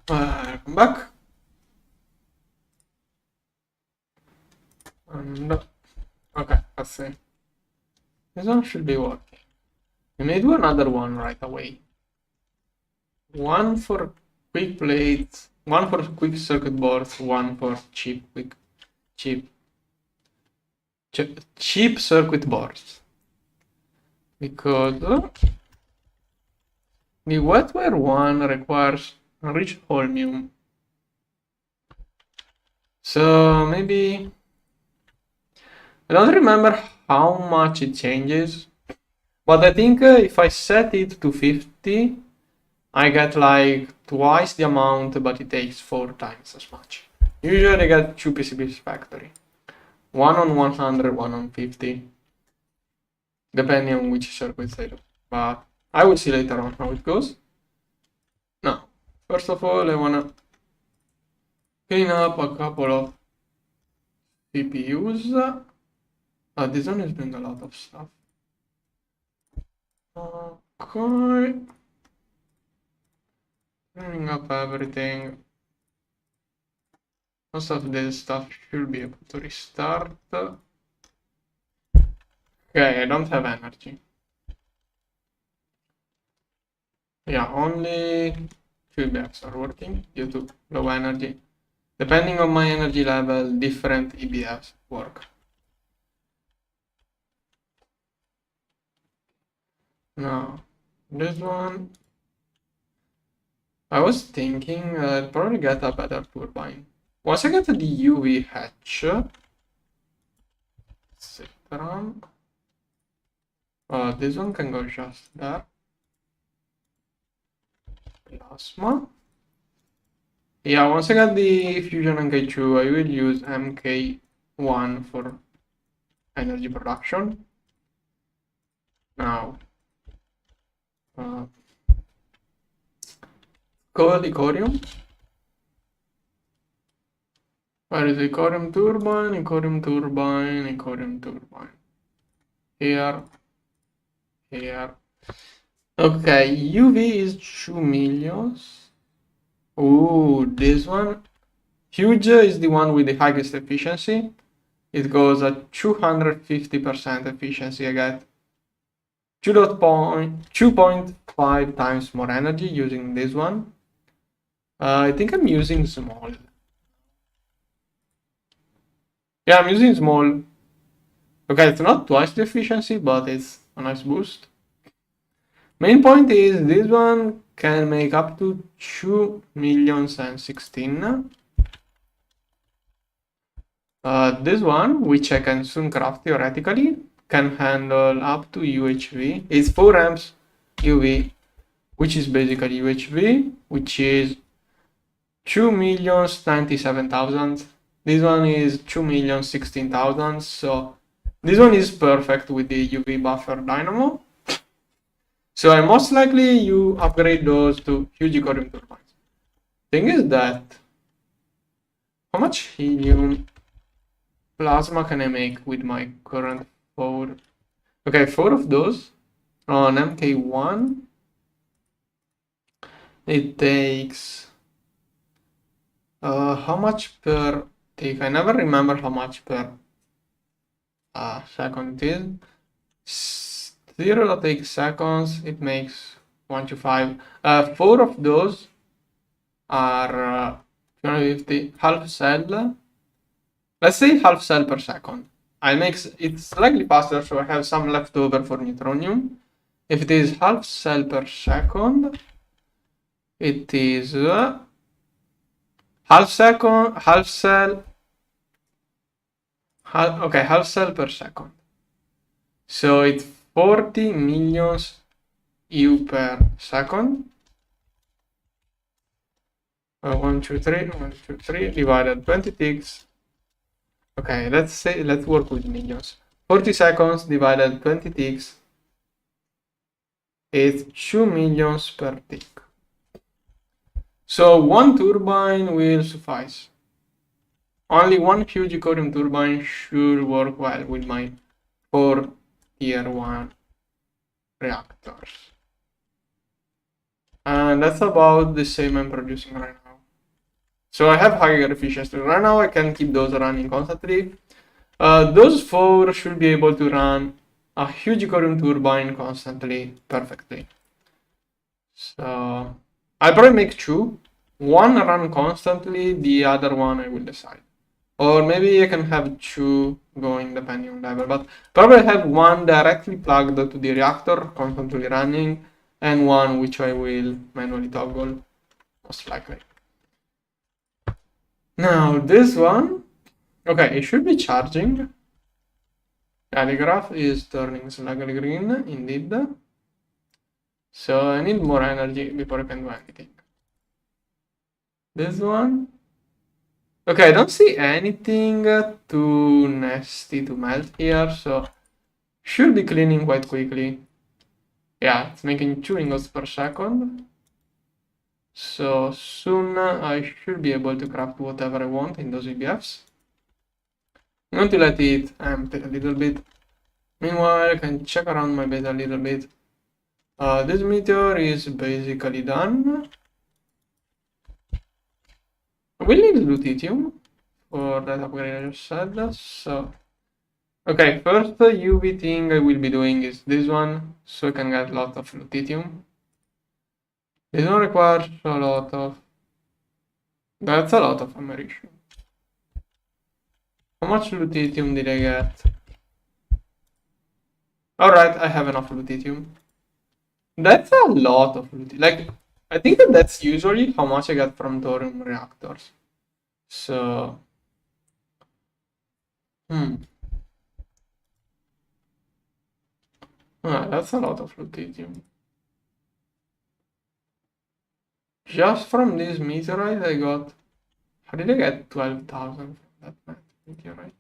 Come back. And okay, let's see. This one should be working. We may do another one right away. One for quick plates, one for quick circuit boards, one for cheap circuit boards. Because the wetware one requires rich holmium. So maybe I don't remember how much it changes, but I think if I set it to 50, I get like twice the amount, but it takes 4 times as much. Usually I get 2 PCBs factory. One on 100, one on 50. Depending on which circuits I do. But I will see later on how it goes. Now, first of all, I wanna clean up a couple of CPUs. This one is doing a lot of stuff. Okay. Cleaning up everything. Most of this stuff should be able to restart. Okay, I don't have energy. Yeah, only 2 bags are working due to low energy. Depending on my energy level, different EBFs work. Now, this one, I was thinking I'd probably get a better turbine. Once I get the UV hatch, sit around. This one can go just there. Plasma. Yeah, once I get the Fusion MK2, I will use MK1 for energy production. Now, coil Ecorium. Where is Ecorium turbine? Ecorium turbine, Ecorium turbine. Here. Okay, UV is 2 millions. Ooh, this one. Huge is the one with the highest efficiency. It goes at 250% efficiency. I get 2.5 times more energy using this one. I think I'm using small. Yeah, I'm using small. Okay, it's not twice the efficiency, but it's a nice boost. Main point is this one can make up to 2,016,000. This one, which I can soon craft theoretically, can handle up to UHV. It's 4 amps UV, which is basically UHV, which is 2,097,000. This one is 2,016,000. So this one is perfect with the UV buffer dynamo. So I most likely you upgrade those to huge Ecorium turbines. Thing is that how much helium plasma can I make with my current 4? Okay, 4 of those on MK1. It takes how much per take? I never remember how much per second it is. 0.8 seconds. It makes 1 to 5. 4 of those are 250 half cell. Let's say half cell per second. I make it slightly faster, so I have some left over for neutronium. If it is half cell per second, it is half cell per second. So it's 40 millions U per second. 1, 2, 3 divided 20 ticks. Okay, let's work with millions. 40 seconds divided 20 ticks is 2 millions per tick. So 1 turbine will suffice. Only 1 huge Ecorium turbine should work well with my 4 tier 1 reactors. And that's about the same I'm producing right now. So I have higher efficiency. Right now I can keep those running constantly. Those 4 should be able to run a huge current turbine constantly, perfectly. So I'll probably make 2. One run constantly, the other one I will decide. Or maybe I can have 2 going depending on level, but probably have one directly plugged to the reactor, constantly running, and one which I will manually toggle, most likely. Now this one, okay, it should be charging. Yeah, the graph is turning slightly green, indeed. So I need more energy before I can do anything. This one. Okay, I don't see anything too nasty to melt here, so should be cleaning quite quickly. Yeah, it's making 2 ingots per second. So soon I should be able to craft whatever I want in those EBFs. I'm going to let it empty a little bit. Meanwhile, I can check around my base a little bit. This meteor is basically done. We need lutetium for that upgrade I just said. So, okay, first UV thing I will be doing is this one, so I can get a lot of lutetium. This one requires a lot of. That's a lot of ammunition. How much lutetium did I get? Alright, I have enough lutetium. That's a lot of lutetium. Like, I think that's usually how much I get from thorium reactors. So, that's a lot of lutetium. Just from this meteorite I got. How did I get 12,000 from that meteorite?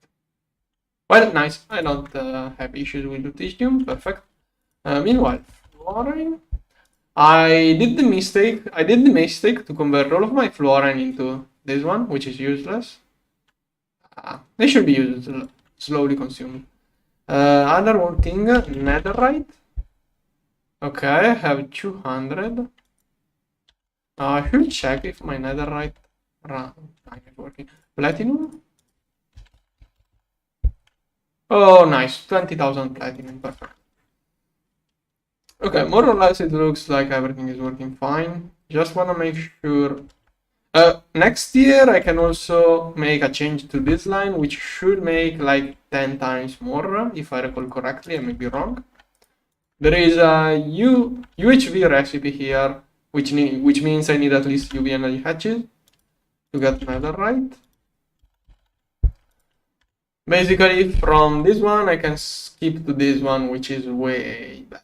Well, nice. I don't have issues with lutetium. Perfect. Meanwhile, fluorine. I did the mistake to convert all of my fluorine into this one, which is useless. They should be used slowly consumed. Other one thing, netherite. Okay, I have 200. I should check if my netherite is working. Platinum. Oh, nice. 20,000 platinum. Perfect. Okay, more or less it looks like everything is working fine. Just want to make sure. Next year I can also make a change to this line, which should make like 10 times more, if I recall correctly. I may be wrong. There is a UHV recipe here, which means I need at least UV energy hatches to get netherite. Basically, from this one I can skip to this one, which is way better.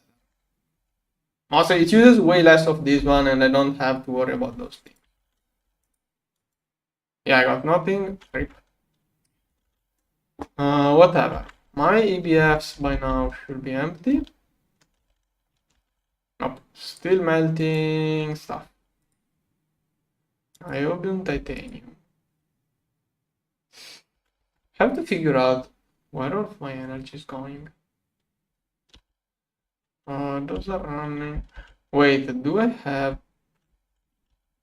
Also, it uses way less of this one, and I don't have to worry about those things. Yeah, I got nothing. Whatever. My EBFs by now should be empty. Nope, still melting stuff. Iobium titanium. Have to figure out where all of my energy is going. Those are running. Wait, do I have?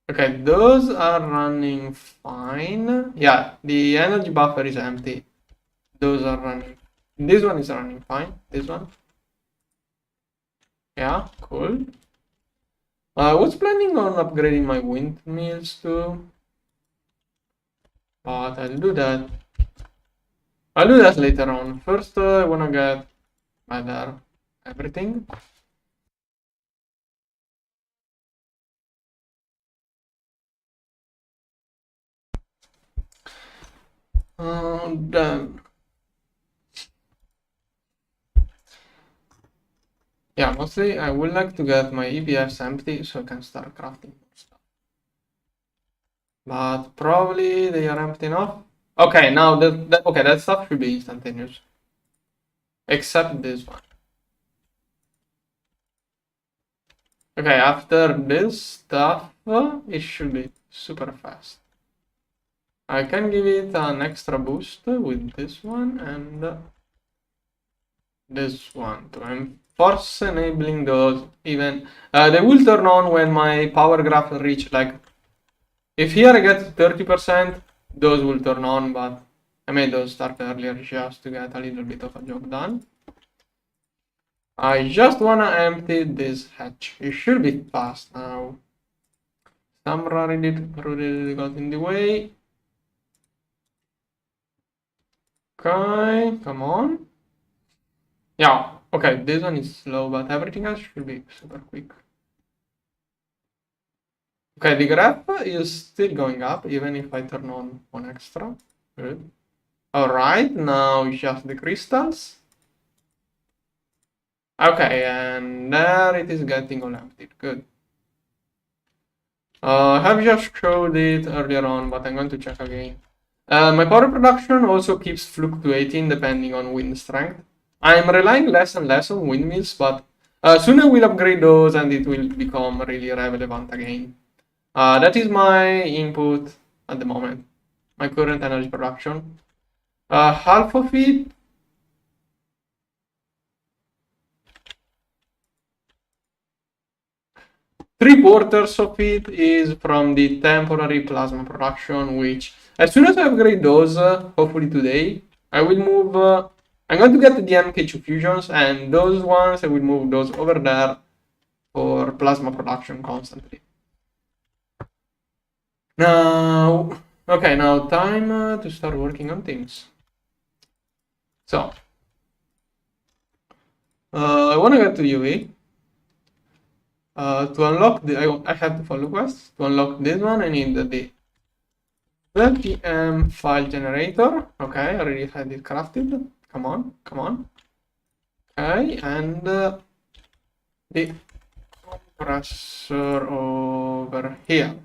Okay, those are running fine. Yeah, the energy buffer is empty. Those are running. This one is running fine. This one. Yeah, cool. I was planning on upgrading my windmills too, but I'll do that. I'll do that later on. First, I wanna get better everything. Then, yeah, mostly I would like to get my EBFs empty so I can start crafting more stuff. But probably they are empty enough. Okay, now that stuff should be instantaneous. Except this one. Okay, after this stuff, it should be super fast. I can give it an extra boost with this one and this one to enforce enabling those even. They will turn on when my power graph reach like If here I get 30%, those will turn on, but I made those start earlier just to get a little bit of a job done. I just wanna empty this hatch. It should be fast now. Some rarity got in the way. Okay, come on. Yeah, okay, this one is slow, but everything else should be super quick. Okay, the graph is still going up, even if I turn on one extra. Good. Alright, now just the crystals. Okay, and there it is getting all emptied. Good. I have just showed it earlier on, but I'm going to check again. My power production also keeps fluctuating depending on wind strength. I'm relying less and less on windmills, but soon I will upgrade those and it will become really relevant again. That is my input at the moment, my current energy production. Half of it, 3/4 of it is from the temporary plasma production, which as soon as I upgrade those, hopefully today, I will move, I'm going to get the MK2 fusions, and those ones, I will move those over there for plasma production constantly. Now, okay, now time to start working on things. So, I want to get to UV. To unlock the, I have to follow quests. To unlock this one, I need the LTM file generator. Okay, I already had it crafted. Come on, come on. Okay, and the compressor over here.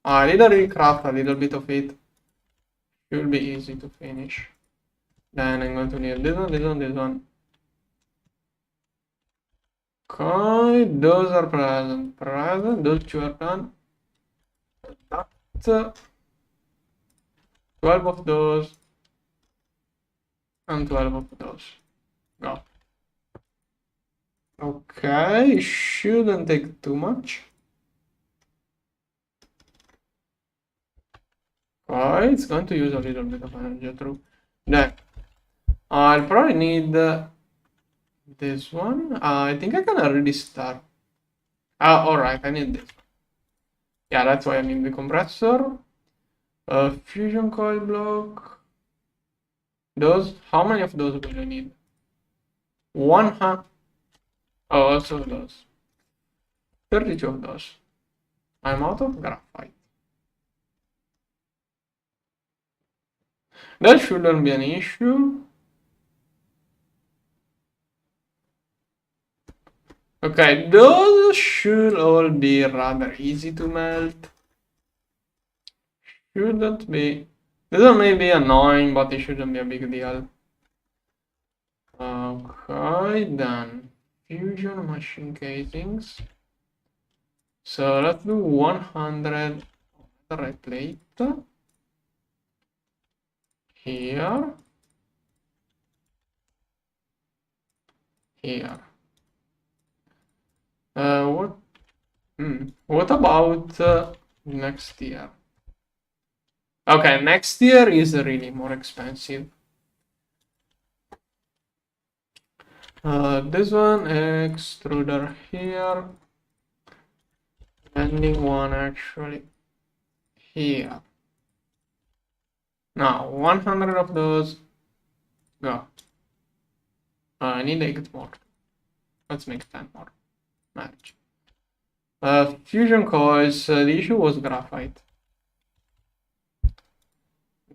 I did already craft a little bit of it. Should be easy to finish. Then I'm going to need this one, this one, this one. Okay, those are present. Those two are done. That 12 of those and 12 of those. Go. Okay, shouldn't take too much. Okay, it's going to use a little bit of energy through. Then I'll probably need this one. I think I can already start. Alright, I need this. Yeah, that's why I need the compressor. Fusion coil block. Those, how many of those will you need? 100. Oh, also those. 32 of those. I'm out of graphite. That shouldn't be an issue. Okay, those should all be rather easy to melt. Shouldn't be. This one may be annoying, but it shouldn't be a big deal. Okay, then fusion machine casings. So let's do 100 netherite plate here, here. What about next year? Okay, next year is really more expensive. This one extruder here, ending one actually here. Now 100 of those go. I need 8 more. Let's make 10 more. Match. Fusion coils. The issue was graphite.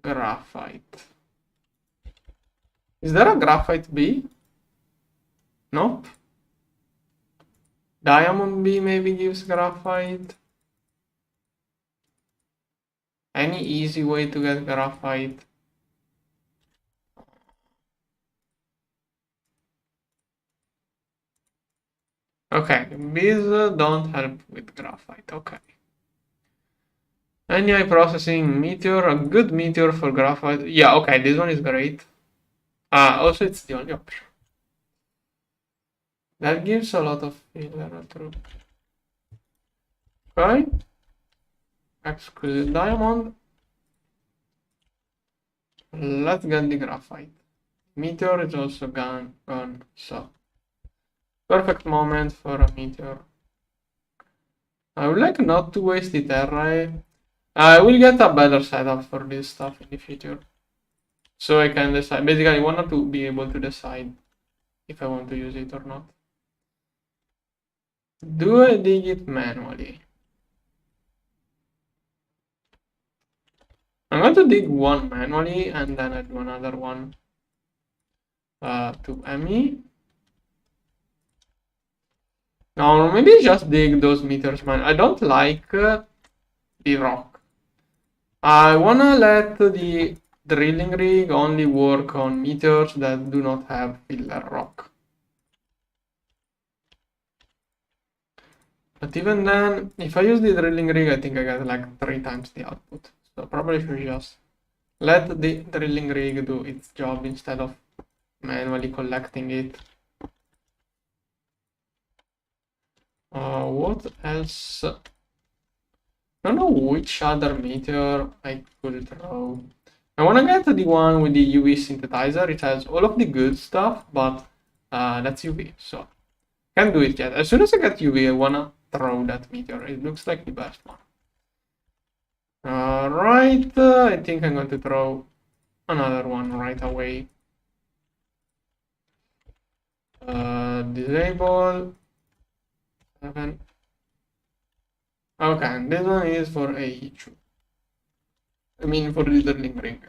Graphite. Is there a graphite B? Nope. Diamond B maybe gives graphite. Any easy way to get graphite? Okay, bees don't help with graphite. Okay. NI processing meteor, a good meteor for graphite. Yeah, okay, this one is great. Also, it's the only option. That gives a lot of filler through. Okay. exquisite diamond. Let's get the graphite. Meteor is also gone, so perfect moment for a meteor. I would like not to waste the terra. I will get a better setup for this stuff in the future. So I can decide. Basically, I want to be able to decide if I want to use it or not. Do I dig it manually? I'm going to dig one manually and then I do another one to ME. Now, maybe just dig those meters, man. I don't like the rock. I wanna let the drilling rig only work on meters that do not have filler rock. But even then, if I use the drilling rig, I think I get like 3 times the output. So probably should just let the drilling rig do its job instead of manually collecting it. What else? I don't know which other meteor I could throw. I want to get the one with the UV synthesizer. It has all of the good stuff, but that's UV, so can't do it yet. As soon as I get UV, I want to throw that meteor. It looks like the best one. Right, I think I'm going to throw another one right away. Disable 7. Okay, and this one is for AE2. I mean for the drilling ring.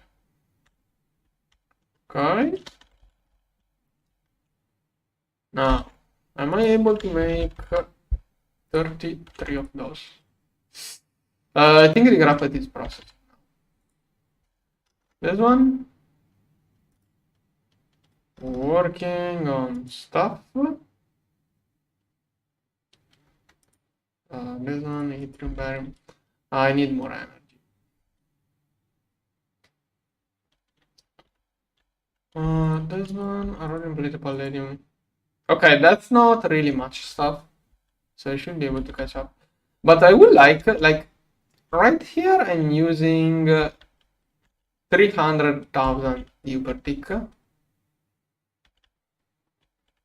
Okay. Now, am I able to make 33 of those? I think the graphite is processed. This one. Working on stuff. This one, yttrium barium. I need more energy. This one, rhodium plated palladium. Okay, that's not really much stuff, so I should be able to catch up. But I would like right here, I'm using 300,000 U per tick.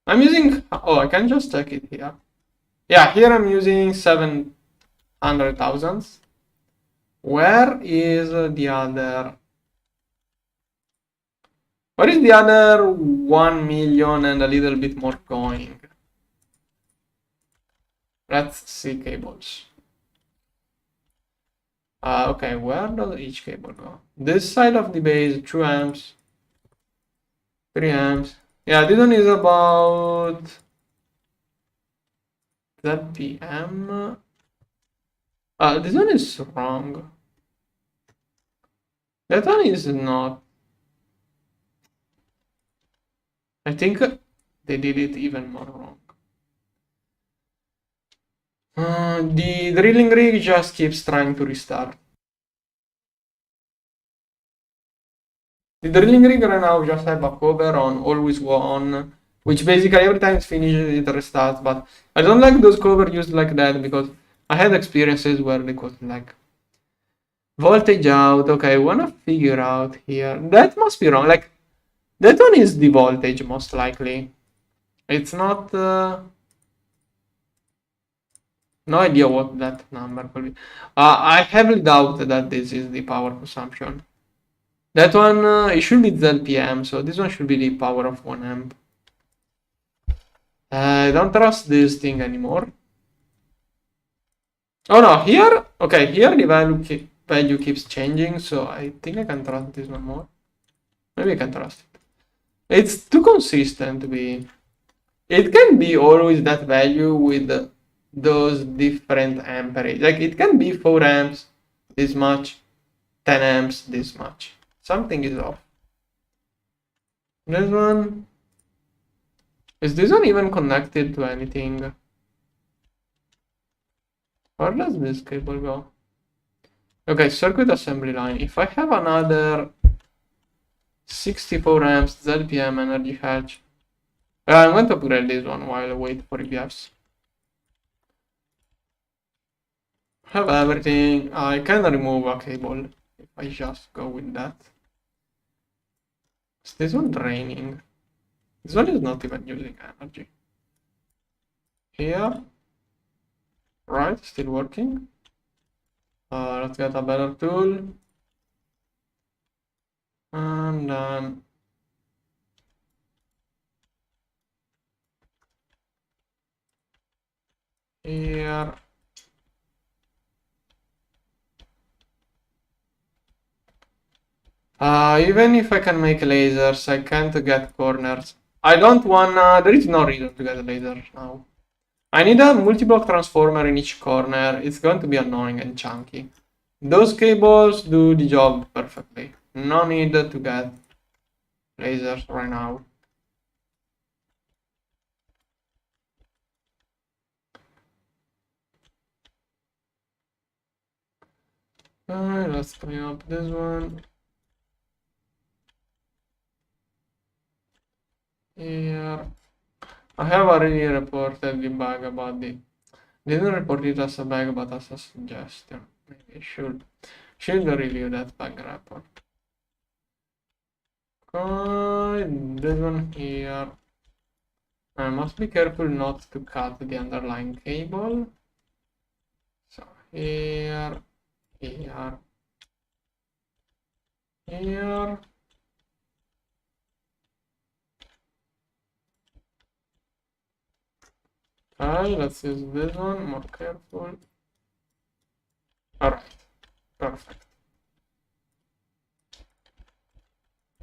I'm using, oh, I can just check it here. Yeah, here I'm using 700,000. Where is the other? Where is the other 1 million and a little bit more going? Let's see cables. Okay, where does each cable go? This side of the base, 2 amps, 3 amps. Yeah, this one is about that PM. This one is wrong. That one is not. I think they did it even more wrong. The drilling rig just keeps trying to restart. The drilling rig right now just have a cover on always on, which basically every time it's finished it restarts, but I don't like those covers used like that because I had experiences where they could like voltage out. Okay, I wanna figure out here. That must be wrong. Like that one is the voltage most likely. It's not no idea what that number will be. I heavily doubt that this is the power consumption. That one, it should be ZPM, so this one should be the power of 1 amp. I don't trust this thing anymore. Oh no, here, okay, here the value keeps changing, so I think I can trust this one more. Maybe I can trust it. It's too consistent to be. It can be always that value with those different amperage. Like it can be 4 amps, this much, 10 amps, this much. Something is off. This one. Is this one even connected to anything? Where does this cable go? Okay, circuit assembly line. If I have another 64 amps ZPM energy hatch, I'm going to upgrade this one while I wait for EBFs. Have everything. I can remove a cable if I just go with that. Is this one draining? This one is not even using energy. Here. Right, still working. Let's get a better tool. And then here. Even if I can make lasers, I can't get corners. I don't wanna. There is no reason to get a laser now. I need a multi-block transformer in each corner. It's going to be annoying and chunky. Those cables do the job perfectly. No need to get lasers right now. Let's clean up this one. Here. I have already reported the bug about the. Didn't report it as a bug, but as a suggestion. Maybe I should review that bug report. Okay, this one here. I must be careful not to cut the underlying cable. So here, here, here. Okay, let's use this one, more careful. Alright, perfect.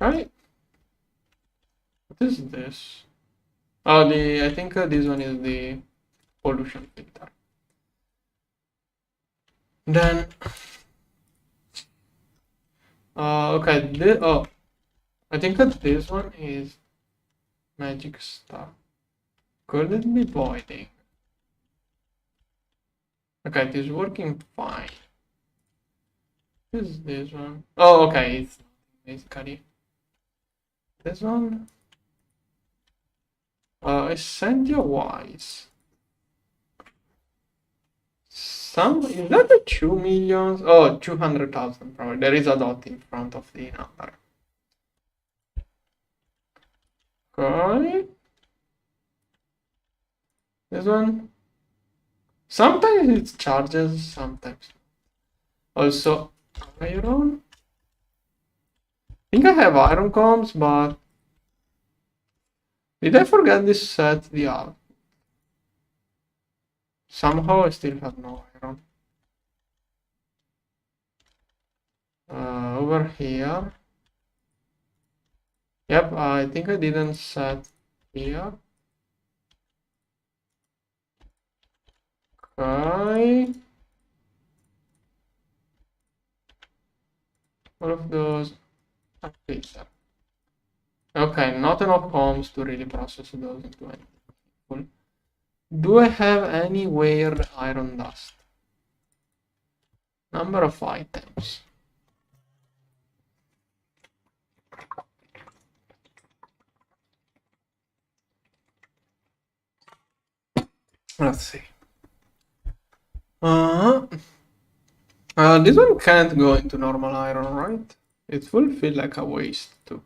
Okay. What is this? Oh, I think this one is the pollution filter. Then, okay, I think that this one is magic stuff. Could it be voiding? Okay, it is working fine. What is this one? Oh, okay, it's basically this one. Essentia wise. Is that the 2 millions? Oh, 200,000 probably. There is a dot in front of the number. Okay. This one. Sometimes it charges, sometimes. Also, iron. I think I have iron comms, but did I forget this set the out? Somehow I still have no iron. Over here. Yep, I think I didn't set here. Okay. All of those are filtered. Okay, not enough comms to really process those into anything. Cool. Do I have any weird iron dust? Number of items. Let's see. This one can't go into normal iron, right? It will feel like a waste too.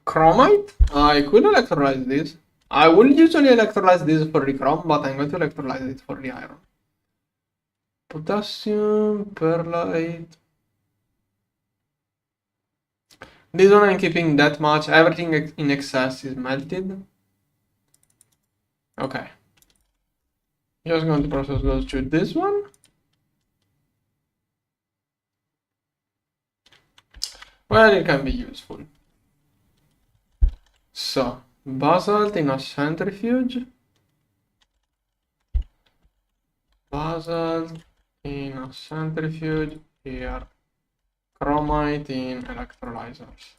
Chromite? I could electrolyze this. I will usually electrolyze this for the chrome, but I'm going to electrolyze it for the iron. Potassium, perlite. This one I'm keeping that much. Everything in excess is melted. Okay. Just going to process those to this one. Well, it can be useful. So, basalt in a centrifuge. Basalt in a centrifuge here. Chromite in electrolyzers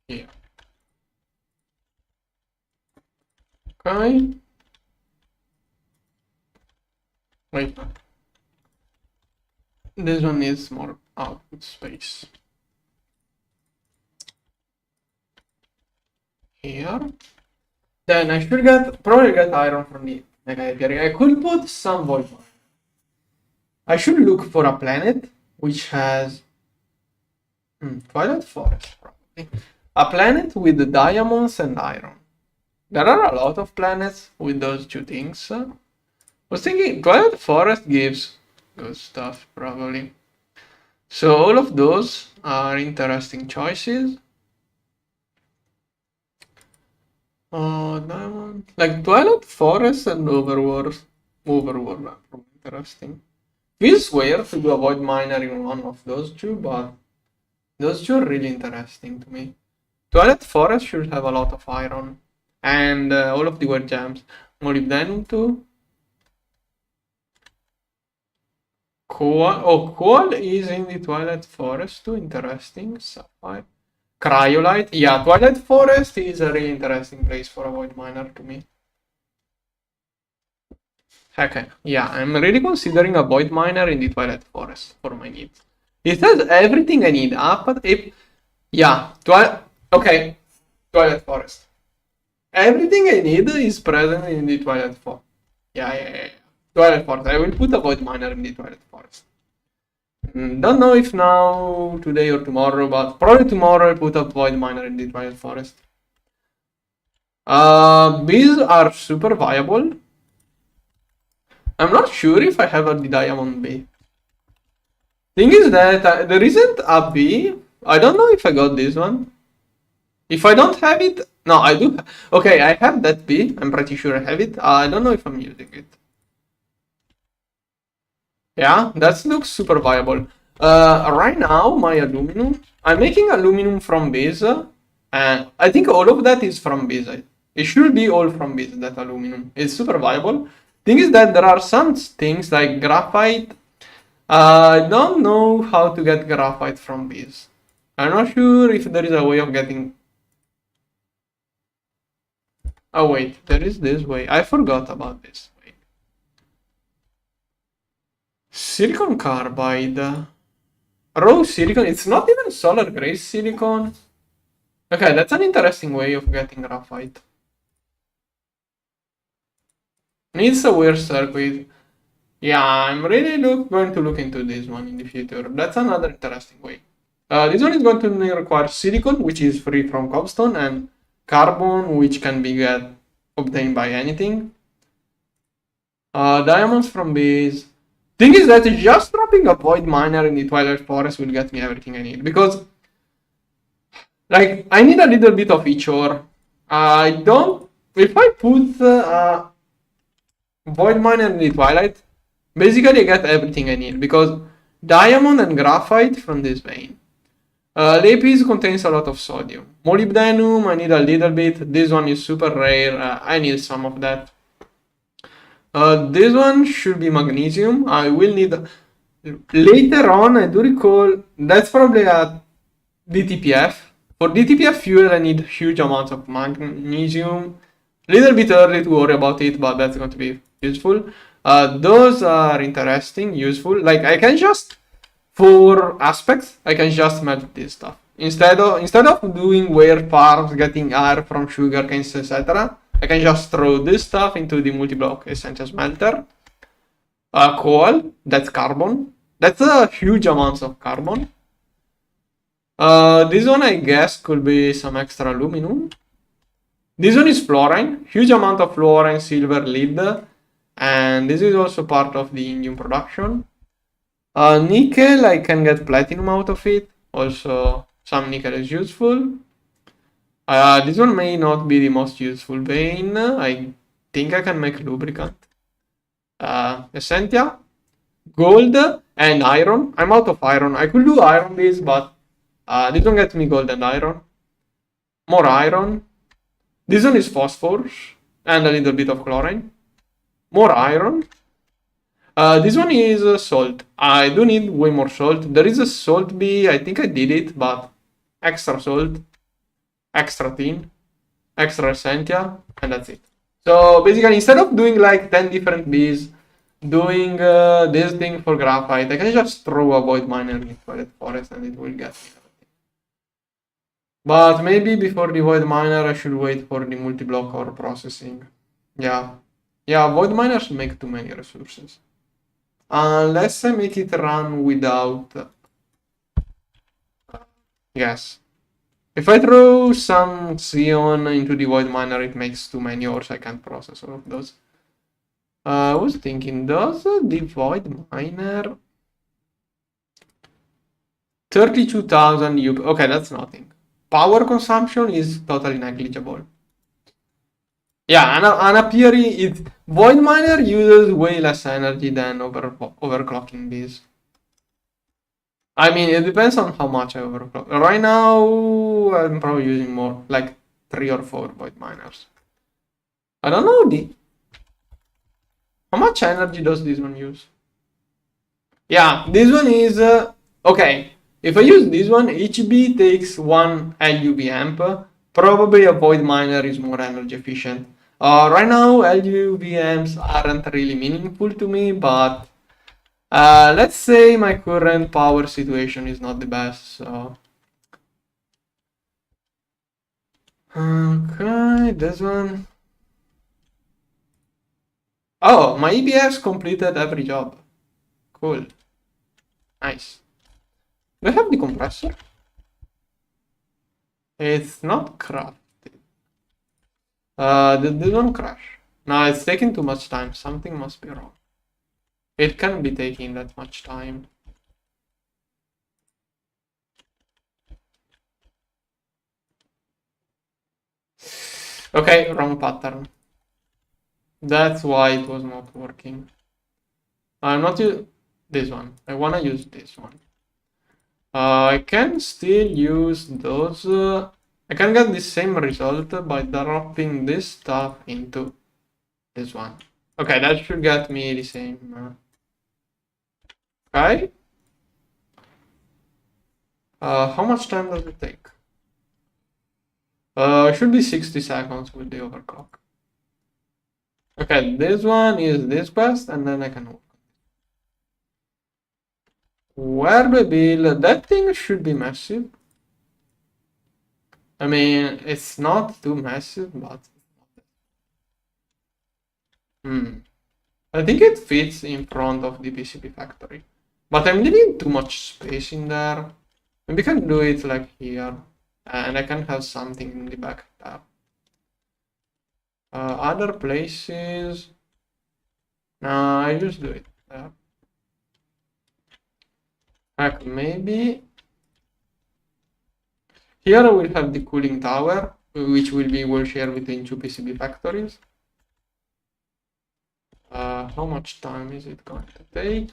here. Okay. Wait. This one needs more output space. Here. Then I should probably get iron from the mega apiary. I could put some void miner. I should look for a planet which has Twilight Forest, probably. A planet with the diamonds and iron. There are a lot of planets with those two things. I was thinking Twilight Forest gives good stuff, probably. So all of those are interesting choices. Diamond. Like Twilight Forest and Overworld. Overworld are probably interesting. Feels weird to do a void miner in one of those two, but those two are really interesting to me. Twilight Forest should have a lot of iron. And all of the weird gems. Molybdenum too. Coal. Oh, coal is in the Twilight Forest too. Interesting. Sapphire. Cryolite. Yeah, Twilight Forest is a really interesting place for a void miner to me. Okay, yeah, I'm really considering a void miner in the Twilight Forest for my needs. It has everything I need. Yeah, okay, Twilight Forest. Everything I need is present in the Twilight Forest. Yeah. Twilight Forest. I will put a void miner in the Twilight Forest. Don't know if now, today or tomorrow, but probably tomorrow I put a void miner in the Twilight Forest. These are super viable. I'm not sure if I have the diamond B. Thing is that there isn't a B. I don't know if I got this one. If I don't have it, no, I do. Okay, I have that B. I'm pretty sure I have it. I don't know if I'm using it. Yeah, that looks super viable. Right now, my aluminum, I'm making aluminum from base, and I think all of that is from base. It should be all from base, that aluminum. It's super viable. Thing is that there are some things like graphite. I don't know how to get graphite from base. I'm not sure if there is a way of getting... Oh wait, there is this way. I forgot about this. Wait. Silicon carbide. Raw silicon, it's not even solar gray silicon. Okay, that's an interesting way of getting graphite. Needs a weird circuit. Yeah, I'm really going to look into this one in the future. That's another interesting way. This one is going to require silicon, which is free from glowstone, and carbon, which can be obtained by anything. Diamonds from base. Thing is that just dropping a void miner in the Twilight Forest will get me everything I need, because like I need a little bit of each ore. If I put a void miner in the Twilight, basically I get everything I need, because diamond and graphite from this vein. Lapis contains a lot of sodium. Molybdenum, I need a little bit. This one is super rare. I need some of that. This one should be magnesium. I will need... Later on, I do recall, that's probably a DTPF. For DTPF fuel, I need huge amounts of magnesium. Little bit early to worry about it, but that's going to be useful. Those are interesting, useful. Like I can just... For aspects, I can just melt this stuff. Instead of doing weird farms, getting air from sugar canes, etc., I can just throw this stuff into the multi-block essential smelter. Coal, that's carbon. That's a huge amounts of carbon. This one, I guess, could be some extra aluminum. This one is fluorine. Huge amount of fluorine, silver, lead. And this is also part of the indium production. Nickel, I can get platinum out of it. Also, some nickel is useful. This one may not be the most useful vein. I think I can make lubricant. Essentia, gold, and iron. I'm out of iron. I could do iron base, but this one gets me gold and iron. More iron. This one is phosphorus and a little bit of chlorine. More iron. This one is salt. I do need way more salt. There is a salt bee. I think I did it, but extra salt, extra tin, extra essentia, and that's it. So basically, instead of doing like 10 different bees, doing this thing for graphite, I can just throw a void miner in the forest and it will get me everything. But maybe before the void miner, I should wait for the multi-block ore processing. Yeah. Yeah, void miners make too many resources. Unless I make it run without... Yes. If I throw some Xeon into the void miner, it makes too many ores. I can't process all of those. I was thinking, does the void miner... 32,000 UP. Okay, that's nothing. Power consumption is totally negligible. Yeah, and a theory, void miner uses way less energy than overclocking these. I mean, it depends on how much I overclock. Right now, I'm probably using more, like 3 or 4 void miners. I don't know how much energy does this one use. Yeah, this one is okay. If I use this one, each B takes 1 LUV amp. Probably a void miner is more energy efficient. Right now, LUV amps aren't really meaningful to me, but let's say my current power situation is not the best, so... Okay, this one... Oh, my EBS completed every job. Cool. Nice. Do I have the compressor? It's not crafted. Did this one crash? No, it's taking too much time. Something must be wrong. It can't be taking that much time. Okay, wrong pattern. That's why it was not working. I'm not using this one. I wanna use this one. I can still use those. I can get the same result by dropping this stuff into this one. Okay, that should get me the same. Okay. How much time does it take? It should be 60 seconds with the overclock. Okay, this one is this quest, and then I can work. Where do I build? That thing should be massive. I mean, it's not too massive, but... I think it fits in front of the PCB factory. But I'm leaving too much space in there. Maybe I can do it like here. And I can have something in the back there. Other places... No, I just do it there. Heck, maybe... Here I will have the cooling tower, which will be shared between 2 PCB factories. How much time is it going to take?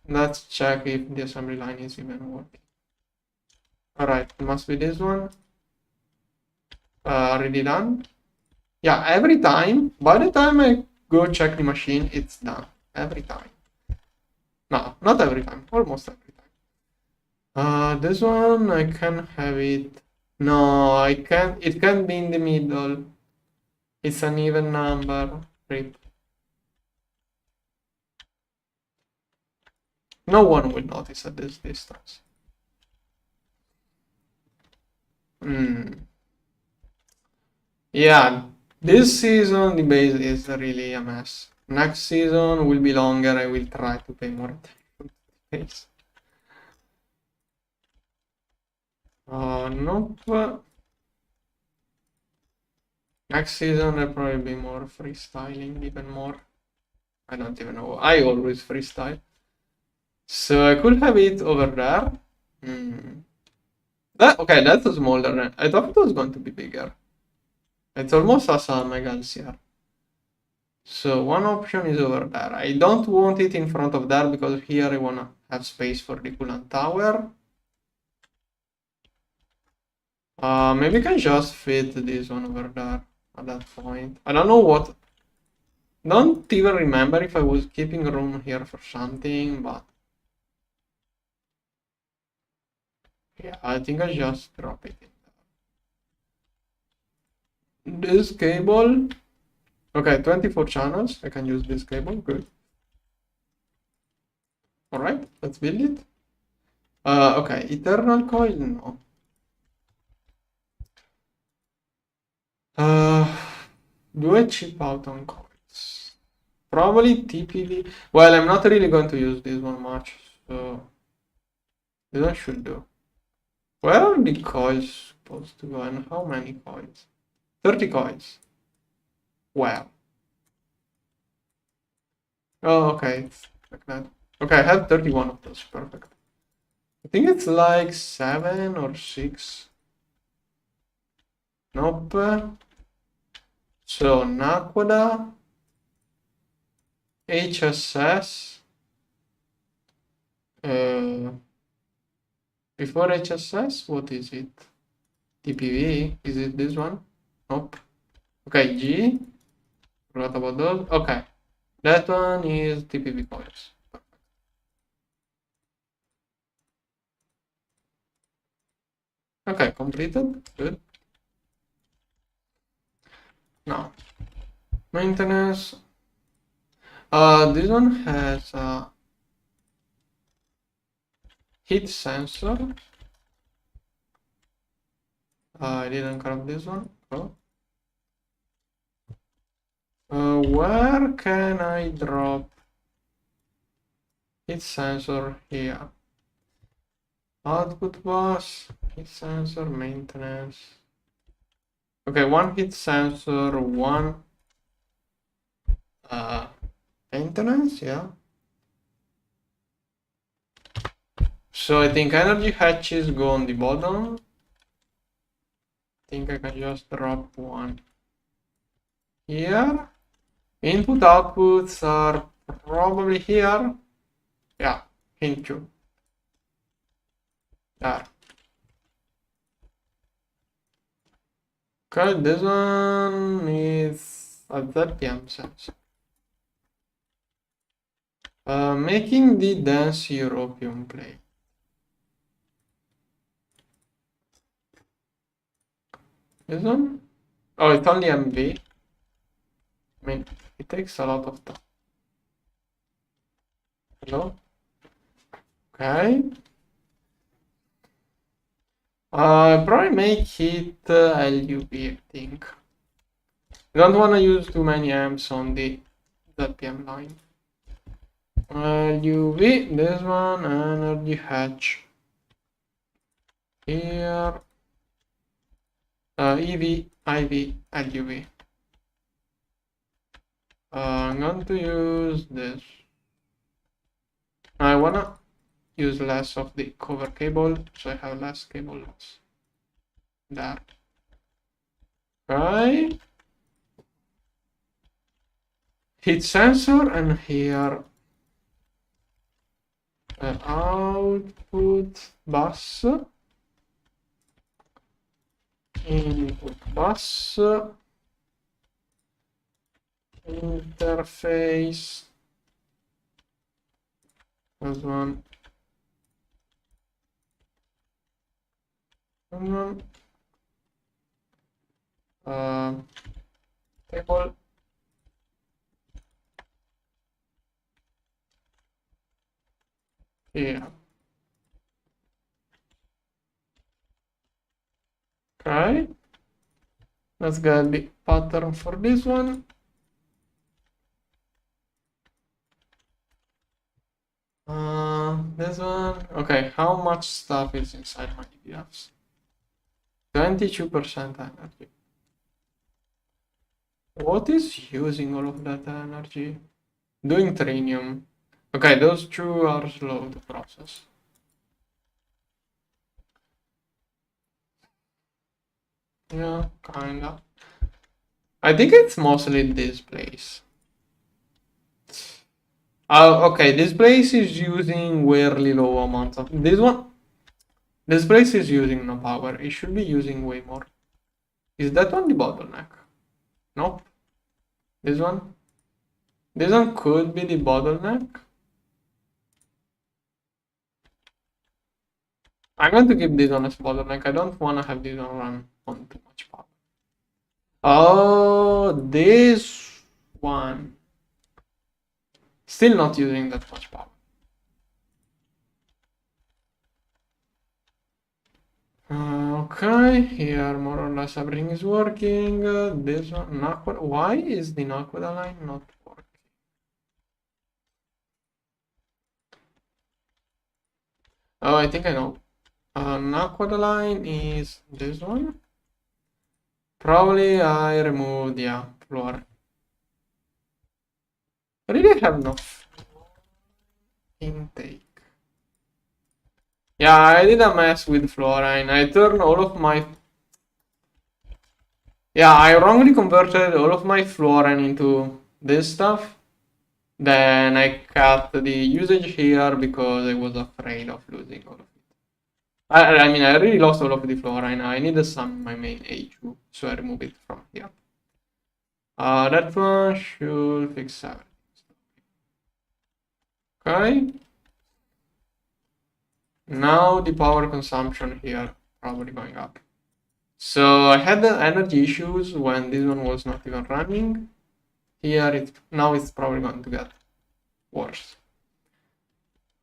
Let's check if the assembly line is even working. Alright, it must be this one. Already done? Yeah, every time, by the time I go check the machine, it's done. Every time. No, not every time, almost every time. This one, I can have it. No, I can't. It can be in the middle. It's an even number. Rip. No one will notice at this distance. Yeah, this season the base is really a mess. Next season will be longer. I will try to pay more attention to the base. Nope. Next season I'll probably be more freestyling, even more. I don't even know. I always freestyle. So I could have it over there. Okay, that's smaller. I thought it was going to be bigger. It's almost as a mega LCR. So one option is over there. I don't want it in front of there because here I want to have space for the coolant tower. Maybe I can just fit this one over there at that point. I don't know what. Don't even remember if I was keeping room here for something, but yeah, I think I just drop it in there. This cable, okay, 24 channels. I can use this cable. Good. All right, let's build it. Okay, eternal coil. No. Do I chip out on coil? Probably TPV. Well, I'm not really going to use this one much, so this one should do. Where are the coils supposed to go and how many coils? 30 coils. Wow. Oh, okay, it's like that. Okay, I have 31 of those. Perfect. I think it's like 7 or 6. Nope. So, Nakoda, HSS, before HSS, what is it? TPV, is it this one? Nope. Okay, G, forgot about those. Okay, that one is TPV coils. Okay, completed, good. Now, maintenance. This one has a heat sensor. I didn't grab this one. Oh. Where can I drop heat sensor here? Output bus, heat sensor, maintenance. Okay, one heat sensor, one maintenance, yeah. So I think energy hatches go on the bottom. I think I can just drop one here. Input outputs are probably here. Yeah, into there. Okay, this one is a ZPM sensor. Making the dense European plate. This one? Oh, it's only MV. I mean, it takes a lot of time. Hello? Okay. Probably make it LUV, I think. I don't want to use too many amps on the ZPM line. LUV, this one, energy hatch. Here. EV, IV, LUV. I'm going to use this. I wanna use less of the cover cable, so I have less cable loss. There. Okay. Heat sensor, and here output bus, input bus, interface, this one, table, here. Okay, let's get the pattern for this one. This one. Okay, how much stuff is inside my EDFs? 22% energy. What is using all of that energy? Doing trinium. Okay, those two are slow to process. Yeah, kinda. I think it's mostly this place. Okay, this place is using really low amounts of this one. This place is using no power. It should be using way more. Is that one the bottleneck? Nope. This one? This one could be the bottleneck. I'm going to keep this one as bottleneck. I don't want to have this one run on too much power. Oh, this one. Still not using that much power. Okay, Okay, here more or less everything is working. This one, why is the naquadah line not working? Oh, I think I know. Naquadah line is this one. Probably I removed, yeah, floor. I really have no intake. Yeah, I did a mess with fluorine. I turned all of my... Yeah, I wrongly converted all of my fluorine into this stuff. Then I cut the usage here because I was afraid of losing all of it. I mean, I really lost all of the fluorine. I needed some in my main A2, so I removed it from here. That one should fix everything. Okay. Now the power consumption here probably going up. So I had the energy issues when this one was not even running. Here now it's probably going to get worse.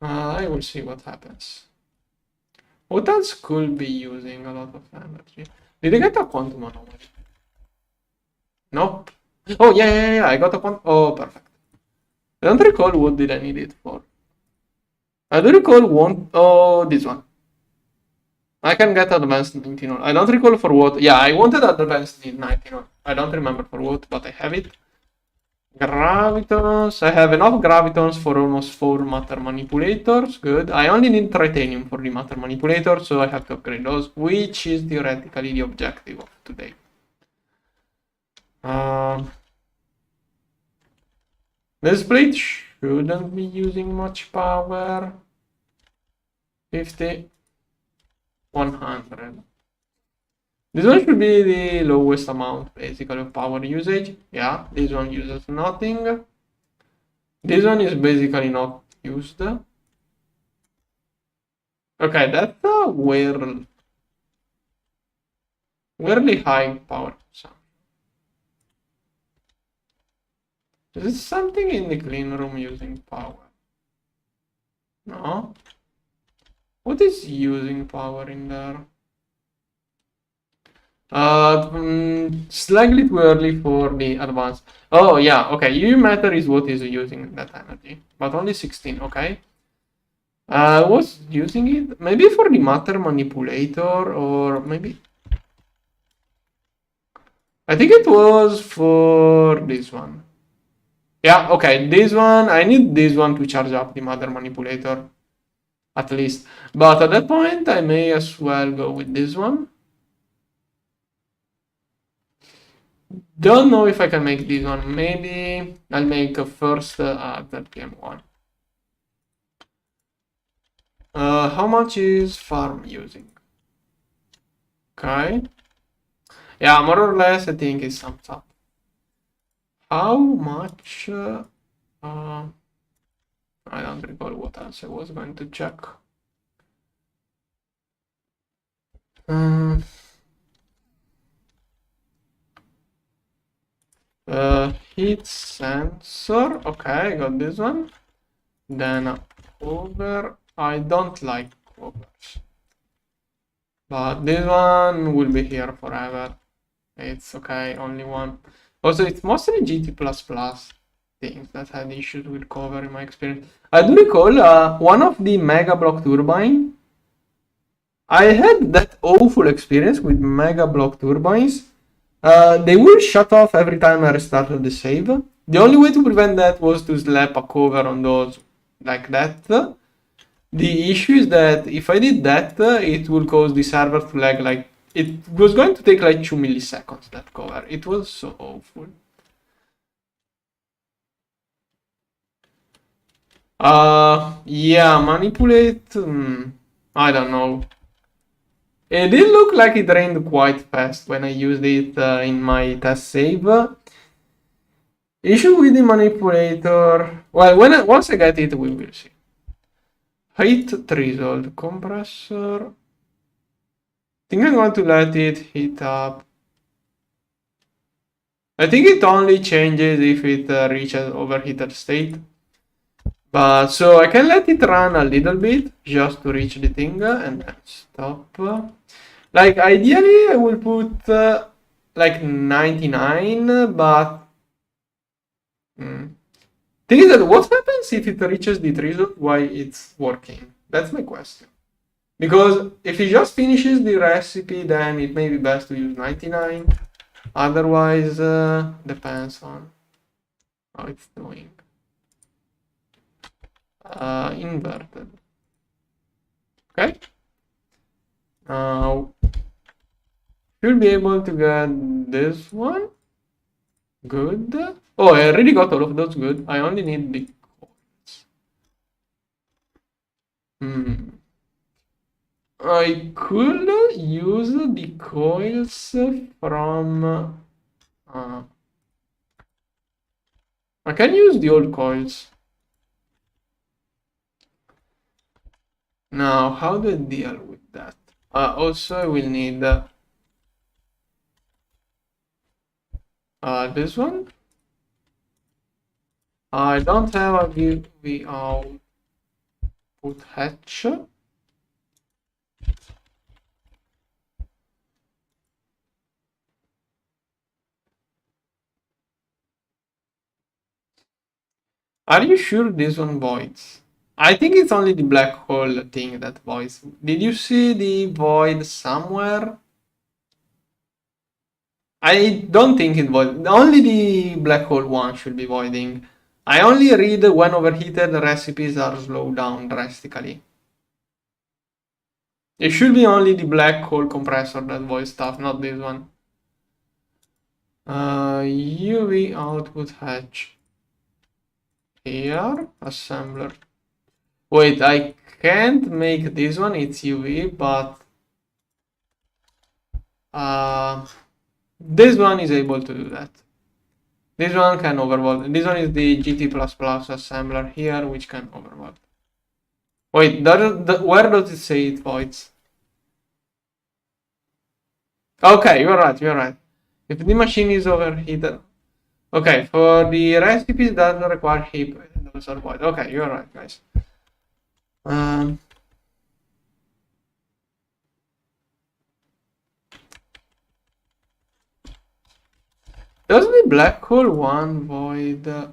I will see what happens. What else could be using a lot of energy? Did I get a quantum anomaly? Nope. Oh yeah, I got a quantum. Oh, perfect. I don't recall what did I need it for. I do recall one. Oh, this one. I can get advanced 19. I don't recall for what. Yeah, I wanted advanced 19. I don't remember for what, but I have it. Gravitons. I have enough gravitons for almost 4 matter manipulators. Good. I only need titanium for the matter manipulator, so I have to upgrade those, which is theoretically the objective of today. This plate shouldn't be using much power. 50. 100. This one should be the lowest amount basically of power usage. Yeah, this one uses nothing. This one is basically not used. Okay, that's a weirdly high power consumption. Is something in the clean room using power? No. What is using power in there? Slightly too early for the advanced. Oh yeah, okay. UV matter is what is using that energy, but only 16. Okay. Was using it maybe for the matter manipulator, or maybe I think it was for this one. Yeah, okay. This one, I need this one to charge up the matter manipulator, at least. But at that point, I may as well go with this one. Don't know if I can make this one. Maybe I'll make a first ZPM one. How much is farm using? Okay. Yeah, more or less, I think it sums up. How much? I don't recall what else I was going to check. Heat sensor. Okay, I got this one. Then cover. I don't like covers, but this one will be here forever. It's okay, only one. Also, it's mostly GT++ things that had issues with cover in my experience. I do recall one of the mega block turbine. I had that awful experience with mega block turbines. They will shut off every time I restarted the save. The only way to prevent that was to slap a cover on those like that. The issue is that if I did that, it will cause the server to lag. Like, it was going to take like 2 milliseconds, that cover. It was so awful. Yeah, manipulate. I don't know. It did look like it drained quite fast when I used it in my test save. Issue with the manipulator. Well, once I get it, we will see. Heat threshold compressor. I think I'm going to let it heat up. I think it only changes if it reaches overheated state. But so I can let it run a little bit just to reach the thing and then stop. Like, ideally, I will put like 99, but thing is that what happens if it reaches the threshold while it's working? That's my question. Because if it just finishes the recipe, then it may be best to use 99. Otherwise, depends on how it's doing. Inverted. Okay. Now, should be able to get this one. Good. Oh, I already got all of those. Good. I only need the coils. I could use the coils from. I can use the old coils. Now, how do I deal with that? Also, I will need this one. I don't have a VV output hatch. Are you sure this one voids? I think it's only the black hole thing that voids. Did you see the void somewhere? I don't think it voids. Only the black hole one should be voiding. I only read when overheated recipes are slowed down drastically. It should be only the black hole compressor that voids stuff, not this one. UV output hatch. Here, assembler. Wait, I can't make this one, it's UV, but this one is able to do that. This one can overvolt. This one is the GT++ assembler here, which can overvolt. Wait, where does it say it voids? Okay, you're right, you're right. If the machine is overheated. Okay, for the recipes that require heat, those are void. Okay, you're right, guys. Does the black hole one void?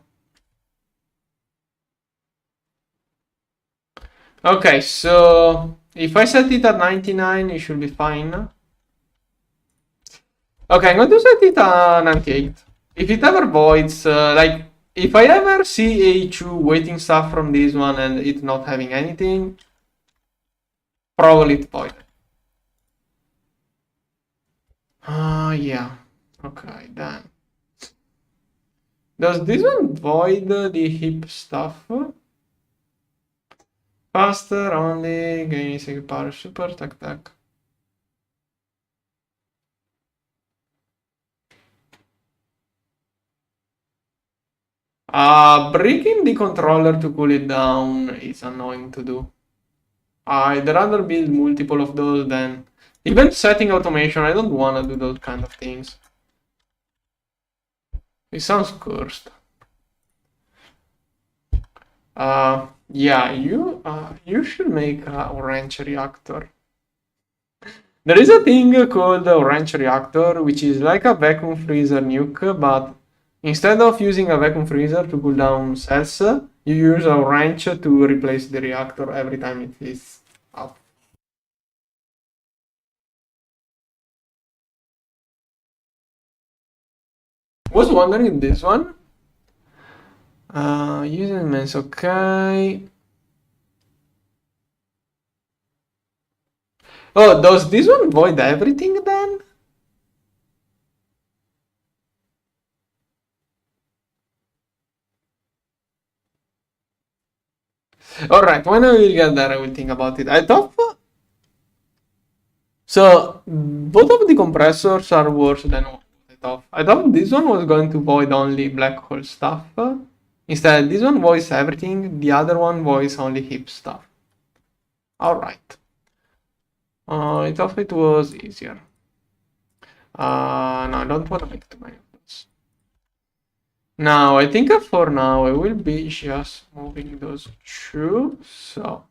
Okay, so if I set it at 99, it should be fine. Okay, I'm going to set it at 98. If it ever voids, like, if I ever see A2 waiting stuff from this one and it not having anything, probably it void. Yeah. Okay, then. Does this one void the heap stuff? Faster, only, gain second power, super, tac tac. Breaking the controller to cool it down is annoying to do. I'd rather build multiple of those than even setting automation. I don't want to do those kind of things. It sounds cursed. Yeah, you should make a orange reactor. There is a thing called a orange reactor, which is like a vacuum freezer nuke, but instead of using a vacuum freezer to cool down cells, you use a wrench to replace the reactor every time it is up. Was wondering this one. Using means okay. Oh, does this one void everything then? Alright, when I will get there, I will think about it. I thought. So, both of the compressors are worse than what I thought. I thought this one was going to void only black hole stuff. Instead, this one voids everything, the other one voids only heap stuff. Alright. I thought it was easier. No, I don't want to make too many of those. Now, I think for now, I will be just moving those two. So,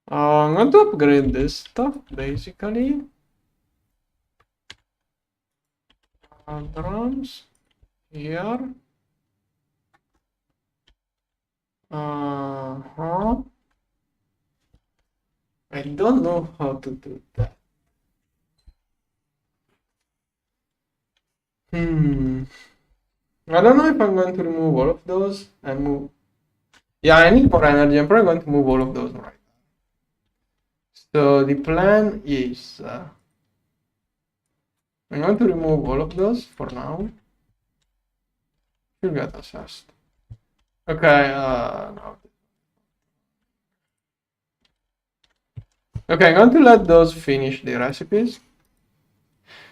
I'm going to upgrade this stuff basically. Drums here. I don't know how to do that. I don't know if I'm going to remove all of those and move. Yeah, I need more energy. I'm probably going to move all of those right now. So the plan is I'm going to remove all of those for now. Should get assessed. Okay, no. Okay, I'm going to let those finish the recipes.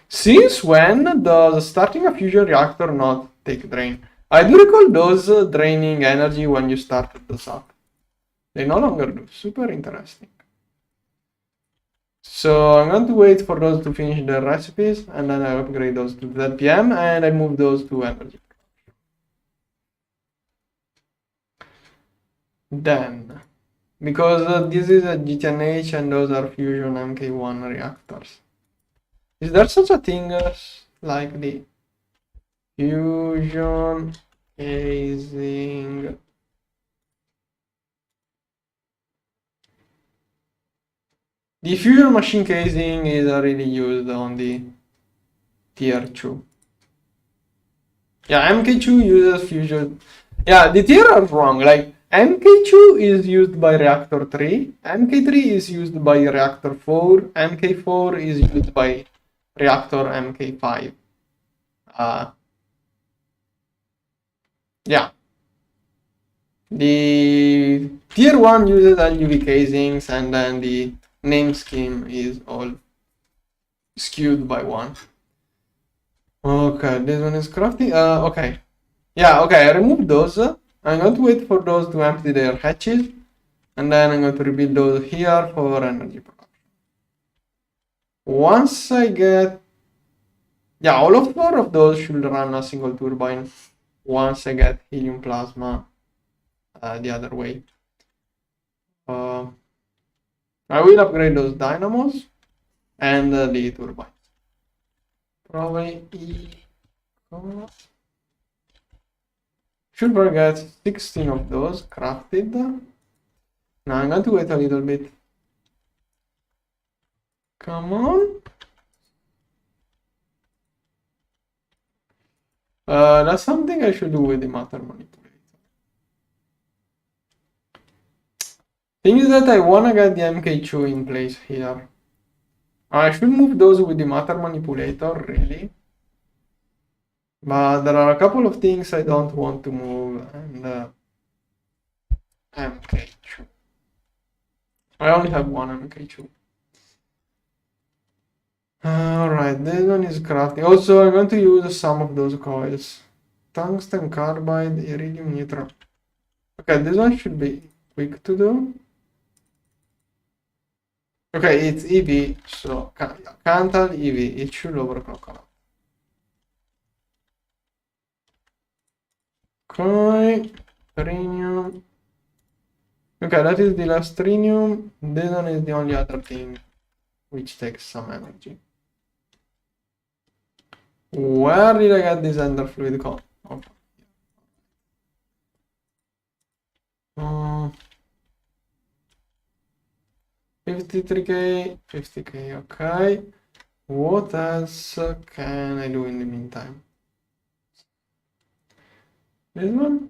Since when does starting a fusion reactor not take drain? I do recall those draining energy when you started those up. They no longer do. Super interesting. So I'm going to wait for those to finish the recipes and then I upgrade those to ZPM and I move those to energy. Then, because this is a GTNH and those are fusion MK1 reactors. Is there such a thing as like the fusion casing? The fusion machine casing is really used on the tier 2. Yeah, MK2 uses fusion. Yeah, the tier are wrong. Like MK2 is used by reactor 3, MK3 is used by reactor 4, MK4 is used by reactor MK5. Yeah. The tier 1 uses LUV casings and then the name scheme is all skewed by 1. Okay, this one is crafty. Okay. Yeah, okay, I removed those. I'm going to wait for those to empty their hatches. And then I'm going to rebuild those here for energy production. Once I get... Yeah, all of 4 of those should run a single turbine. Once I get helium plasma the other way. I will upgrade those dynamos and the turbines. Probably should probably get 16 of those crafted. Now I'm going to wait a little bit. Come on. That's something I should do with the matter manipulator. Thing is that I wanna get the MK2 in place here. I should move those with the matter manipulator, really. But there are a couple of things I don't want to move, and MK2. I only have one MK2. Alright, this one is crafting. Also, I'm going to use some of those coils. Tungsten carbide, iridium neutral. Okay, this one should be quick to do. Okay, it's EV, so Cantal EV, it should overclock a lot. Okay, rhenium. Okay, that is the last rhenium. This one is the only other thing which takes some energy. Where did I get this ender fluid code? Okay. 53k, 50k, okay. What else can I do in the meantime? This one?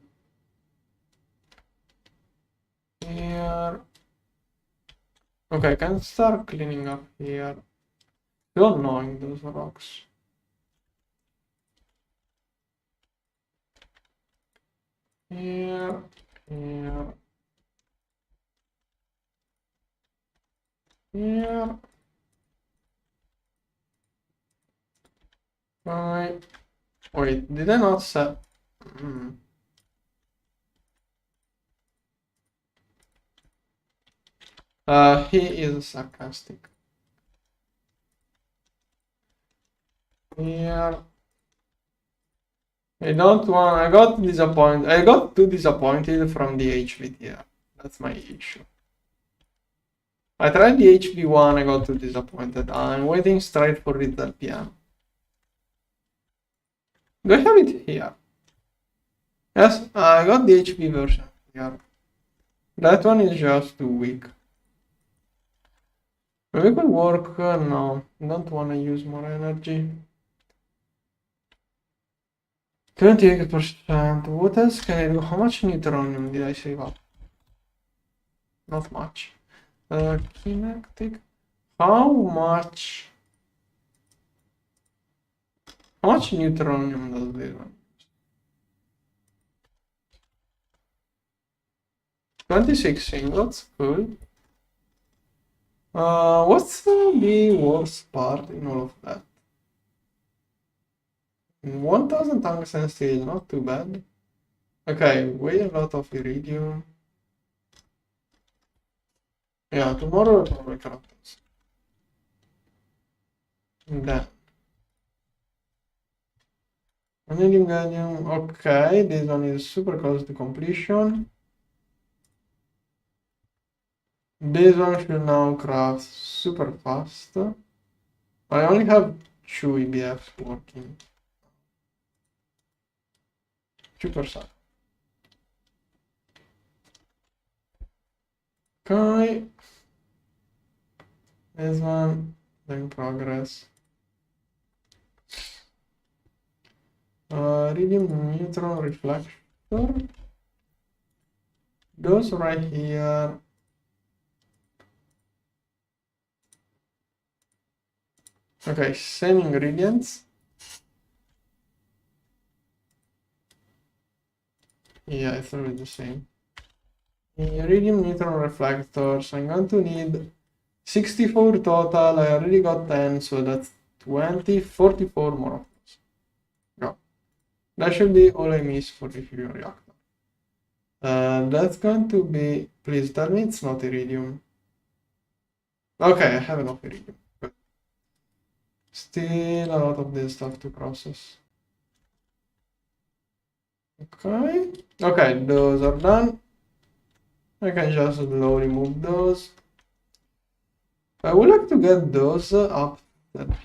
Here. Okay, I can start cleaning up here. Still annoying those rocks. Here, here. Here. Right. Wait, did I not set? He is sarcastic. Here. I don't want. I got disappointed. I got too disappointed from the HVTR. That's my issue. I tried the HV1, I got too disappointed. I'm waiting straight for it at PM. Do I have it here? Yes, I got the HP version here. That one is just too weak. Maybe it could work. No, don't want to use more energy. 28%. What else can I do? How much neutronium did I save up? Not much. Kinetic. How much neutronium does this one? 26 ingots, cool. What's the worst part in all of that? 1000 tungsten steel, not too bad. Okay, way a lot of iridium. Yeah, tomorrow I'll probably craft this. And then vanadium, gallium. Okay, this one is super close to completion. This one should now craft super fast. I only have 2 EBFs working. 2%. Okay. This one in progress. Iridium neutron reflector. Those right here. Okay, same ingredients. Yeah, I thought it's the same. Iridium neutron reflectors. I'm going to need 64 total. I already got 10, so that's 20, 44 more of those. Go. That should be all I miss for the fusion reactor. That's going to be. Please tell me it's not iridium. Okay, I have enough iridium. Good. Still a lot of this stuff to process. Okay. Okay, those are done. I can just slowly move those. I would like to get those up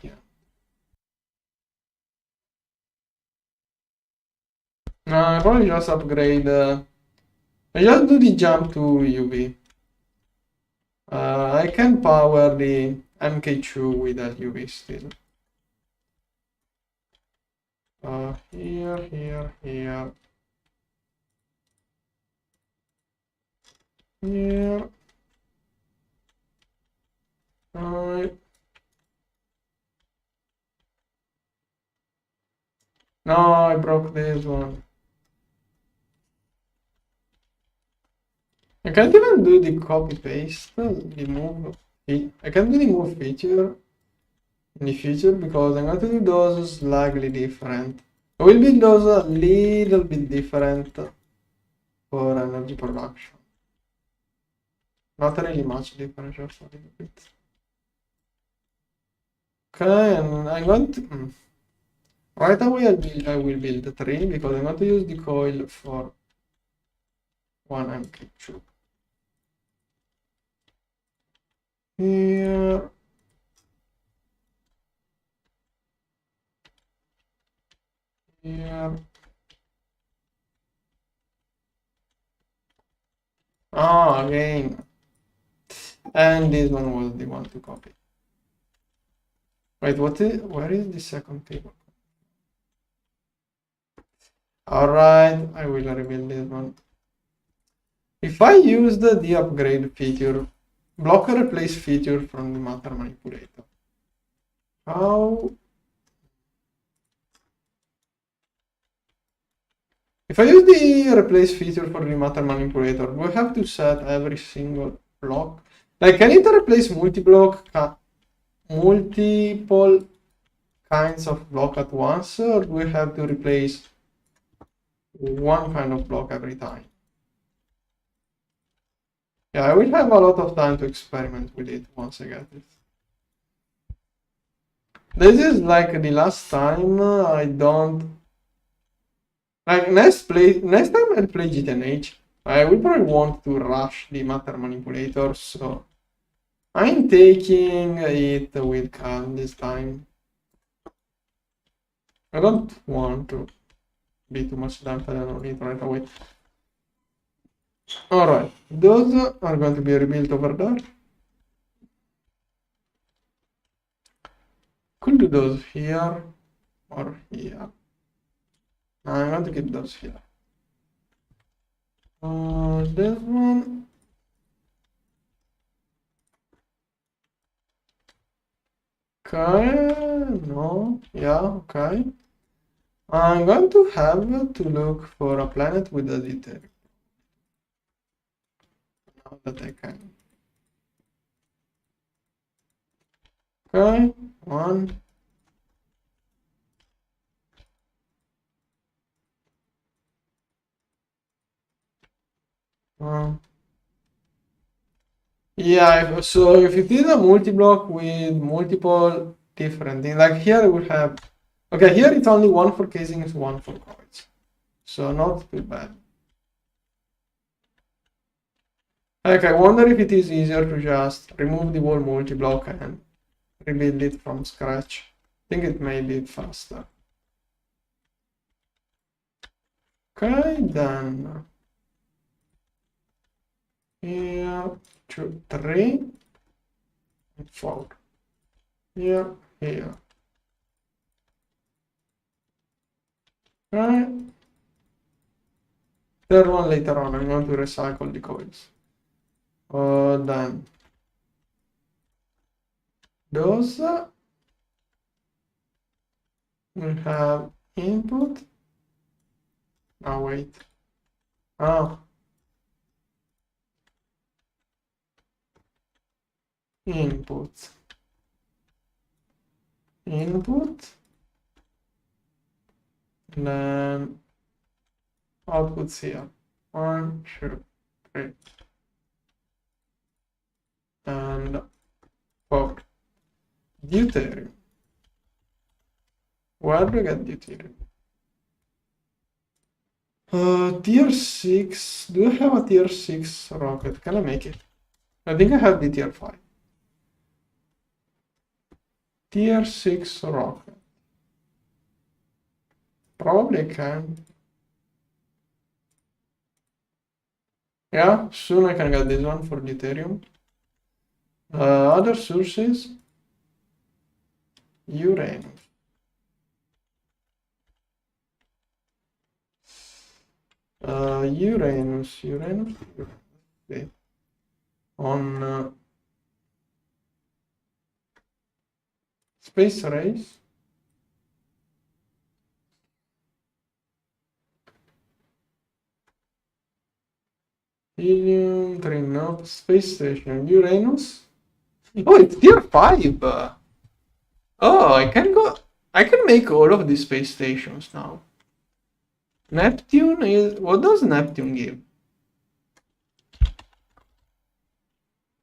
here. I probably just upgrade. I just do the jump to UV. I can power the MK2 with that UV still. Here. Here. Alright. No, I broke this one. I can't even do the copy paste, the move. I can't do the move feature in the future because I'm going to do those slightly different. I will build those a little bit different for energy production. Not really much different, just a little bit. Okay, and I'm going to. Right away, I will build 3 because I'm going to use the coil for 1 MK2. Here. Here. Ah, again. And this one was the one to copy. Wait, where is the second cable? Alright, I will rebuild this one. If I use the upgrade feature, block replace feature from the matter manipulator, how? If I use the replace feature for the matter manipulator, do I have to set every single block? Like, can it replace multiple kinds of block at once, or do we have to replace one kind of block every time? Yeah, I will have a lot of time to experiment with it once I get it. This is like the last time I don't. Like next time I play GTNH, I will probably want to rush the matter manipulator, so I'm taking it with calm this time. I don't want to be too much dampened on it right away. Alright, those are going to be rebuilt over there. Could do those here or here. I'm going to keep those here. This one. Okay, no, yeah, okay. I'm going to have to look for a planet with a detail. Now that I can. Okay, one. Yeah, so if it is a multi-block with multiple different things, like here we have, okay, here it's only one for casings, one for coils. So not too bad. Like I wonder if it is easier to just remove the whole multi-block and rebuild it from scratch. I think it may be faster. Okay, then here, 2, 3, and 4. Here. Okay. Third one later on, I'm going to recycle the coils. Then those will have input. Oh, wait. Oh. Input. And then outputs here. 1, 2, 3. And 4. Deuterium. Where do we get deuterium? Tier 6. Do I have a tier 6 rocket? Can I make it? I think I have the tier 5. Tier 6 rocket. Probably can. Yeah, soon I can get this one for deuterium. Other sources. Uranus. Uranus. Okay. On space race. Helium, 3 no, space station, Uranus. Oh, it's tier 5. Oh, I can make all of these space stations now. Neptune is, what does Neptune give?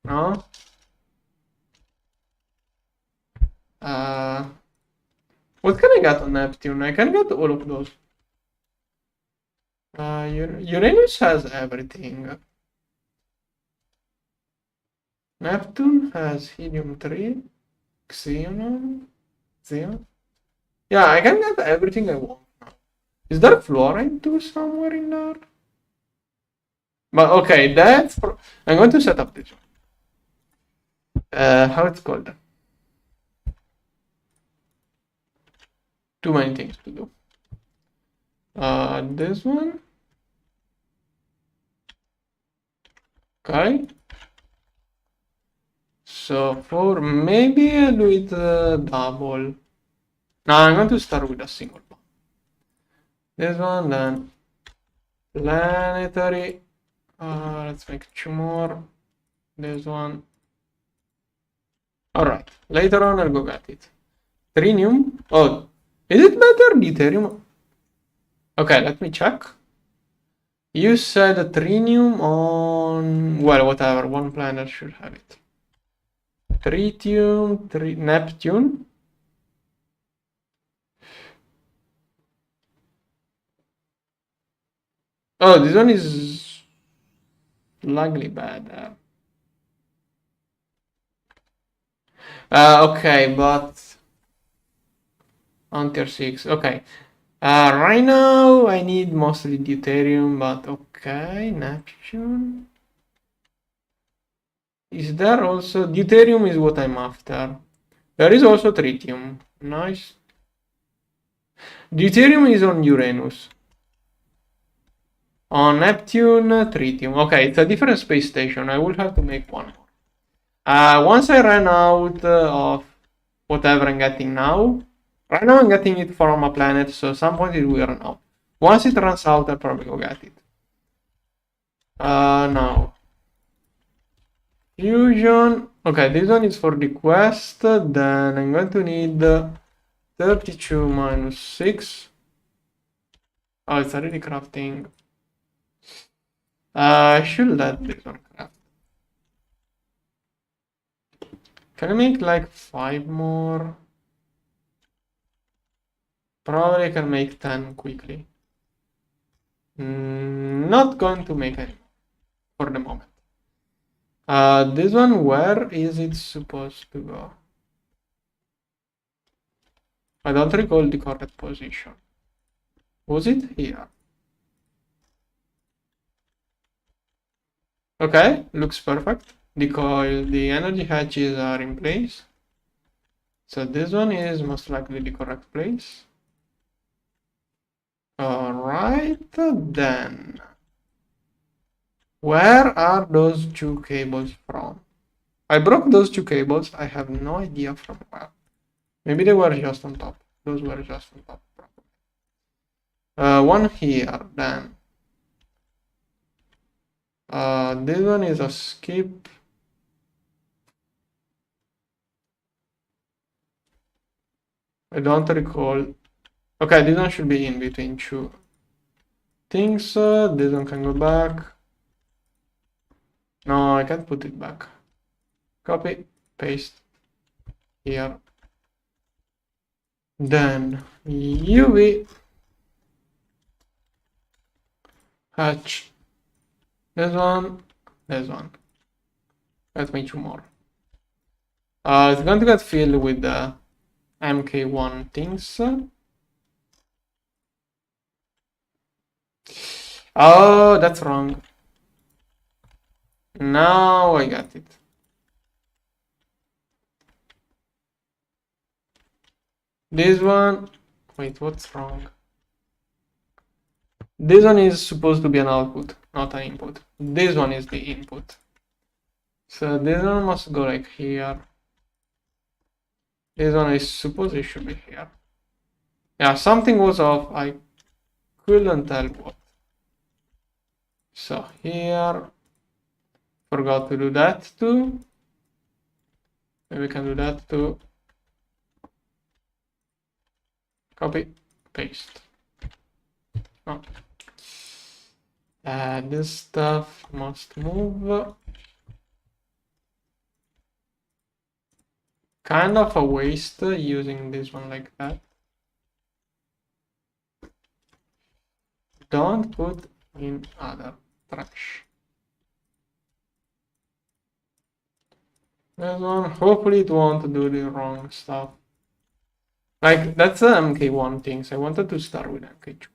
No? What can I get on Neptune? I can get all of those. Uranus has everything. Neptune has helium-3, xenon. Yeah, I can get everything I want. Is there fluorine too somewhere in there? But okay, I'm going to set up this one. How it's called? Too many things to do. This one. Okay. So for maybe I'll do it double. No, I'm going to start with a single one. This one, then planetary. Let's make 2 more. This one. Alright, later on I'll go get it. Trinium. Oh, is it better deuterium? Okay, let me check. You said trinium on, well, whatever, one planet should have it. Tritium, Neptune. Oh, this one is slightly bad. Okay, but on tier 6. Okay. Right now I need mostly deuterium, but okay, Neptune. Is there also deuterium is what I'm after. There is also tritium. Nice. Deuterium is on Uranus. On Neptune, tritium. Okay, it's a different space station. I will have to make one more. Once I run out of whatever I'm getting now, right now I'm getting it from a planet, so at some point it will run out. Once it runs out, I'll probably go get it. Now. Fusion. Okay, this one is for the quest. Then I'm going to need 32 minus 6. Oh, it's already crafting. I should let this one craft. Can I make like 5 more? Probably I can make 10 quickly. Not going to make any for the moment. This one, where is it supposed to go? I don't recall the correct position. Was it here? Okay, looks perfect. The coil, the energy hatches are in place. So this one is most likely the correct place. Alright, then. Where are those two cables from? I broke those two cables. I have no idea from where. Maybe they were just on top. Those were just on top. One here, then. This one is a skip. I don't recall. Okay, this one should be in between two things. This one can go back. No, I can't put it back. Copy, paste here. Then UV hatch. This one. Let me two more. It's going to get filled with the MK1 things. Oh, that's wrong. Now I got it. This one, wait, what's wrong? This one is supposed to be an output, not an input. This one is the input. So this one must go like here. This one is supposed it should be here. Yeah, something was off. I couldn't tell what. So here, forgot to do that too. Maybe we can do that too. Copy, paste. Oh. This stuff must move. Kind of a waste using this one like that. Don't put in other trash. This one, hopefully it won't do the wrong stuff. Like, that's the MK1 things. I wanted to start with MK2.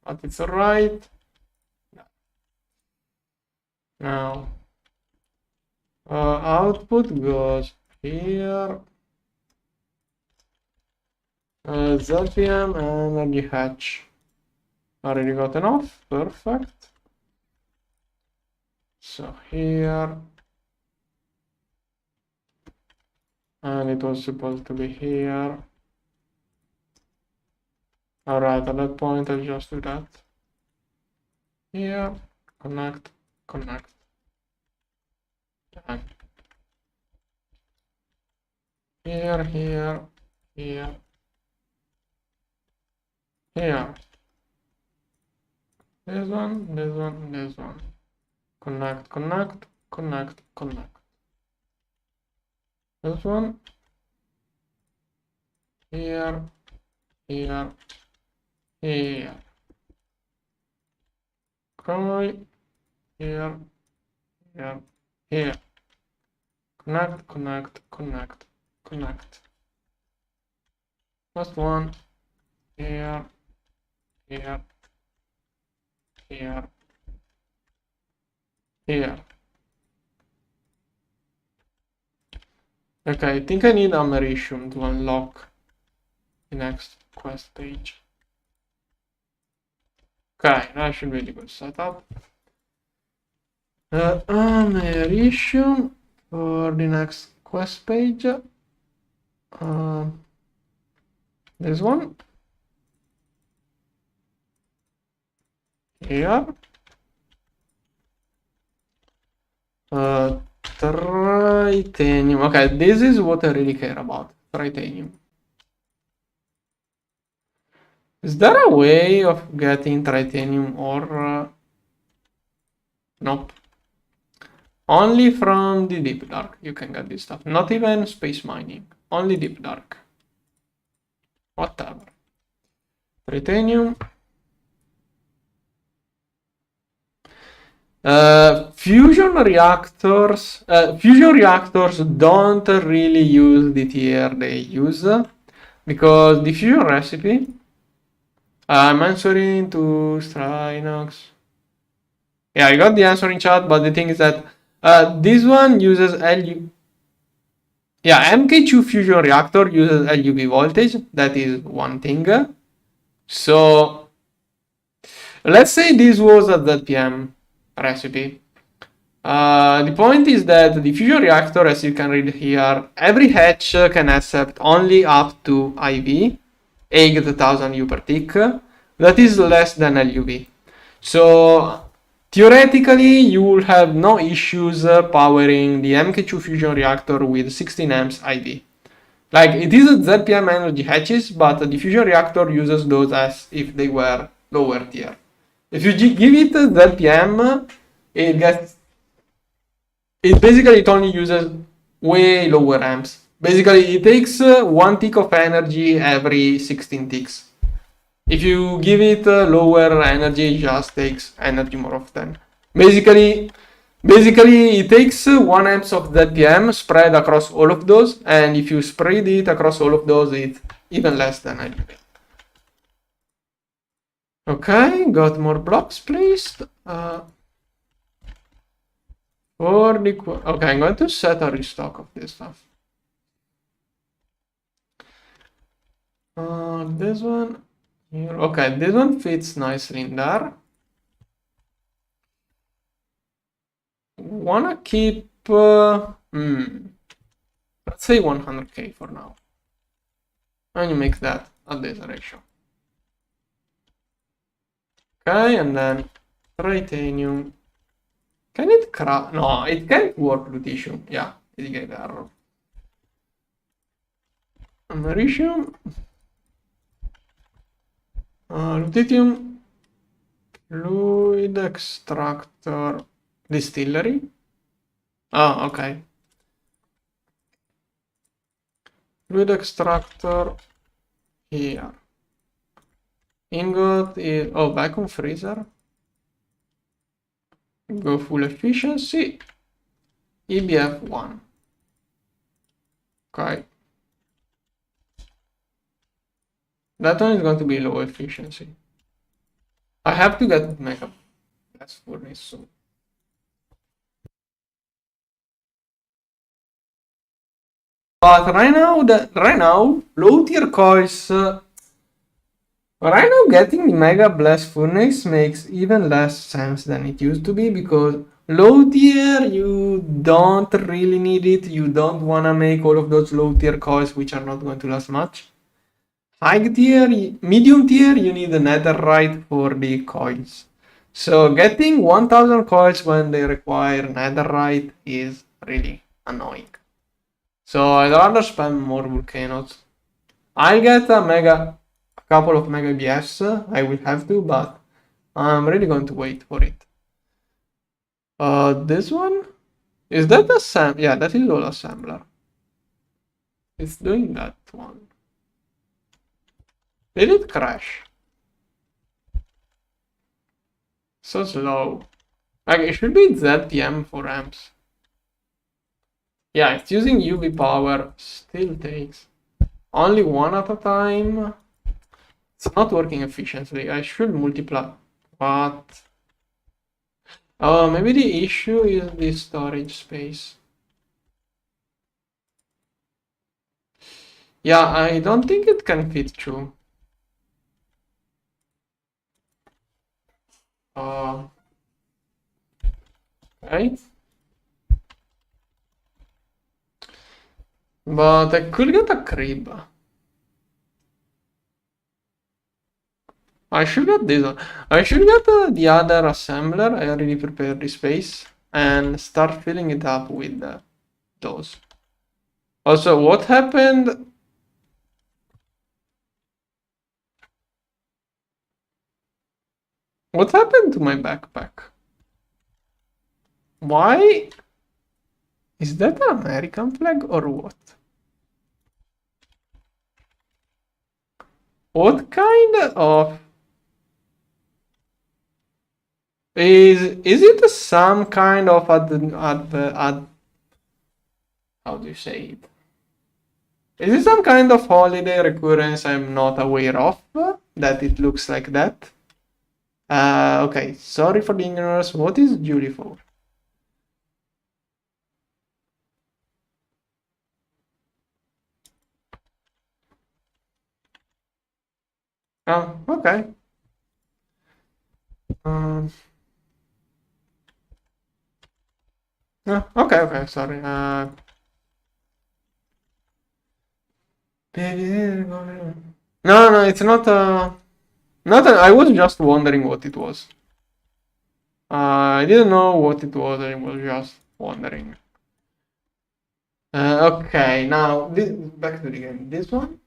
But it's alright. Now, output goes here. ZPM and energy hatch. Already gotten off. Perfect. So here. And it was supposed to be here. Alright, at that point I'll just do that. Here, connect. And here. This one. Connect. This one. Here. Coil. Here. Connect, connect, connect, connect. Last one. Here, here, here, here. Okay, I think I need americium to unlock the next quest page. Okay, that should be a good setup. Americium for the next quest page. This one. Here. Tritanium. Okay, this is what I really care about. Tritanium. Is there a way of getting tritanium ore? Nope. Only from the deep dark you can get this stuff. Not even space mining. Only deep dark. Whatever. Titanium. Fusion reactors don't really use the tier they use because the fusion recipe. I'm answering to Strinox. Yeah, I got the answer in chat, but the thing is that this one uses LU. Yeah, MK2 fusion reactor uses LUV voltage. That is one thing. So let's say this was a ZPM recipe. The point is that the fusion reactor, as you can read here, every hatch can accept only up to IV, 8,000 U per tick. That is less than LUV. So theoretically, you will have no issues powering the MK2 fusion reactor with 16 amps IV. Like, it is a ZPM energy hatches, but the fusion reactor uses those as if they were lower tier. If you give it ZPM, it only uses way lower amps. Basically, it takes 1 tick of energy every 16 ticks. If you give it lower energy, it just takes energy more often. Basically, it takes 1 amps of ZPM spread across all of those, and if you spread it across all of those, it's even less than LUV. Okay, got more blocks placed. Okay, I'm going to set a restock of this stuff. This one here. Okay, this one fits nicely in there. Wanna keep let's say 100k for now. And you make that a data ratio. Okay, and then titanium. Can it craft? No, it can't work lutetium. Yeah, it gave error. Americium. Lutetium. Fluid extractor. Distillery. Oh, okay. Fluid extractor here. Ingot is vacuum freezer. Go full efficiency. EBF 1. Okay. That one is going to be low efficiency. I have to get mega blast furnace soon. But right now, low tier coils. Right now, getting the mega blast furnace makes even less sense than it used to be because low tier, you don't really need it. You don't want to make all of those low tier coils which are not going to last much. High tier, medium tier, you need a netherite for the coils. So getting 1000 coils when they require netherite is really annoying. So I'd rather spend more volcanoes. I'll get a couple of mega BS. I will have to, but I'm really going to wait for it. This one? Is that a yeah, that is all assembler. It's doing that one. Did it crash? So slow. Like, it should be ZPM for amps. Yeah, it's using UV power, still takes only one at a time. It's not working efficiently. I should multiply. But oh, maybe the issue is the storage space. Yeah, I don't think it can fit through. Uh, okay. But I could get a crib. I should get this one. I should get the other assembler. I already prepared the space and start filling it up with those. Also, what happened? What happened to my backpack? Why? Is that an American flag or what? What kind of... Is it some kind of how do you say it? Is it some kind of holiday recurrence I'm not aware of that it looks like that? Okay, sorry for the ignorance. What is Julie for? Oh, okay. Okay, okay, sorry. No, no, it's not. Not. I was just wondering what it was. I didn't know what it was. I was just wondering. Okay, now back to the game. This one.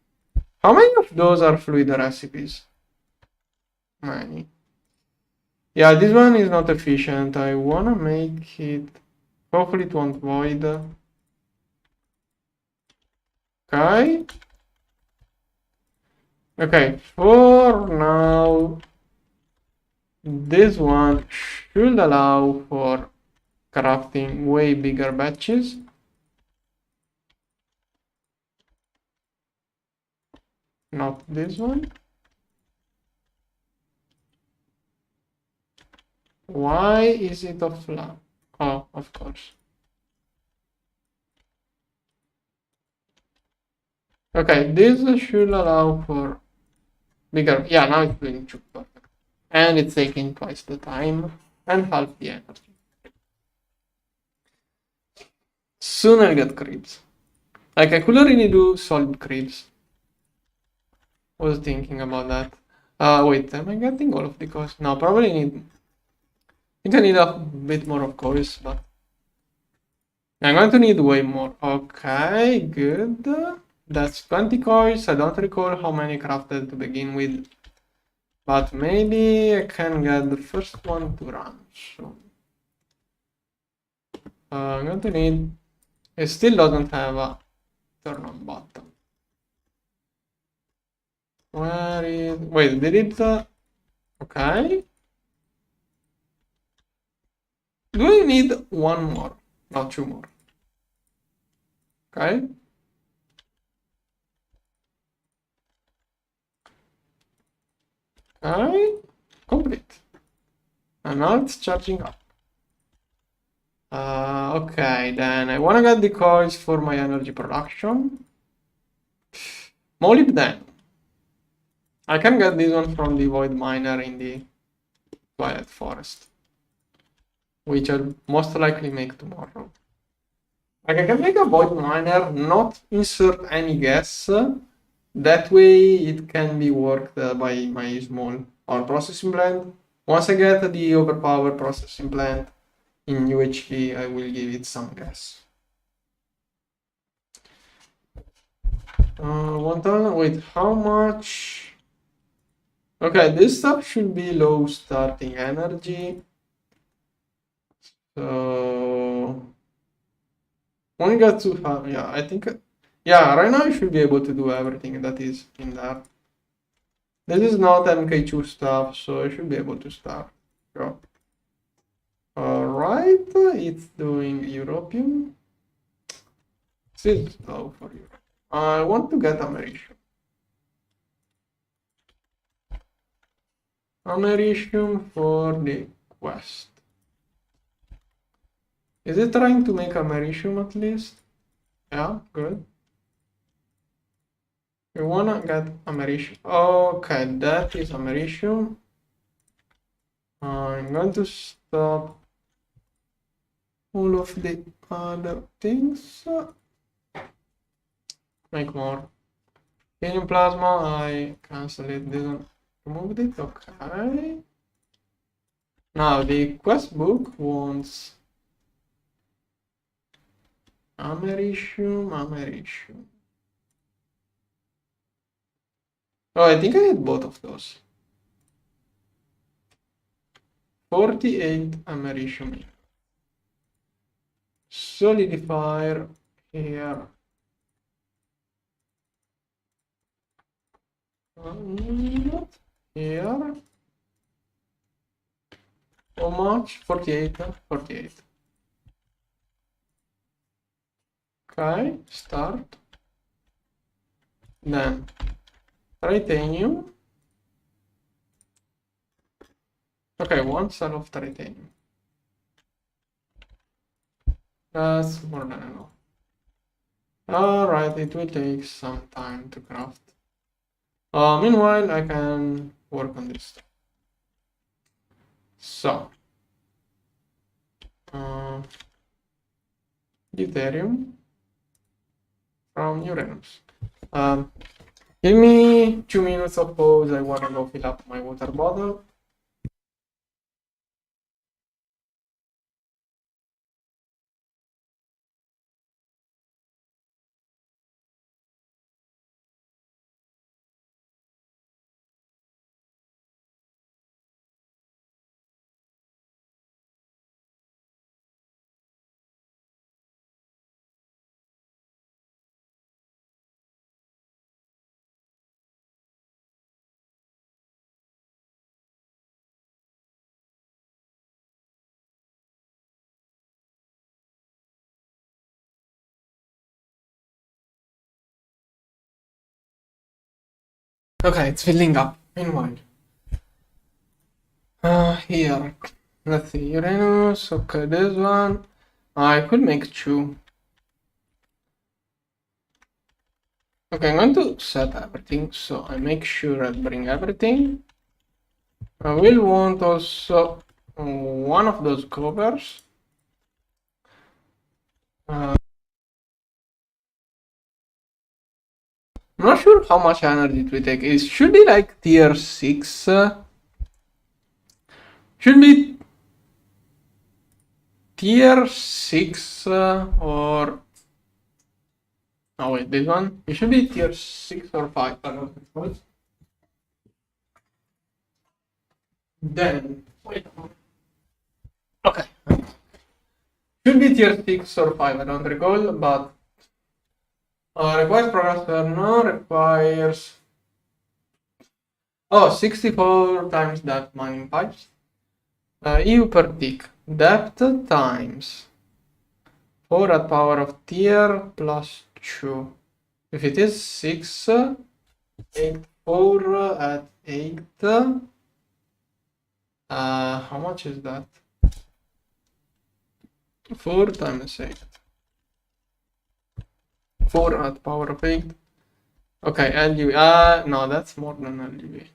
How many of those are fluid recipes? Many. Yeah, this one is not efficient. I wanna make it. Hopefully, it won't void. Okay. Okay, for now, this one should allow for crafting way bigger batches. Not this one. Why is it offline? Oh, of course. Okay, this should allow for bigger. Yeah, now it's doing two perfect. And it's taking twice the time and half the energy. Soon I'll get cribs. Like, I could already do solid cribs. Was thinking about that. Wait, am I getting all of the coils? No, probably need. I think I need a bit more of coils, but I'm going to need way more. Okay, good. That's 20 coils. I don't recall how many crafted to begin with, but maybe I can get the first one to run. So I'm going to need. It still doesn't have a turn on button. Where is? Wait, did it? Okay. Do I need one more? Not two more. Okay. Okay. Complete. And now it's charging up. Okay, then I wanna get the coils for my energy production. Molybdenum. I can get this one from the void miner in the Twilight Forest, which I'll most likely make tomorrow. Like, I can make a void miner, not insert any gas. That way it can be worked by my small power processing plant. Once I get the overpowered processing plant in UHD, I will give it some gas. 1000, wait, how much? Okay, this stuff should be low starting energy. So only got to have, yeah, I think, yeah, right now I should be able to do everything that is in there. This is not MK2 stuff, so I should be able to start. Sure. Alright, it's doing European. This is low for you. I want to get americium. Americium for the quest. Is it trying to make americium at least? Yeah, good. We wanna get americium. Okay, that is americium. I'm going to stop all of the other things. Make more. Helium plasma, I cancel it, didn't remove it. Okay. Now the quest book wants americium. Oh, I think I had both of those. 48 americium. Solidifier here. Not here. How much? 48. 48. Okay, start. Then titanium. Okay, one cell of titanium. That's more than enough. Alright, it will take some time to craft. Meanwhile, I can work on this stuff. So, deuterium from Uranus. Give me 2 minutes of pause. I want to go fill up my water bottle. Okay, it's filling up. Meanwhile, here, let's see, Uranus. Okay, this one. I could make 2. Okay, I'm going to set everything, so I make sure I bring everything. I will want also one of those covers. I'm not sure how much energy it will take. It should be like tier 6. Should be tier 6 or... Oh wait, this one? It should be tier 6 or 5. I don't know. Then, wait. Okay. Should be tier 6 or 5, I don't recall, but... requires compressor, no, requires... Oh, 64 times depth mining pipes. EU per tick. Depth times 4 at power of tier plus 2. If it is 6, 8, 4 at 8. How much is that? 4 times 8. 4 at power of 8. Okay, LUV. No, that's more than LUV.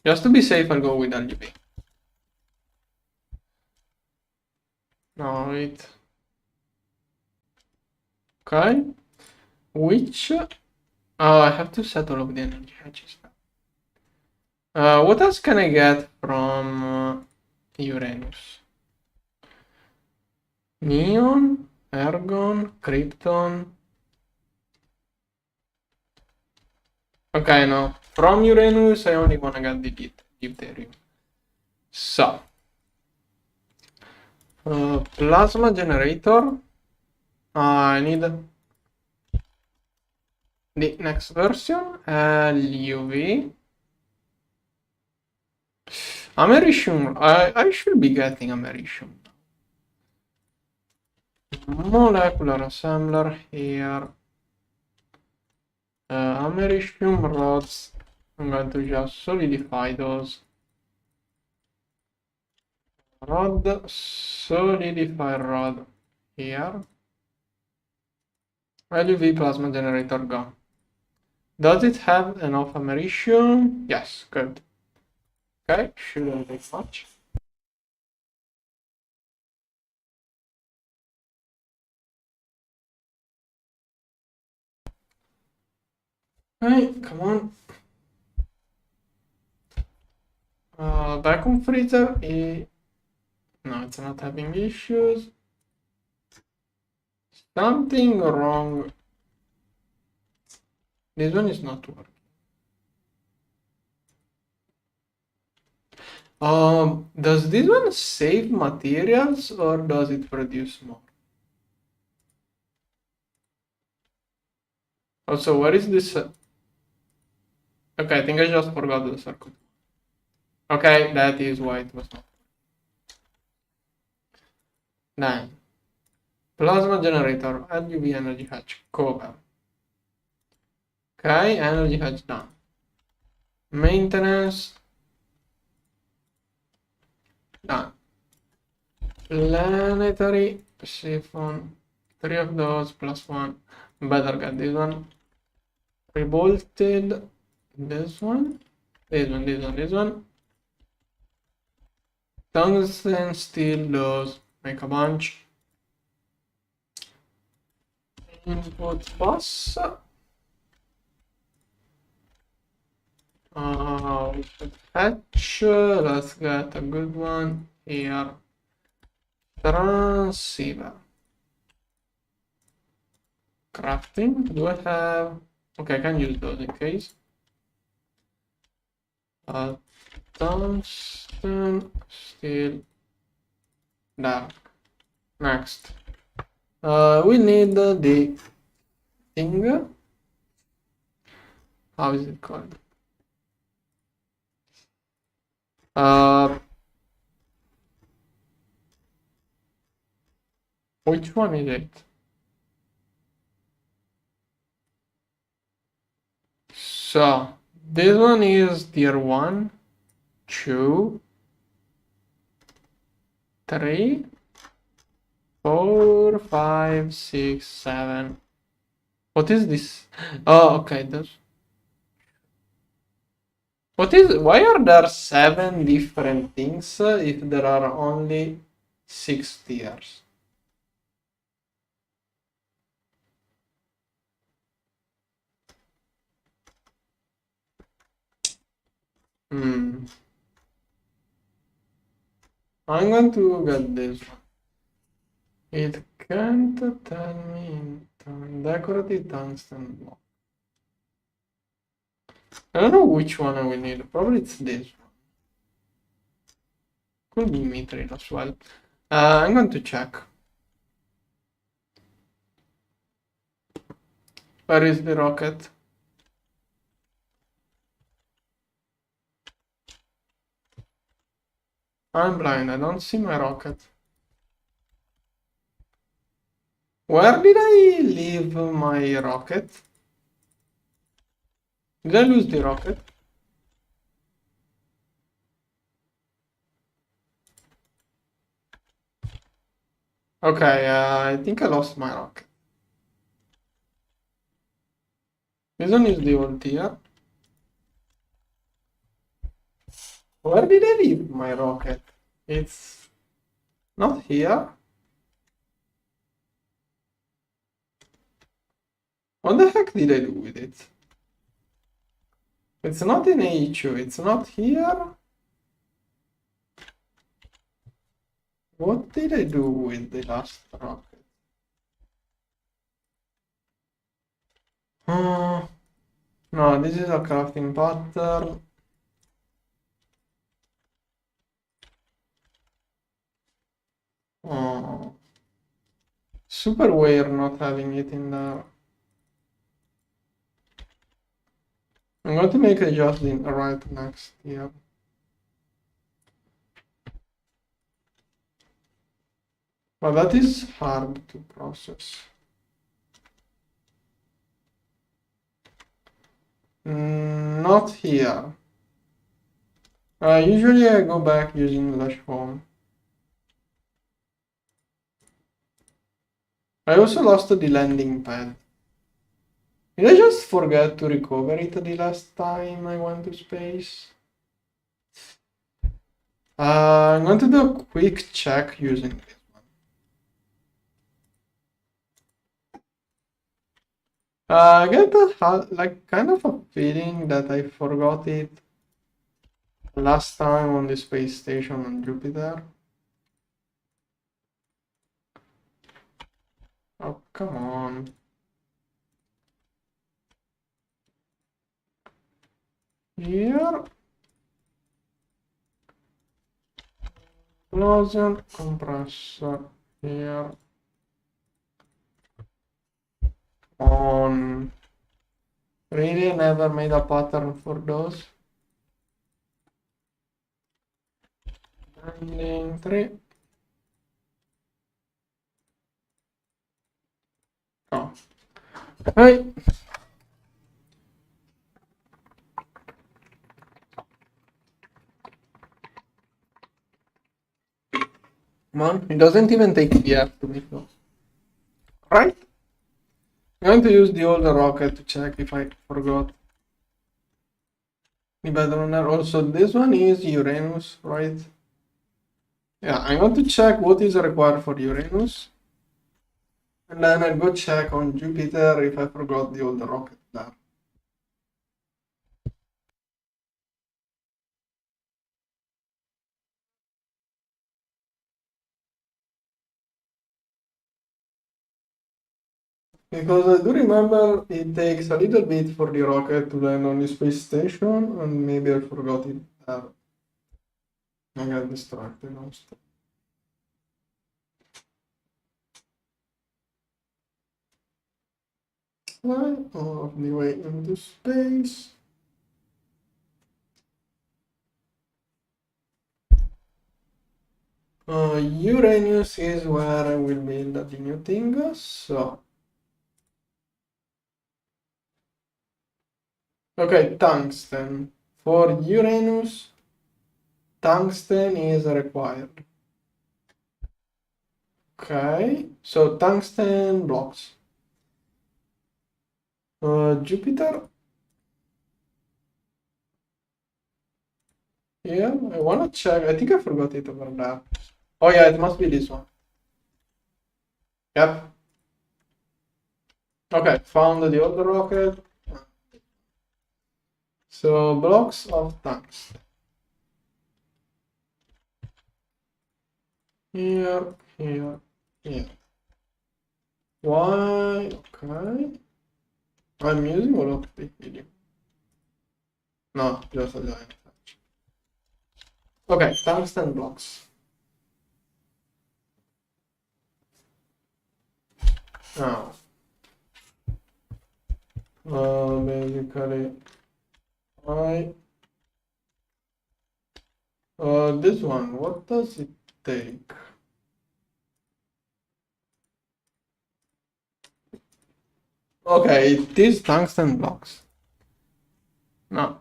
Just to be safe, I'll go with LUV. No, wait. Okay. Which? Oh, I have to set all of the energy hatches. What else can I get from Uranus? Neon, argon, krypton. Okay, no. From Uranus, I only wanna get the deuterium. So, plasma generator. I need the next version. LUV. Americium. I should be getting americium. molecular assembler here. Americium rods. I'm going to just solidify those. Rod, solidify rod here. LUV plasma generator gone. Does it have enough americium? Yes, good. Okay, shouldn't take much. Hey, come on. Vacuum freezer is... No, it's not having issues. Something wrong. This one is not working. Does this one save materials or does it produce more? Also, where is this? Okay, I think I just forgot the circuit. Okay, that is why it was not. Then, plasma generator, LUV energy hatch, cover. Okay, energy hatch done. Maintenance, done. Planetary siphon, 3 of those plus 1. Better get this one. Revolted, this one. This one. Tungsten, steel, those. Make a bunch. Input bus. We should hatch. Let's get a good one here. Transceiver. Crafting. Do I have? Okay, I can use those in case. Tungsten, steel, dark. Next. We need the thing. How is it called? Which one is it? So this one is tier 1, 2, 3, 4, 5, 6, 7. What is this? Oh, okay. Why are there 7 different things if there are only 6 tiers? I'm going to get this one. It can't tell me decorative tungsten block. I don't know which one I will need. Probably it's this one. Could be mithril as well. I'm going to check. Where is the rocket? I'm blind. I don't see my rocket. Where did I leave my rocket? Did I lose the rocket? Okay, I think I lost my rocket. This one is the old tier. Where did I leave my rocket? It's not here. What the heck did I do with it? It's not in HU, it's not here. What did I do with the last rocket? No, this is a crafting pattern. Oh. Super weird not having it in there. I'm going to make a just in right next here. Well, that is hard to process. Not here. Usually I go back using Lash Home. I also lost the landing pad. Did I just forget to recover it the last time I went to space? I'm going to do a quick check using this one. I get like kind of a feeling that I forgot it last time on the space station on Jupiter. Oh, come on. Here. Explosion compressor here. On. Really never made a pattern for those. Landing 3. Oh. Hey. Man, it doesn't even take VR to make those. Right? I'm going to use the old rocket to check if I forgot. The better runner. Also, this one is Uranus, right? Yeah, I'm going to check what is required for Uranus. And then I'll go check on Jupiter if I forgot the old rocket there. Because I do remember it takes a little bit for the rocket to land on the space station, and maybe I forgot it there. I got distracted also. Fly all of the way into space. Uranus is where I will build the new thing, so. Okay, tungsten. For Uranus, tungsten is required. Okay, so tungsten blocks. Jupiter. Yeah, I wanna check. I think I forgot it over there. Oh yeah, it must be this one. Yep. Okay, found the other rocket. So blocks of tungsten. Here, here, here. Why? Okay. I'm using all of the indium. No, just a giant patch. Okay, tungsten blocks. Now, basically, this one, what does it take? Okay, it is tungsten blocks. No.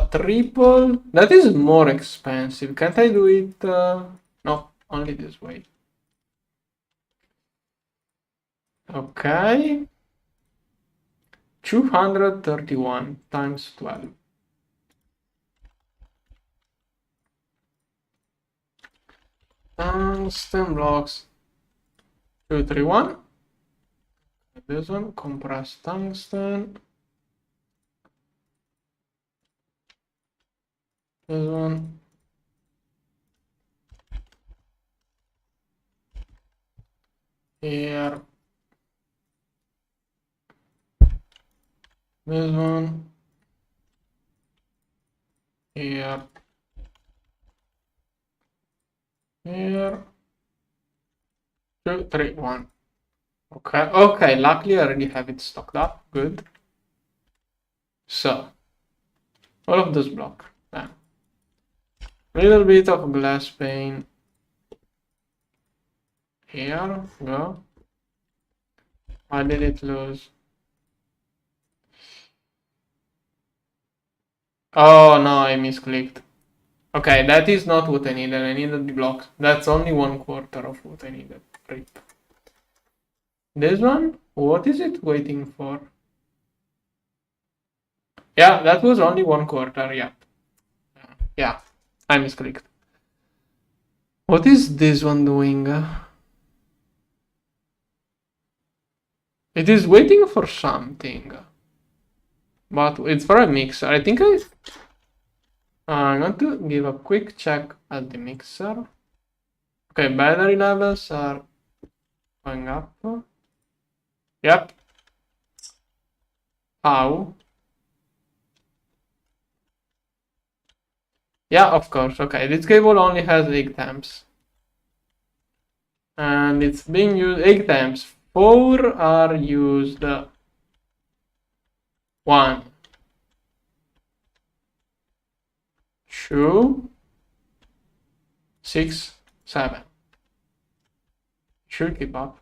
Triple. That is more expensive. Can't I do it? No, only this way. Okay. 231 times 12. Tungsten blocks. 231. This one, compressed tungsten. This one. Here. This one. Here. Here. 2, 3, 1. Okay, okay, luckily I already have it stocked up. Good. So, all of those blocks. Little bit of glass pane. Here, go. Why did it lose? Oh no, I misclicked. Okay, that is not what I needed. I needed the blocks. That's only 1/4 of what I needed. Rip. This one? What is it waiting for? Yeah, that was only 1/4, yeah. Yeah, I misclicked. What is this one doing? It is waiting for something. But it's for a mixer. I think I'm going to give a quick check at the mixer. Okay, battery levels are going up. Yep. How? Yeah, of course. Okay, this cable only has 8 amps. And it's being used 8 amps. 4 are used. 1, 2, 6, 7. Should keep up.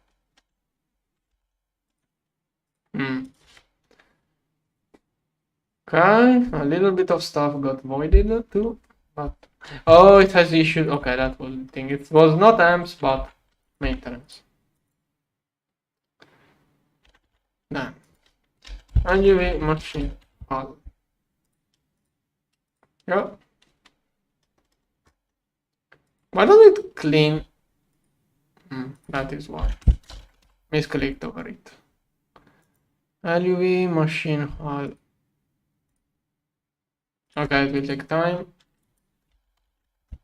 Okay, a little bit of stuff got voided too, but oh, it has issued. Okay, that was the thing. It was not amps, but maintenance. Then, UV machine hull. Yeah. Why does it clean? That is why. Misclicked over it. LUV machine hull. Okay, it will take time.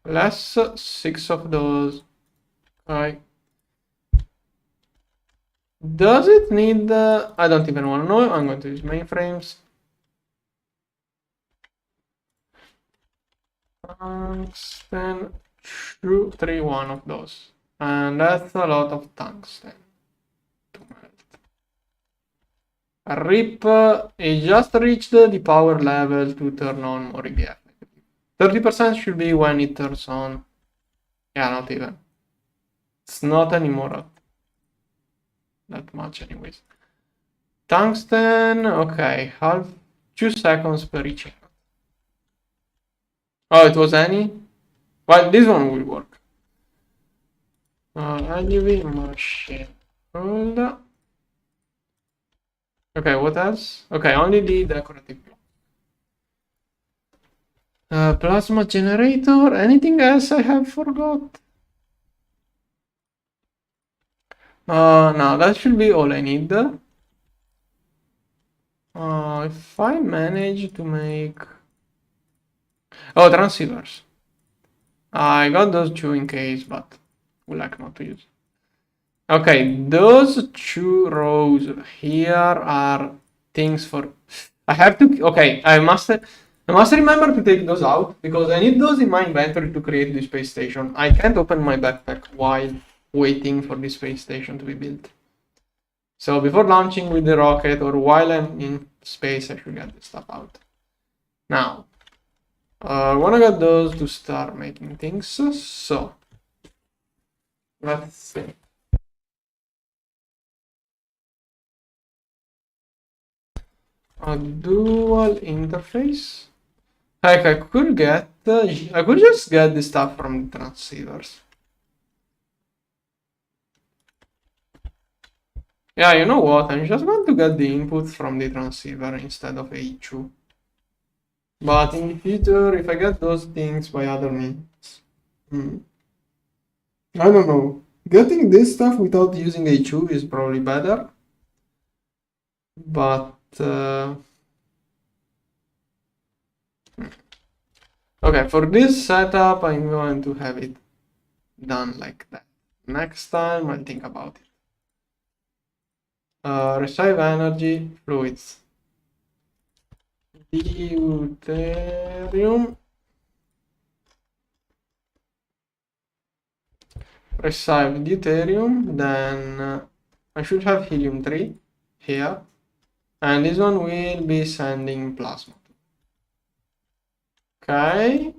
Less 6 of those. Okay. Does it need I don't even want to know. I'm going to use mainframes. Tungsten 2, 3, 1 of those. And that's a lot of tungsten to melt. RIP, it just reached the power level to turn on more again. 30% should be when it turns on. Yeah, not even. It's not anymore that much anyways. Tungsten, okay, 2 seconds per each. Oh, it was any? Well, this one will work. UV machine. Hold. Okay, what else? Okay, only the decorative block. Plasma generator. Anything else I have forgot? No, that should be all I need. If I manage to make... Oh, transceivers. I got those 2 in case, but would like not to use. Okay, those 2 rows here are things for... I have to... Okay, I must remember to take those out, because I need those in my inventory to create the space station. I can't open my backpack while waiting for the space station to be built. So before launching with the rocket or while I'm in space, I should get this stuff out. Now, I want to get those to start making things. So, let's see. A dual interface. Heck, I could just get the stuff from the transceivers. Yeah, you know what? I'm just going to get the input from the transceiver instead of A2. But in the future, if I get those things by other means, I don't know. Getting this stuff without using A2 is probably better. But okay, for this setup, I'm going to have it done like that. Next time, I'll think about it. Receive energy fluids. Deuterium. Receive deuterium, then I should have helium-3 here, and this one will be sending plasma. Okay.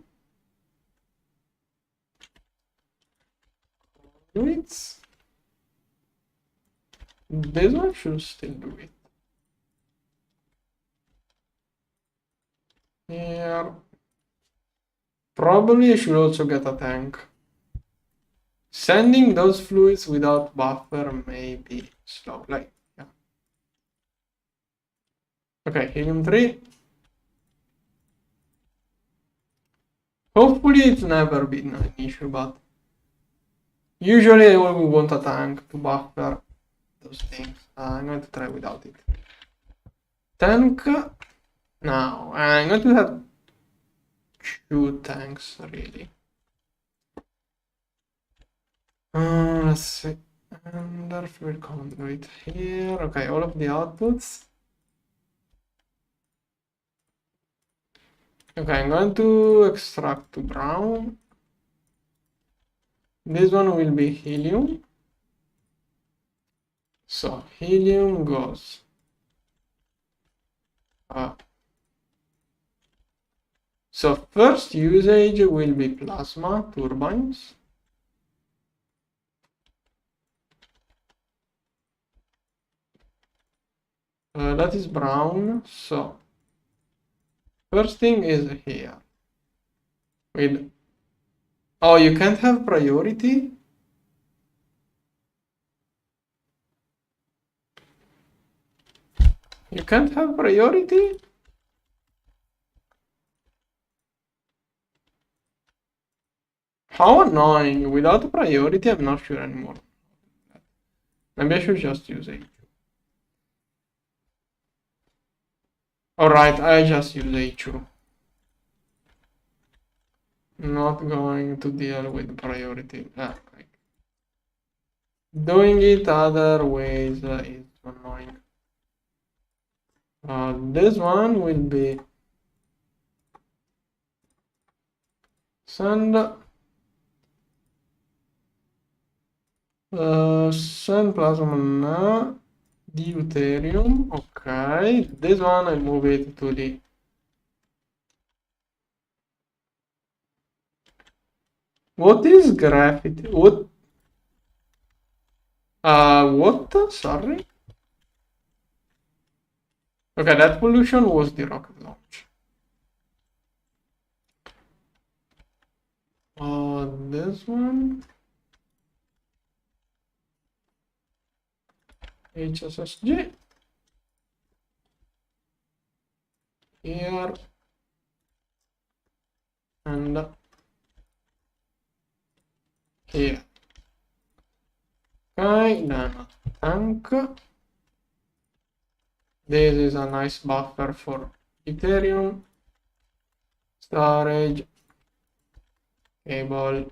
fluids. This one should still do it. Here. Probably I should also get a tank. Sending those fluids without buffer may be slow. Like, yeah. Okay, helium-3. Hopefully it's never been an issue, but usually I will want a tank to buffer those things. I'm going to try without it. Tank. Now, I'm going to have 2 tanks, really. Let's see. Under fluid conduit here. Okay, all of the outputs. Okay, I'm going to extract to brown. This one will be helium. So helium goes so first usage will be plasma turbines. That is brown. So first thing is here. With oh, you can't have priority. You can't have priority? How annoying. Without priority, I'm not sure anymore. Maybe I should just use H2. Alright, I just use H2. Not going to deal with priority. Doing it other ways is annoying. This one will be send plasma deuterium. Okay, this one I move it to the what is graphite? What? What? Sorry. Okay, that pollution was the rocket launch. This one. HSSG. Here. And here. Okay, then tank. This is a nice buffer for Ethereum. Storage. Cable.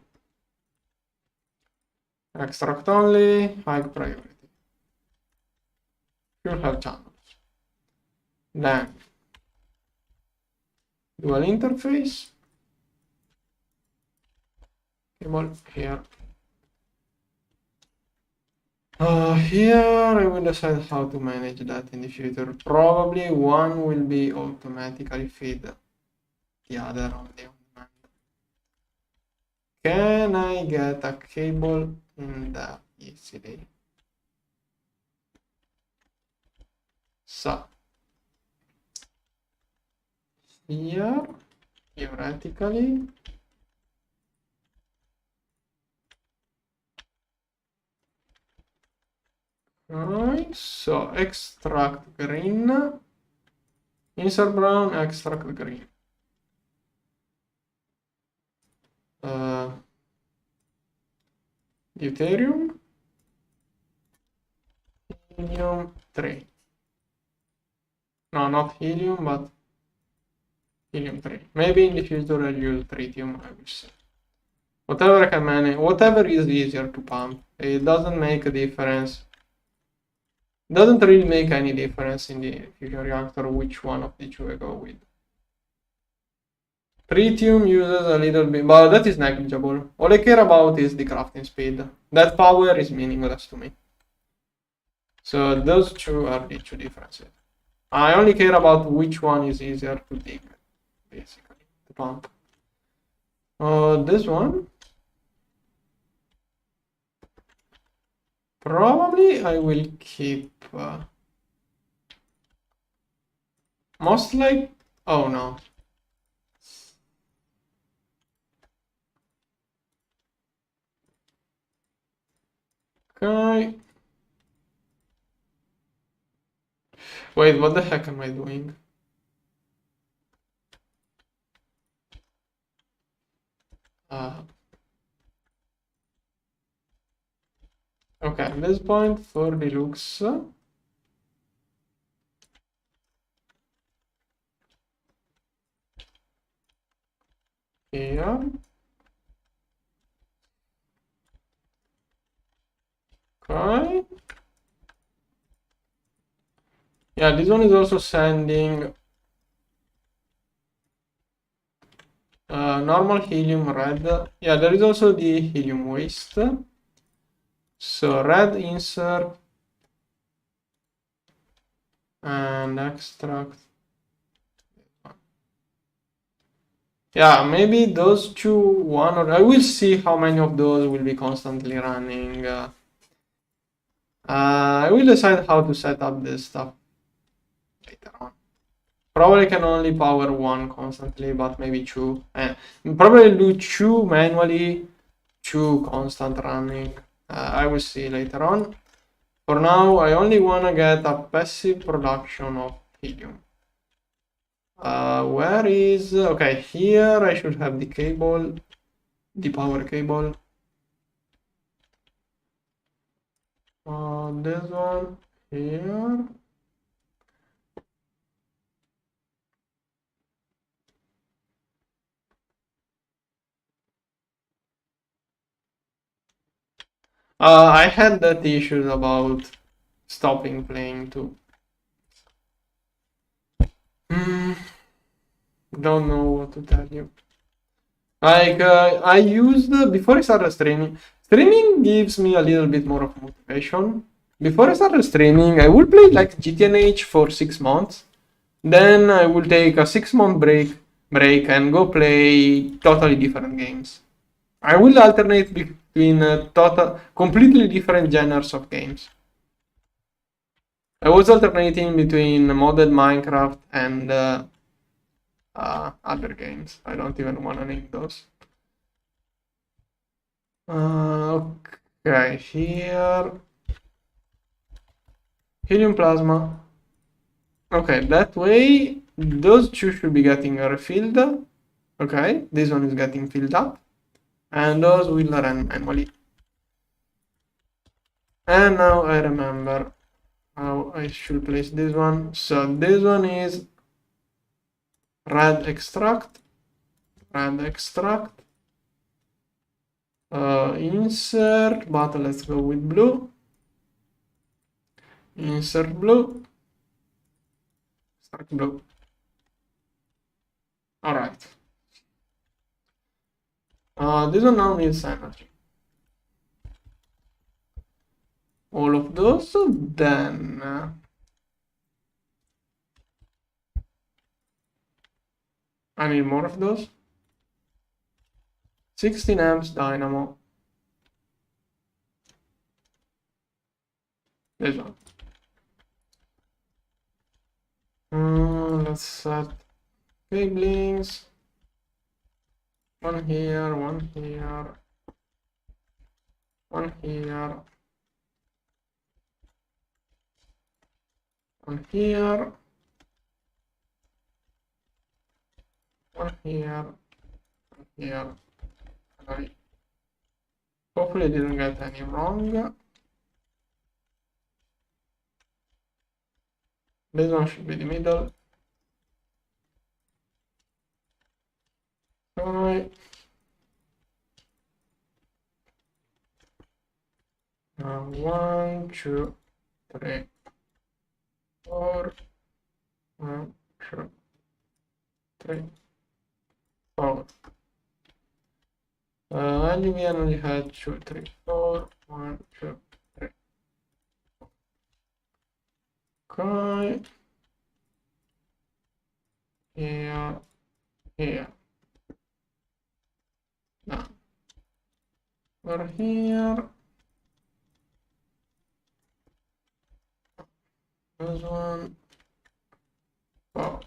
Extract only. High priority. Should have channels. Then dual interface. Cable here. Here I will decide how to manage that in the future. Probably one will be automatically feed the other on the demand. Can I get a cable in the easily? So here theoretically right, so extract green, insert brown, extract green. Deuterium, helium-3. No, not helium, but helium-3. Maybe in the future I'll use tritium, I will see. Whatever I can manage, whatever is easier to pump. It doesn't make a difference. Doesn't really make any difference in the fusion reactor which one of the two I go with. Tritium uses a little bit, but that is negligible. All I care about is the crafting speed. That power is meaningless to me. So those two are the two differences. I only care about which one is easier to dig, basically, to pump. This one. Probably I will keep most like, oh no. Okay. Wait, what the heck am I doing? Okay, at this point for deluxe. Here. Okay. Yeah, this one is also sending normal helium red. Yeah, there is also the helium waste. So red insert and extract. Yeah, maybe those two, one or I will see how many of those will be constantly running. I will decide how to set up this stuff later on. Probably can only power one constantly, but maybe two. And probably do two manually, two constant running. I will see later on. For now, I only want to get a passive production of helium. Where is... Okay, here I should have the cable, the power cable. This one here. I had that issues about stopping playing too. Don't know what to tell you. Like, I used, before I started streaming, streaming gives me a little bit more of motivation. Before I started streaming, I would play like GTNH for 6 months. Then I will take a 6 month break and go play totally different games. I will alternate between completely different genres of games. I was alternating between modded Minecraft and other games. I don't even want to name those. Okay, here. Helium plasma. Okay, that way those two should be getting refilled. Okay, this one is getting filled up. And those will run manually. And now I remember how I should place this one. So this one is red extract. Insert, but let's go with blue. Insert blue. Start blue. All right. This one now needs energy. All of those, then I need more of those. 16 amps dynamo. This one. Let's set cablings. One here, one here, one here, one here, one here, one here. And hopefully I didn't get any wrong. This one should be the middle. Alright. 1, 2, 3, 4. 1, 2, 3, 4. Anyway, I only had 2, 3, 4. 1, 2, 3. Okay. Here. Now. Over here. This one. Oh.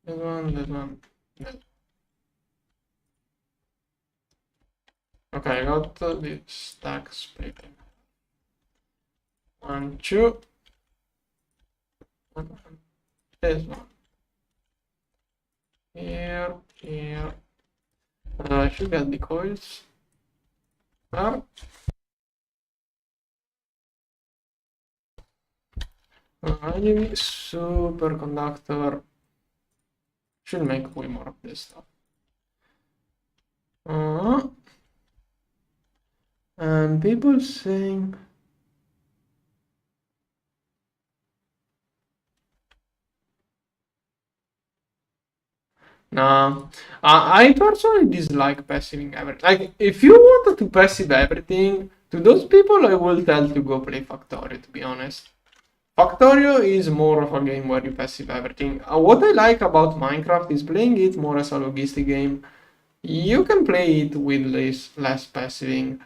This one, this one. This. Okay, I got the stack splitting. 1, 2. And this one. Here, here. I should get the coils. There. Ivy superconductor. Should make way more of this stuff. And people saying no, I personally dislike passiving everything. Like, if you wanted to passive everything, to those people I will tell to go play Factorio, to be honest. Factorio is more of a game where you passive everything. What I like about Minecraft is playing it more as a logistic game. You can play it with less passiving.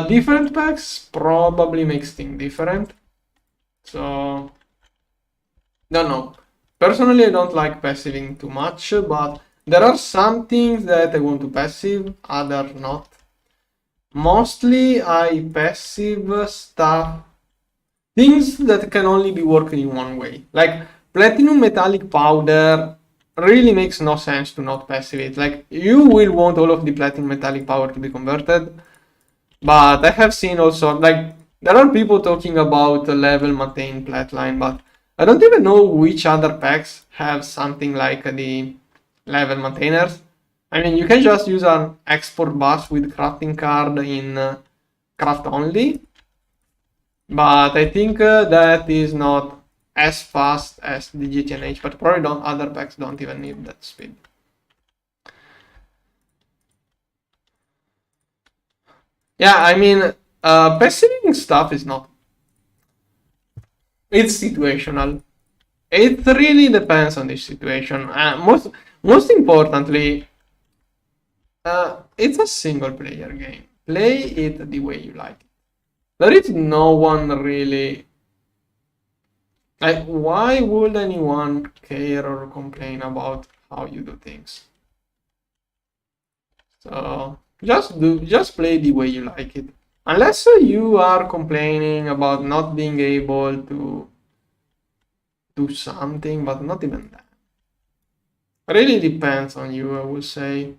Different packs probably makes things different. So, don't know. Personally, I don't like passiving too much, but there are some things that I want to passive, other not. Mostly, I passive stuff, things that can only be working in one way. Like platinum metallic powder really makes no sense to not passive it. Like, you will want all of the platinum metallic power to be converted, but I have seen also, like, there are people talking about level maintain flatline, but I don't even know which other packs have something like the level maintainers. I mean, you can just use an export bus with crafting card in craft only, but I think that is not as fast as the GTNH, but probably don't, other packs don't even need that speed. Yeah, I mean, passiving stuff is not. It's situational. It really depends on the situation. Most importantly, it's a single player game. Play it the way you like it. There is no one really. Like, why would anyone care or complain about how you do things? So just play the way you like it. Unless you are complaining about not being able to do something, but not even that. Really depends on you, I would say.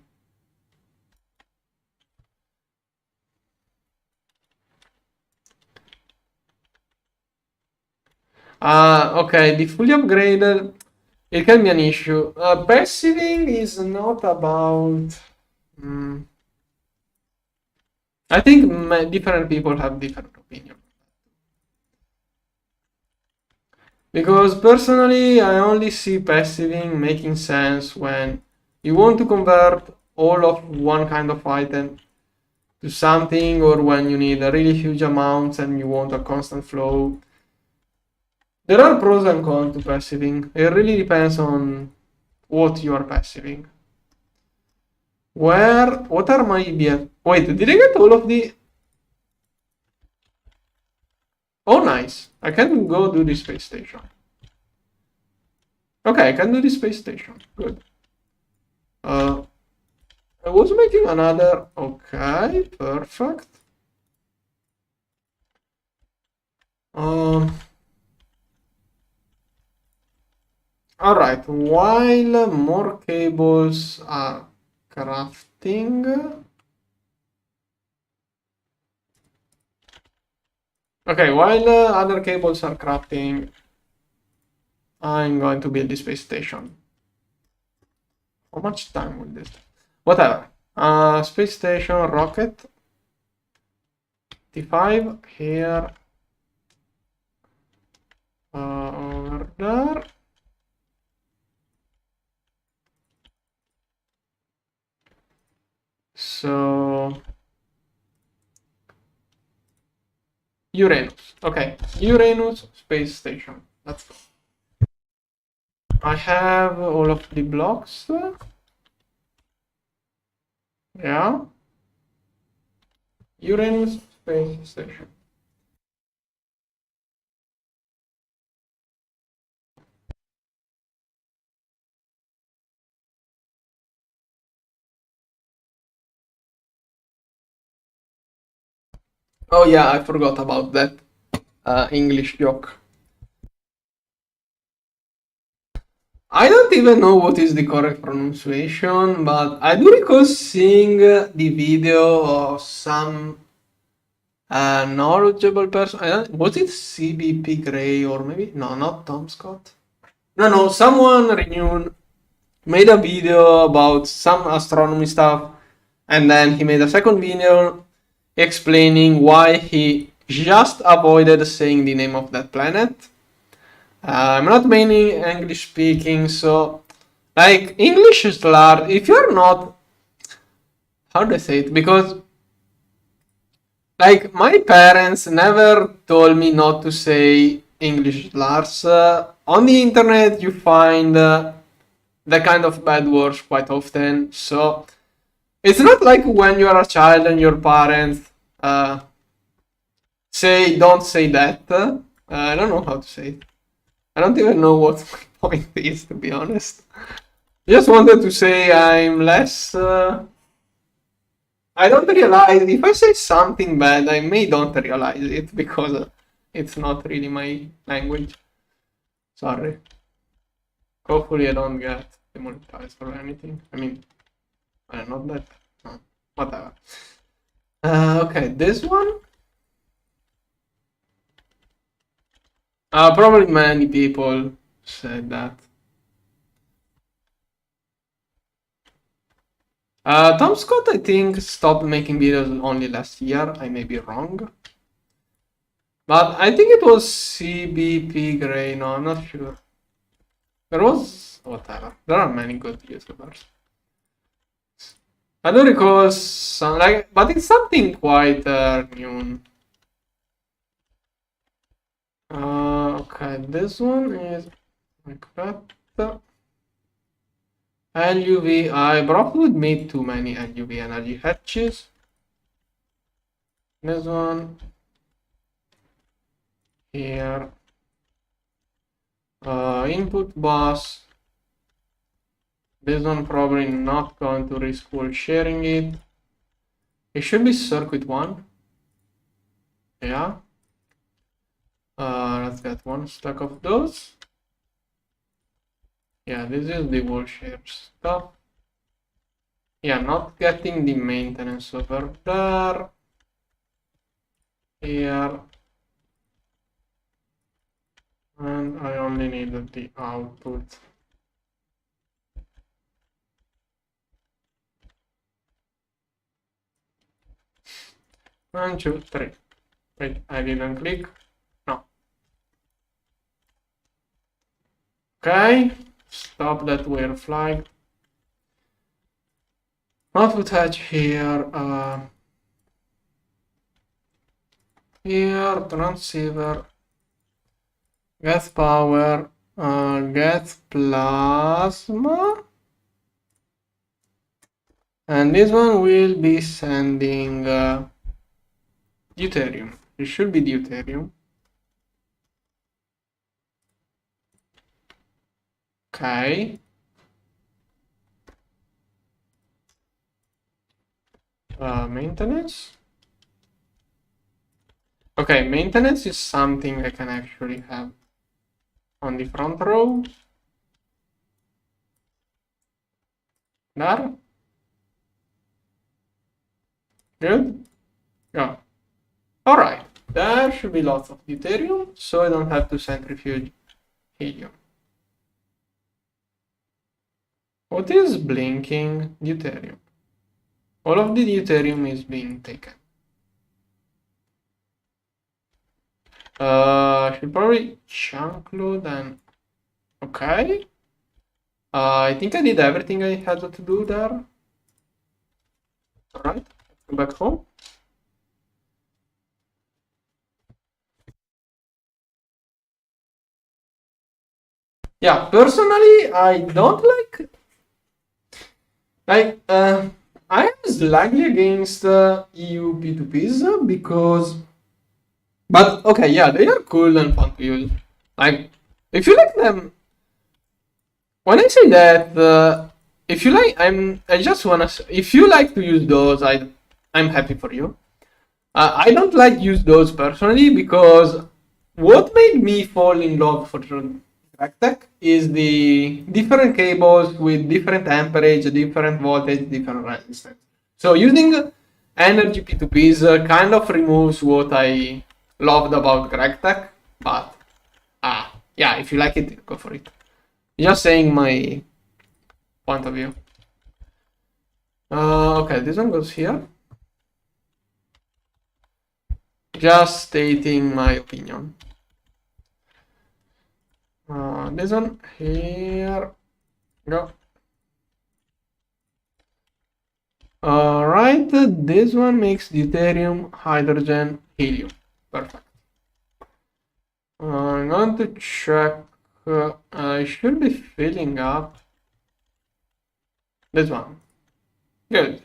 Okay, the fully upgraded, it can be an issue. Passiving is not about. I think different people have different opinions. Because personally, I only see passiving making sense when you want to convert all of one kind of item to something, or when you need a really huge amounts and you want a constant flow. There are pros and cons to passiving. It really depends on what you are passiving. What are my BF? Wait, did I get all of the? Oh, nice. I can go do the space station. Okay, I can do the space station. Good. I was making another. Okay, perfect. All right. While more cables are crafting. Okay, while other cables are crafting, I'm going to build the space station. How much time will this? Whatever. Space station rocket. T5 here. Over there. So Uranus. Okay, Uranus space station. Let's go. I have all of the blocks. Yeah. Uranus space station. Oh yeah, I forgot about that English joke. I don't even know what is the correct pronunciation, but I do recall seeing the video of some knowledgeable person. Was it CBP Gray or maybe no, not Tom Scott? No, someone renewed made a video about some astronomy stuff, and then he made a second video explaining why he just avoided saying the name of that planet. I'm not mainly English speaking, so like English is large. If you're not, how do I say it? Because like my parents never told me not to say English slurs. On the internet, you find that kind of bad words quite often. So it's not like when you are a child and your parents say don't say that. I don't know how to say it. I don't even know what my point is, to be honest. Just wanted to say I'm less. I don't realize if I say something bad, I may don't realize it because it's not really my language. Sorry. Hopefully, I don't get demonetized or anything. I mean, not that. No, whatever. Okay, this one. Probably many people said that. Tom Scott, I think, stopped making videos only last year. I may be wrong. But I think it was CBP Gray. No, I'm not sure. There was... whatever. There are many good YouTubers. I don't recall some... like, but it's something quite new. Okay, this one is like that. LUV, I probably would make too many LUV energy hatches. This one here. Input bus. This one probably not going to risk full sharing it. It should be circuit 1. Yeah. Let's get one stack of those. Yeah, this is the wall share stuff. Yeah, not getting the maintenance over there. Here. And I only needed the output. One, two, three. Wait, I didn't click. No. Okay. Stop that weird flag. Output hatch here. Here, transceiver. Get power. Get plasma. And this one will be sending deuterium. It should be deuterium. Okay. Maintenance. Okay, maintenance is something I can actually have on the front row. There. Good. Yeah. Alright. There should be lots of deuterium, so I don't have to centrifuge helium. What is blinking? Deuterium. All of the deuterium is being taken. Should probably chunk load and... okay. I think I did everything I had to do there. Alright, go back home. Yeah, personally, I don't like... I am slightly against EU P2Ps because... but, okay, yeah, they are cool and fun to use. Like, if you like them... when I say that, if you like, I just wanna... if you like to use those, I'm happy for you. I don't like use those personally because what made me fall in love for Rectech is the different cables with different amperage, different voltage, different resistance. So using energy P2Ps kind of removes what I loved about Rectech, but yeah, if you like it, go for it. Just saying my point of view. Okay, this one goes here. Just stating my opinion. This one here. Go. Alright, this one makes deuterium, hydrogen, helium. Perfect. I'm going to check. I should be filling up this one. Good.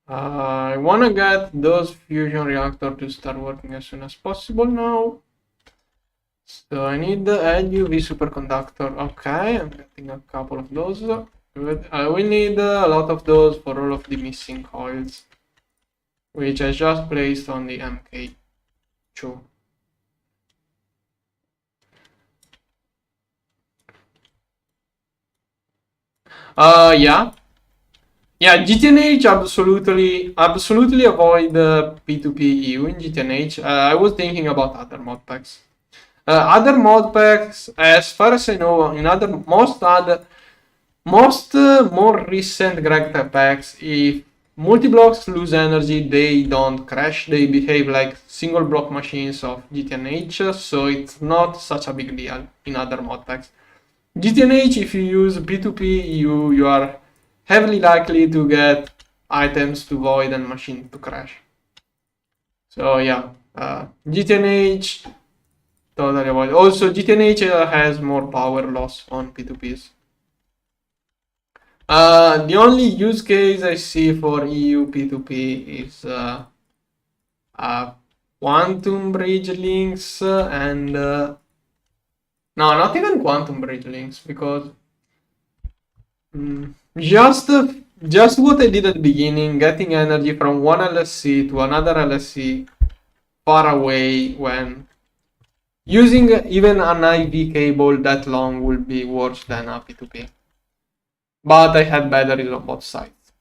I want to get those fusion reactor to start working as soon as possible now. So I need the UV superconductor. Okay, I'm getting a couple of those. Good. I will need a lot of those for all of the missing coils, which I just placed on the MK2. Yeah. Yeah, GTNH absolutely avoid P2P EU in GTNH. I was thinking about other mod packs. Other mod packs, as far as I know, in most more recent Greg packs, if multi-blocks lose energy, they don't crash. They behave like single block machines of GTNH, so it's not such a big deal in other mod packs. GTNH, if you use P2P, you are heavily likely to get items to void and machine to crash. So yeah, GTNH totally avoid. Also, GTNH has more power loss on P2Ps. The only use case I see for EU P2P is quantum bridge links and no, not even quantum bridge links because just what I did at the beginning, getting energy from one LSC to another LSC far away when using even an IV cable that long will be worse than a P2P. But I had batteries on both sides.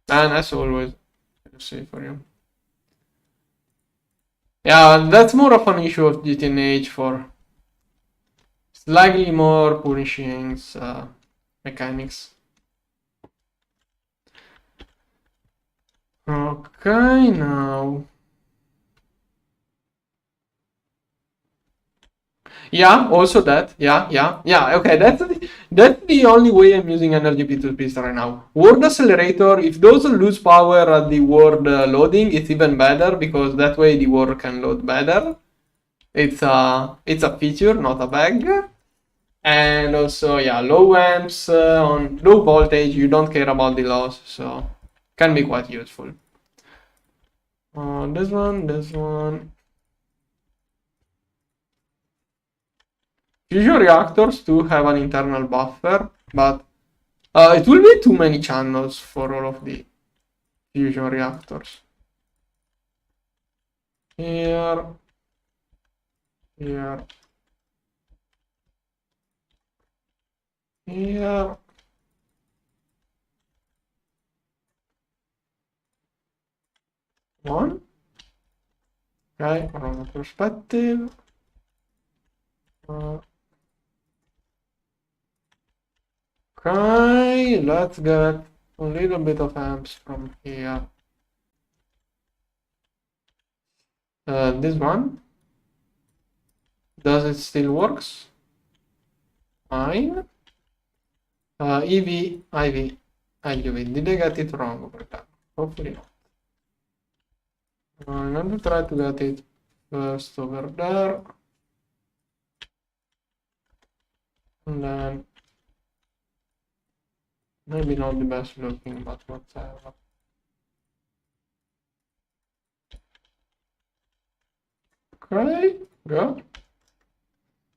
And as always, I'll say for you. Yeah, that's more of an issue of GTNH for slightly more punishing mechanics. Okay, now. Yeah, also that. Yeah. Okay, that's the only way I'm using energy P2Ps right now. Word accelerator, if those lose power at the word loading, it's even better because that way the word can load better. It's a feature, not a bug. And also, yeah, low amps on low voltage, you don't care about the loss, so can be quite useful. This one. Fusion reactors do have an internal buffer, but it will be too many channels for all of the fusion reactors. Here. One. Okay, from the perspective. Okay, let's get a little bit of amps from here. This one. Does it still works? Fine. EV, IV, LUV. Did I get it wrong over time? Hopefully not. I'm going to try to get it first over there. And then maybe not the best looking, but whatever. Okay, go.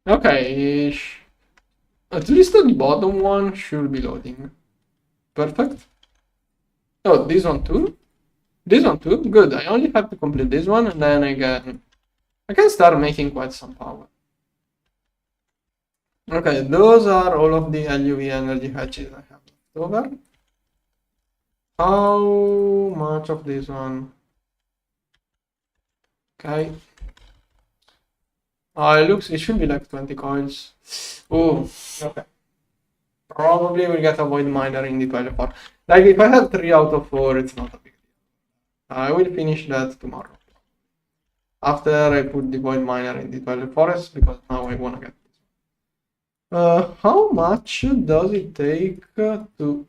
Okay, at least the bottom one should be loading. Perfect. Oh, this one too? This one too? Good. I only have to complete this one and then I can start making quite some power. Okay, those are all of the LUV energy hatches I have left over. How much of this one? Okay. It should be like 20 coils. Oh, okay. Probably we'll get a void miner in the 12 4. Like if I have 3 out of 4, it's not a big deal. I will finish that tomorrow. After I put the void miner in the 12 forest, because now I wanna get this. How much does it take to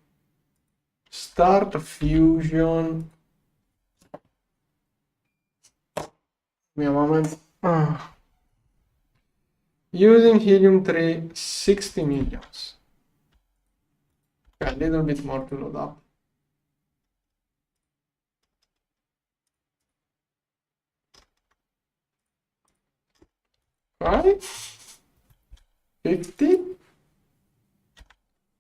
start fusion? Give me a moment. Using helium-3, 60 millions. Okay, a little bit more to load up. Right? 50?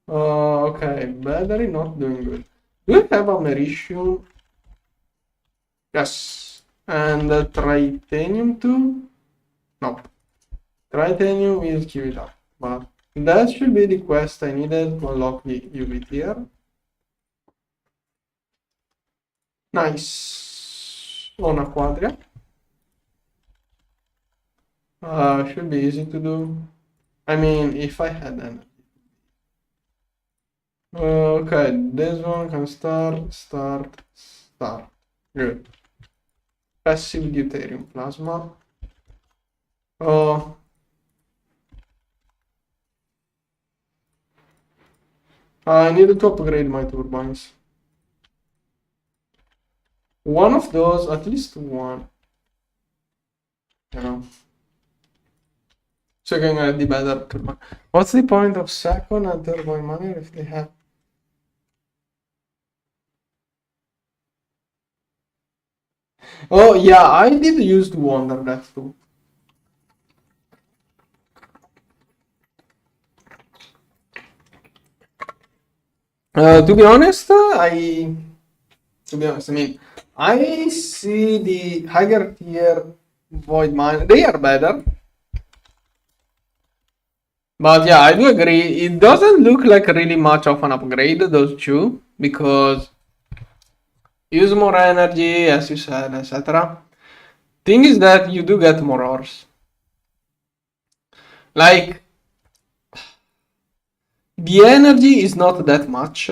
Okay, battery not doing good. Do I have americium? Yes. And titanium too? Nope. Titanium is queued it up. But that should be the quest I needed to unlock the UV tier. Nice. On a quadria. Should be easy to do. I mean, if I had energy. Okay, this one can start. Good. Passive deuterium plasma. I needed to upgrade my turbines. One of those, at least one. Yeah. So I can get the better turbine. What's the point of second and turbine miner if they have? Oh yeah, I did use to wonder that too. To be honest, I mean, I see the higher tier void mine. They are better, but yeah, I do agree. It doesn't look like really much of an upgrade, those two, because use more energy, as you said, etc. Thing is that you do get more ores. Like, the energy is not that much,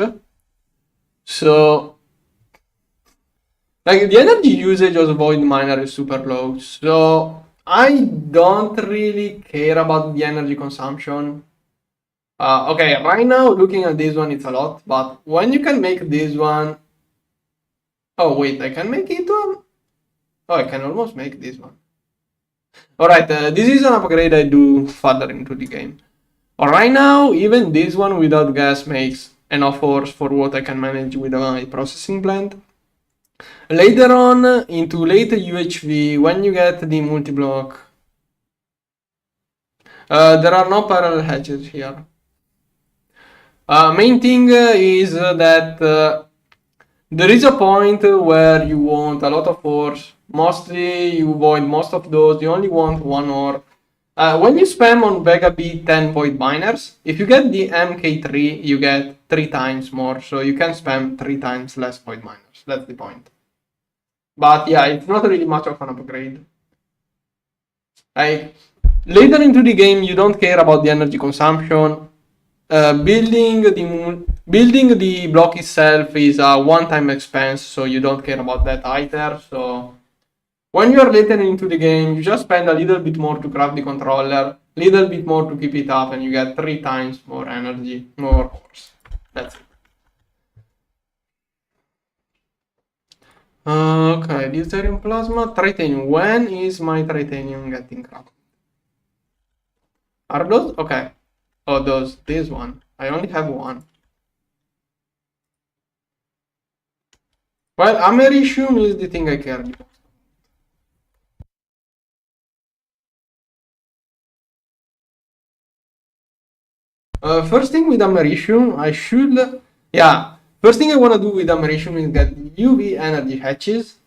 so like the energy usage of void miner is super low, so I don't really care about the energy consumption. Okay, right now looking at this one, it's a lot, but when you can make this one, oh wait, I can make it one. Oh, I can almost make this one. All right, this is an upgrade I do further into the game. Right now, even this one without gas makes enough ores for what I can manage with my processing plant. Later on, into later UHV, when you get the multi-block, there are no parallel hatches here. Main thing is that there is a point where you want a lot of ores. Mostly you void most of those. You only want one ore. When you spam on Vega B 10 void miners, if you get the MK3, you get 3 times more. So you can spam 3 times less void miners. That's the point. But yeah, it's not really much of an upgrade. Like, later into the game, you don't care about the energy consumption. Building the block itself is a one-time expense, so you don't care about that either. So when you are later into the game, you just spend a little bit more to craft the controller, little bit more to keep it up, and you get 3 times more energy, more ores. That's it. Okay, deuterium plasma, titanium. When is my titanium getting crafted? Are those? Okay. Oh, this one. I only have one. Well, americium is the thing I care about. First thing with americium, I should, yeah, First thing I want to do with americium is get UV energy hatches.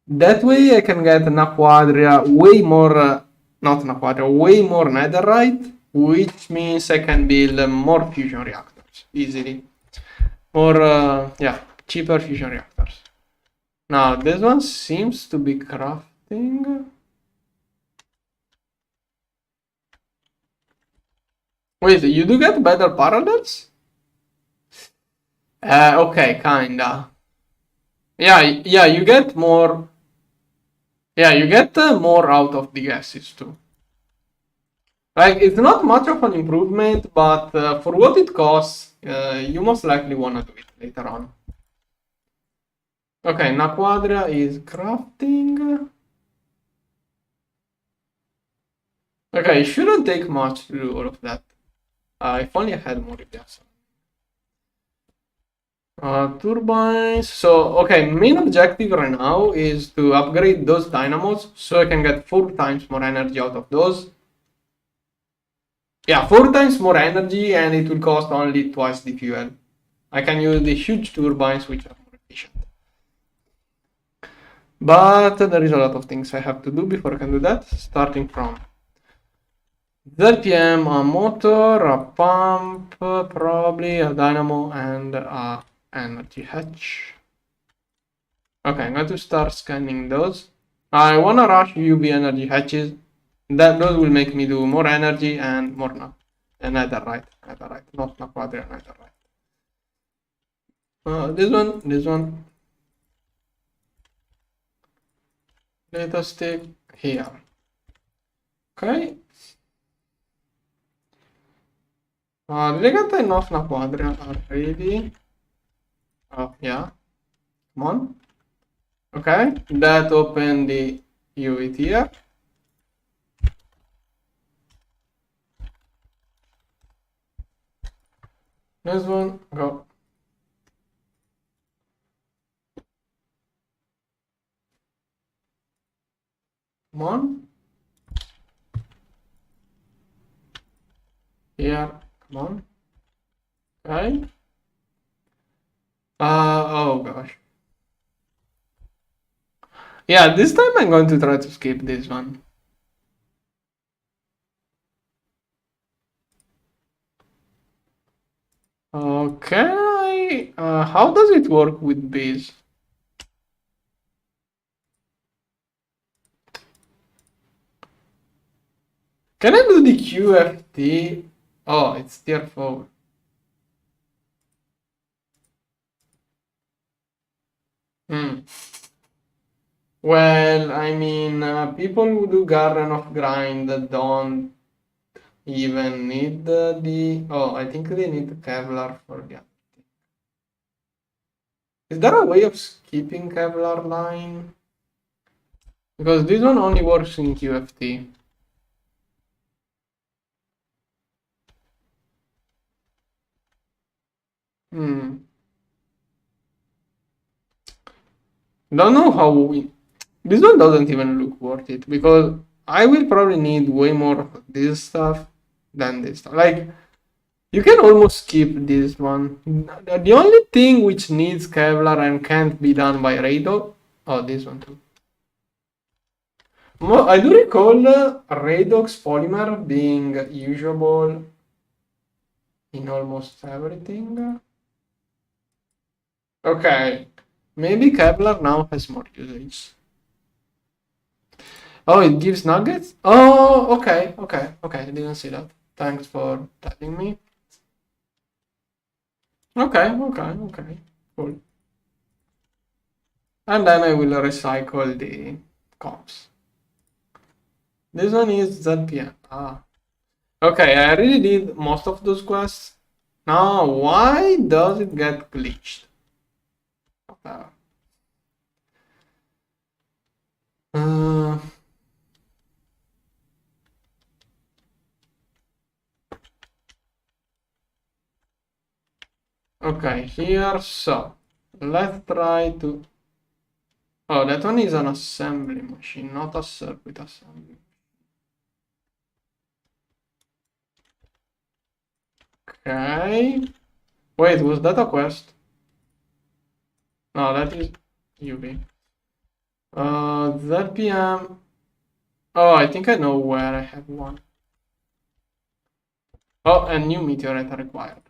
That way I can get una quadria way more, not una quadria, way more netherite, which means I can build more fusion reactors easily. More, yeah, cheaper fusion reactors. Now, this one seems to be crafting. Wait, you do get better parallels? Okay, kinda. Yeah, you get more. Yeah, you get more out of the gases too. Like, it's not much of an improvement, but for what it costs, you most likely wanna do it later on. Okay, now Quadria is crafting. Okay, it shouldn't take much to do all of that. If only I had more ideas. Turbines. So, okay, main objective right now is to upgrade those dynamos so I can get 4 times more energy out of those. Yeah, 4 times more energy and it will cost only twice the fuel. I can use the huge turbines which are more efficient. But there is a lot of things I have to do before I can do that, starting from ZPM, a motor, a pump, probably a dynamo, and a energy hatch. Okay, I'm going to start scanning those. I want to rush UV energy hatches. Those will make me do more energy and more netherite, not quadria, netherite. This one. Let us take here. Okay. Did I get enough quadria already? Oh, yeah. Come on. Okay, that opened the UV here. This one, go. Come on. Here, come on. Okay. Oh gosh. Yeah, this time I'm going to try to skip this one. Okay, how does it work with this? Can I do the QFT? Oh, it's tier 4. Well, I mean, people who do Garden of Grind don't even need the... Oh, I think they need the Kevlar for the... Is there a way of skipping Kevlar line? Because this one only works in QFT. Don't know how we... This one doesn't even look worth it because I will probably need way more of this stuff than this stuff. Like, you can almost skip this one. The only thing which needs Kevlar and can't be done by Redox... Oh, this one too. I do recall Redox polymer being usable in almost everything. Okay, maybe Kevlar now has more usage. Oh, it gives nuggets? Oh, okay. I didn't see that. Thanks for telling me. Okay. Cool. And then I will recycle the comps. This one is ZPM. Okay, I already did most of those quests. Now, why does it get glitched? Okay, here, so let's try to... Oh, that one is an assembly machine, not a circuit assembly. Okay. Wait, was that a quest? No, that is UV. ZPM. Oh, I think I know where I have one. Oh, a new meteorite required.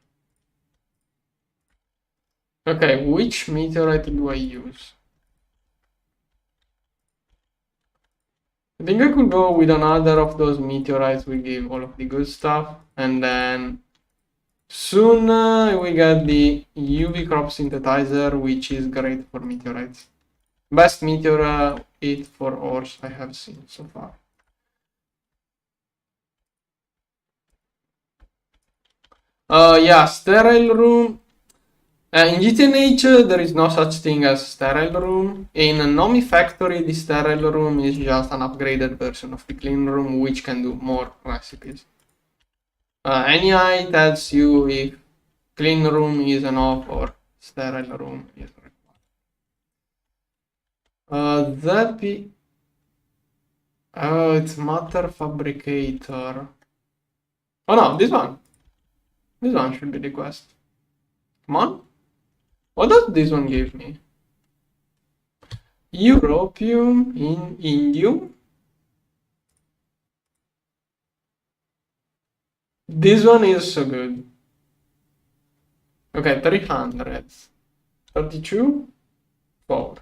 Okay, which meteorite do I use? I think I could go with another of those meteorites we give all of the good stuff, and then soon we get the UV crop synthesizer, which is great for meteorites. Best meteorite for ores I have seen so far. Yeah, sterile room. In GTNH, there is no such thing as sterile room. In Nomi Factory, the sterile room is just an upgraded version of the clean room, which can do more recipes. NEI tells you if clean room is enough or sterile room is required. It's matter fabricator. Oh no, this one. This one should be the quest. Come on. What does this one give me? Europium in indium. This one is so good. Okay, 300. 32? 4.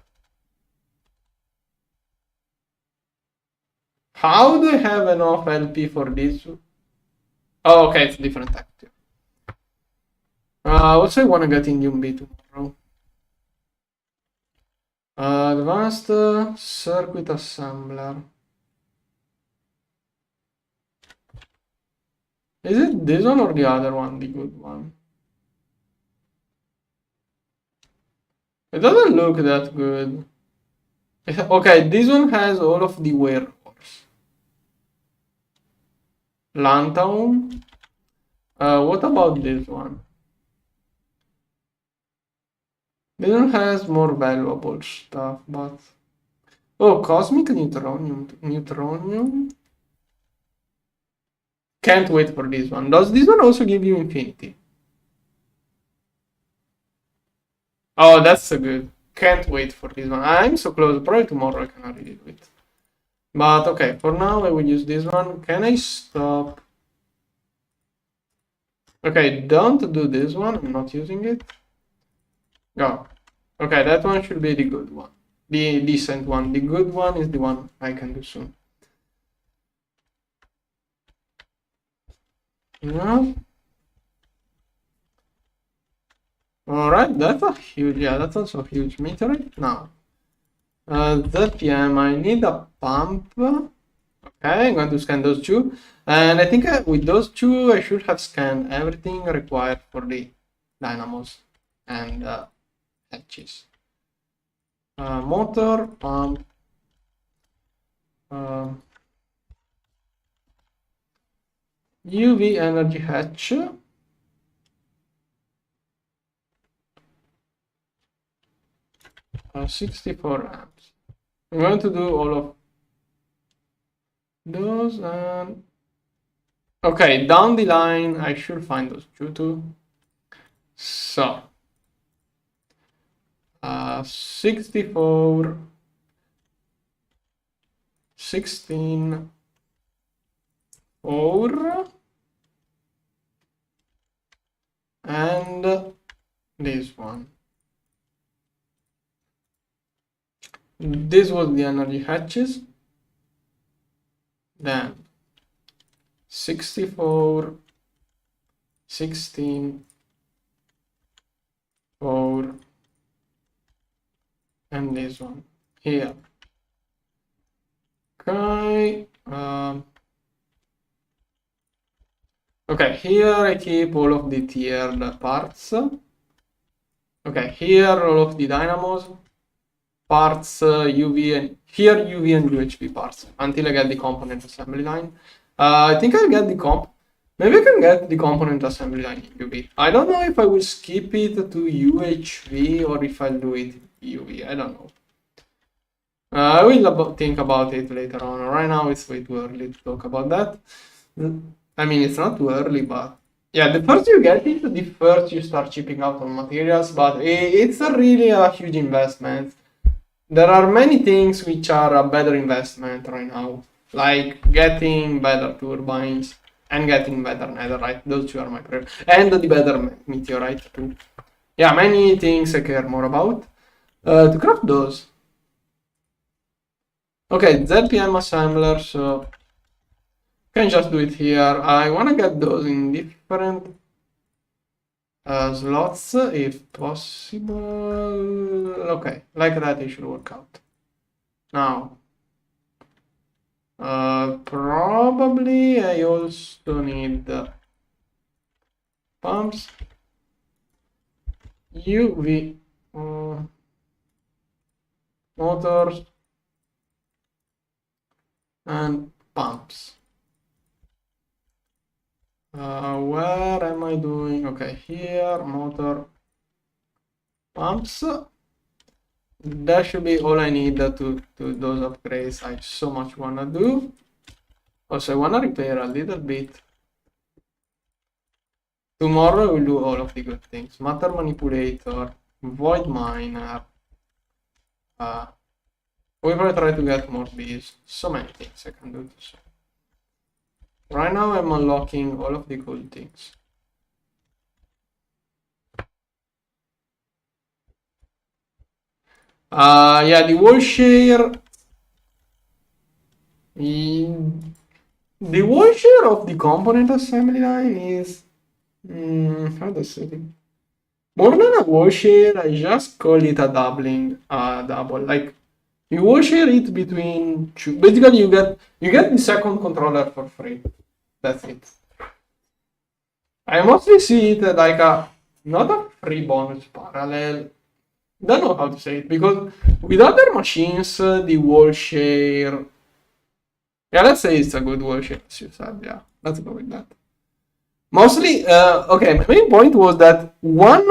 How do I have enough LP for this? Oh, okay, it's different active. Also, I want to get indium B tomorrow. Advanced circuit assembler. Is it this one or the other one, the good one? It doesn't look that good. Okay, this one has all of the wear cores. Lantern. What about this one? This one has more valuable stuff, but... Oh, cosmic neutronium. Can't wait for this one. Does this one also give you infinity? Oh, that's so good. Can't wait for this one. I'm so close. Probably tomorrow I can already do it. But okay, for now I will use this one. Can I stop? Okay, don't do this one. I'm not using it. Go. Okay, that one should be the good one. The decent one. The good one is the one I can do soon. Yeah. Alright, that's a huge, yeah, that's also a huge meteorite. Now, ZPM, I need a pump. Okay, I'm going to scan those two. And I think with those two, I should have scanned everything required for the dynamos and hatches. Motor, pump, UV energy hatch. 64 amps. I'm going to do all of those and okay, down the line I should find those two. So 64, 16, 4 and this one. This was the energy hatches. Then 64, 16, 4 and this one here. Okay. Okay, here I keep all of the tiered parts. Okay, here all of the dynamos parts, UV and here UV and UHV parts until I get the component assembly line. I think I'll get the maybe I can get the component assembly line in UV. I don't know if I will skip it to UHV or if I'll do it UV. I don't know. I will think about it later on. Right now it's way too early to talk about that. I mean, it's not too early, but Yeah, the first you get it, the first you start chipping out on materials, but it's a really a huge investment. There are many things which are a better investment right now, like getting better turbines and getting better netherite. Those two are my favorite, and the better meteorite too. Yeah, many things I care more about. To craft those. Okay, ZPM assembler, so can just do it here. I wanna get those in different slots if possible. Okay, like that it should work out. Now, probably I also need pumps, UV motors, and pumps. Where am I doing? Okay, here, motor, pumps. That should be all I need to those upgrades I so much wanna do. Also, I wanna repair a little bit. Tomorrow I will do all of the good things. Matter manipulator, void miner. We're gonna try to get more bees. So many things I can do this. Right now I'm unlocking all of the cool things. Yeah, the wall share. The wall share of the component assembly line is how does it? More than a wall share, I just call it a doubling, double. Like you wall share it between two. Basically, you get the second controller for free. That's it. I mostly see it like a not a free bonus parallel. Don't know how to say it because with other machines, the wall share. Yeah, let's say it's a good wall share, as you said. Yeah, let's go with that. Mostly, okay. My main point was that one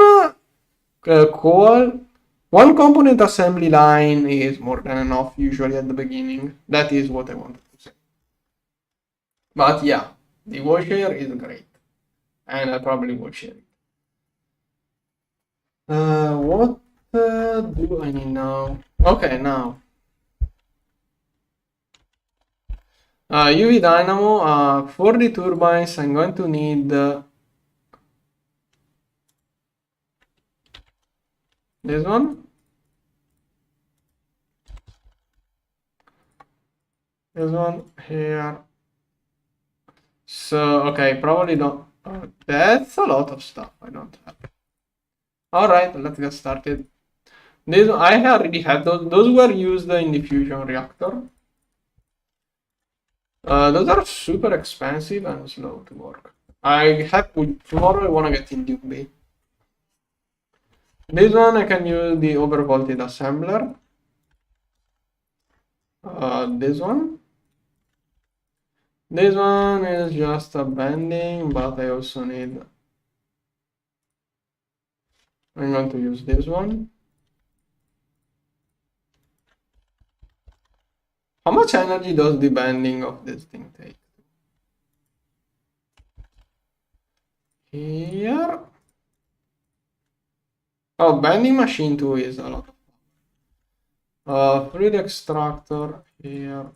component assembly line is more than enough usually at the beginning. That is what I wanted to say. But yeah, the wall share is great, and I probably will share it. What do I need now? Okay, now UV dynamo. For the turbines, I'm going to need this one. This one here. So, okay, probably don't. That's a lot of stuff I don't have. Alright, let's get started. This I already have those. Those were used in the fusion reactor. Those are super expensive and slow to work. Tomorrow I wanna get indium B. This one I can use the overvoltage assembler. This one. This one is just a bending, but I also need. I'm going to use this one. How much energy does the bending of this thing take? Here. Oh, bending machine 2 is a lot. Fluid extractor here.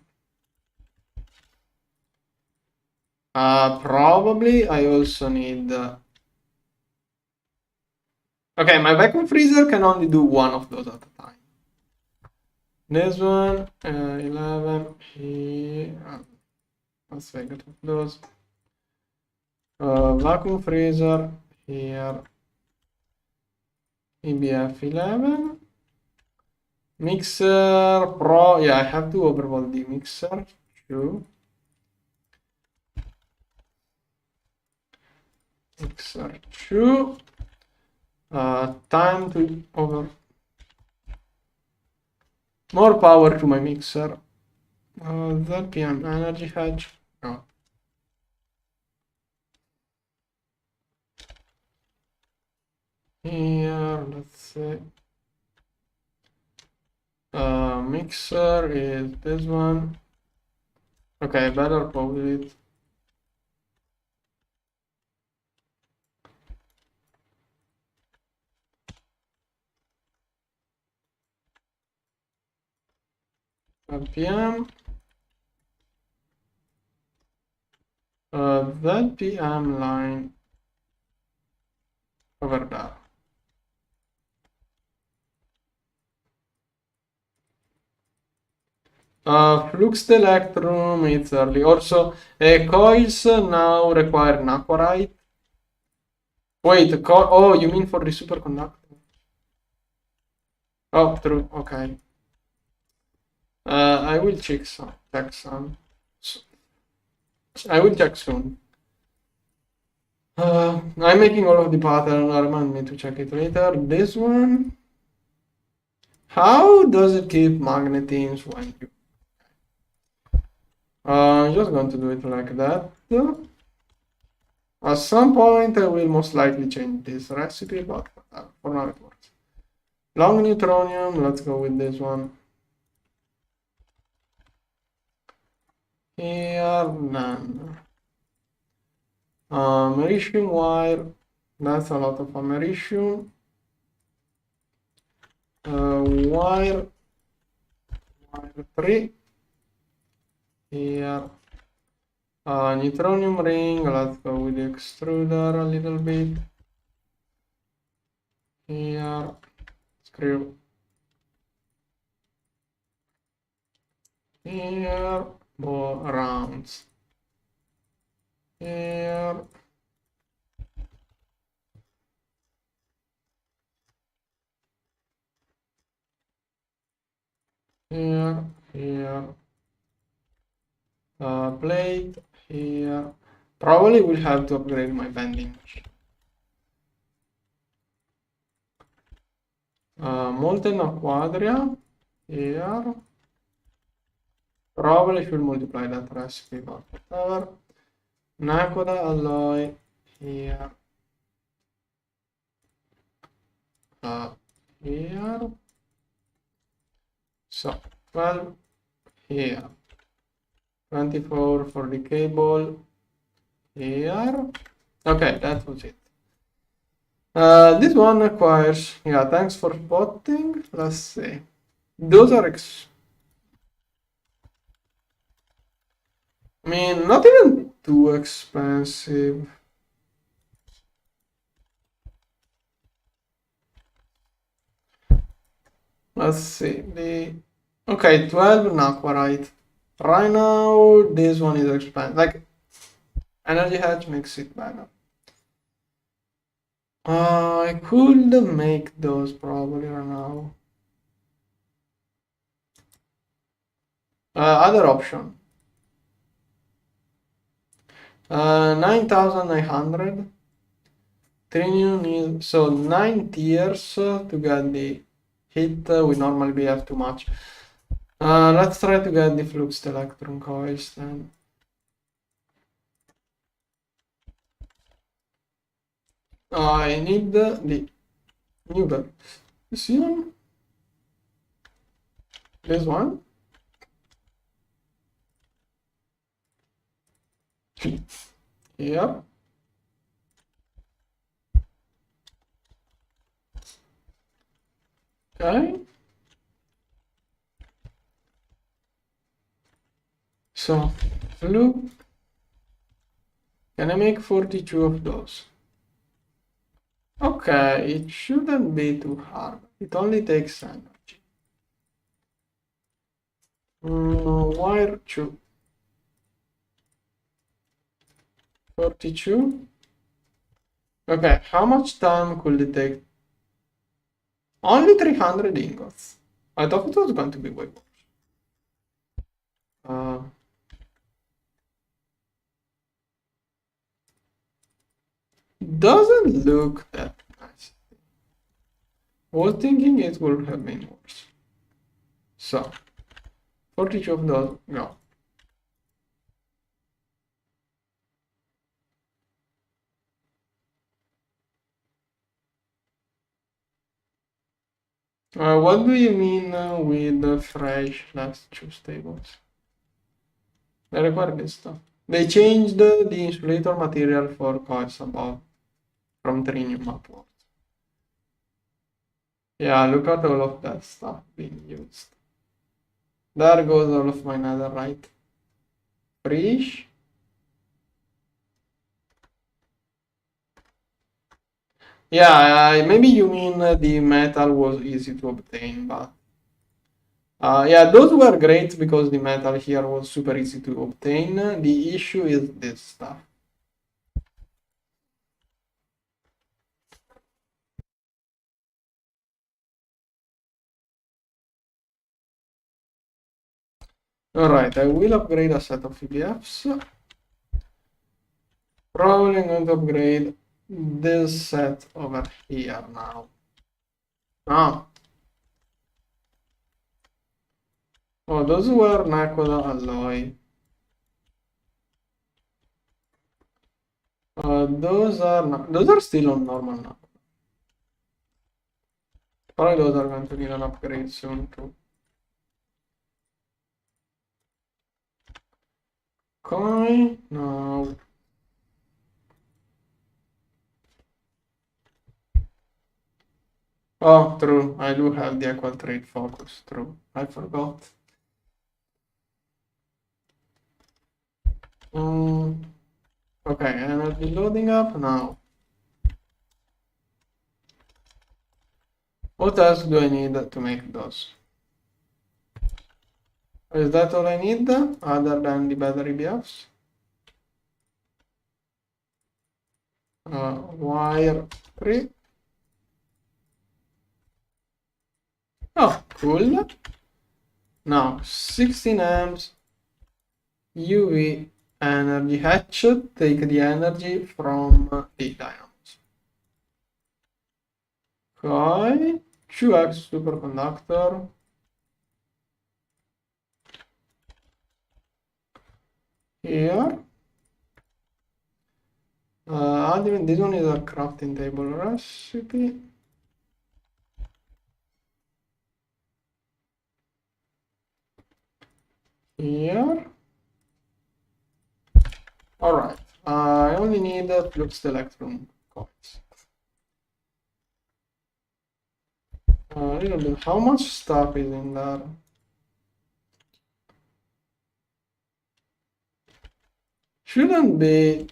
Probably I also need. Okay, my vacuum freezer can only do one of those at a time. This one, 11 here. Let's get rid of those. Vacuum freezer here. EBF 11. Mixer Pro. Yeah, I have to overhaul the mixer too. Mixer 2. Time to over. More power to my mixer. ZPM energy hedge. No. Here, let's say. Mixer is this one. Okay, better pause it. PM. That PM line over there. Fluxed electrum, it's early. Also, coils now require netherite. Wait, oh, you mean for the superconductor? Oh, true. Okay. I will check some. I will check soon. I'm making all of the pattern. Remind me to check it later. This one. How does it keep magnetins when you? I'm just going to do it like that. At some point, I will most likely change this recipe, but for now it works. Long neutronium. Let's go with this one. Here, none. Americium wire, that's a lot of americium. Wire 3. Here. Neutronium ring, let's go with the extruder a little bit. Here. Screw. Here. Rounds. Here. Here. Plate here. Probably will have to upgrade my bending machine. Molten quadria here. Probably should multiply that recipe, but whatever. Nakoda alloy here. Here. So 12 here. 24 for the cable here. Okay, that was it. This one requires, yeah, thanks for spotting. Let's see. Those are I mean, not even too expensive. Let's see. Okay, 12 netherite. Right now, this one is expensive. Like, energy hedge makes it better. I could make those probably right now. Other option. 9,900. Trinium is so 9 tiers to get the hit. We normally have too much. Let's try to get the fluxed electron coils then. I need the new belt. This one? This one? Yeah. Okay. So, look. Can I make 42 of those? Okay, it shouldn't be too hard. It only takes energy. Wire 2. 42. Okay, how much time could it take? Only 300 ingots. I thought it was going to be way more. Doesn't look that nice. I was thinking it would have been worse. So, 42 of those, no. What do you mean with the fresh last two tables? They require this stuff. They changed the insulator material for coils above from trinium upwards. Yeah, look at all of that stuff being used. There goes all of my netherite. Fresh. Yeah, maybe you mean the metal was easy to obtain, but yeah, those were great because the metal here was super easy to obtain. The issue is this stuff. Alright, I will upgrade a set of EBFs. Probably going to upgrade this set over here now. Ah. Oh, those were Nakoda alloy. Those are still on normal now. Probably those are going to need an upgrade soon too. Coin? No. Oh, true. I do have the equal trade focus. True. I forgot. Okay, energy loading up now. What else do I need to make those? Is that all I need other than the battery BFs? Wire 3. Oh, cool. Now, 16 amps UV energy hatch. Take the energy from the diamonds. Okay, 2x superconductor. Here. Even this one is a crafting table recipe. Here. Alright, I only need fluxed electrum coils. A little bit. How much stuff is in there? Shouldn't be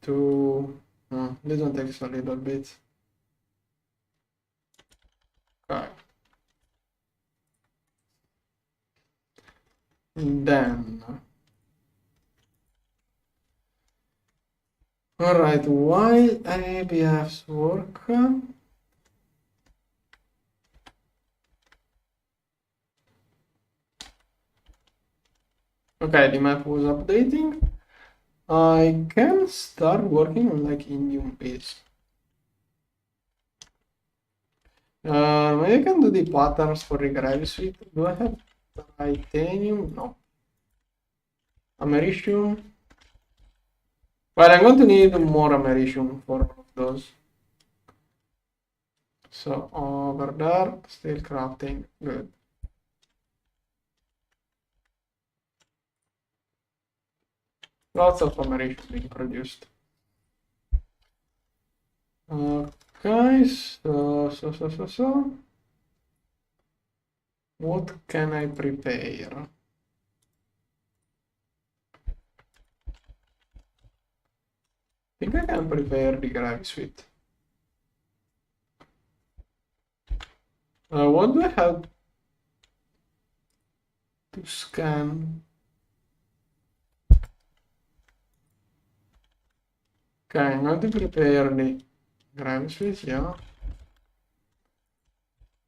too. This one takes a little bit. Okay. Then. Alright, while ABFs work. Okay, the map was updating. I can start working on like indium base. Maybe I can do the patterns for the gravity suite. Do I have titanium? No. Americium. Well, I'm going to need more americium for all of those. So over there, still crafting. Good. Lots of americium being produced. Okay, so. What can I prepare? I think I can prepare the gravity suite. What do I have to scan? Okay, I'm going to prepare the gravity suite, yeah.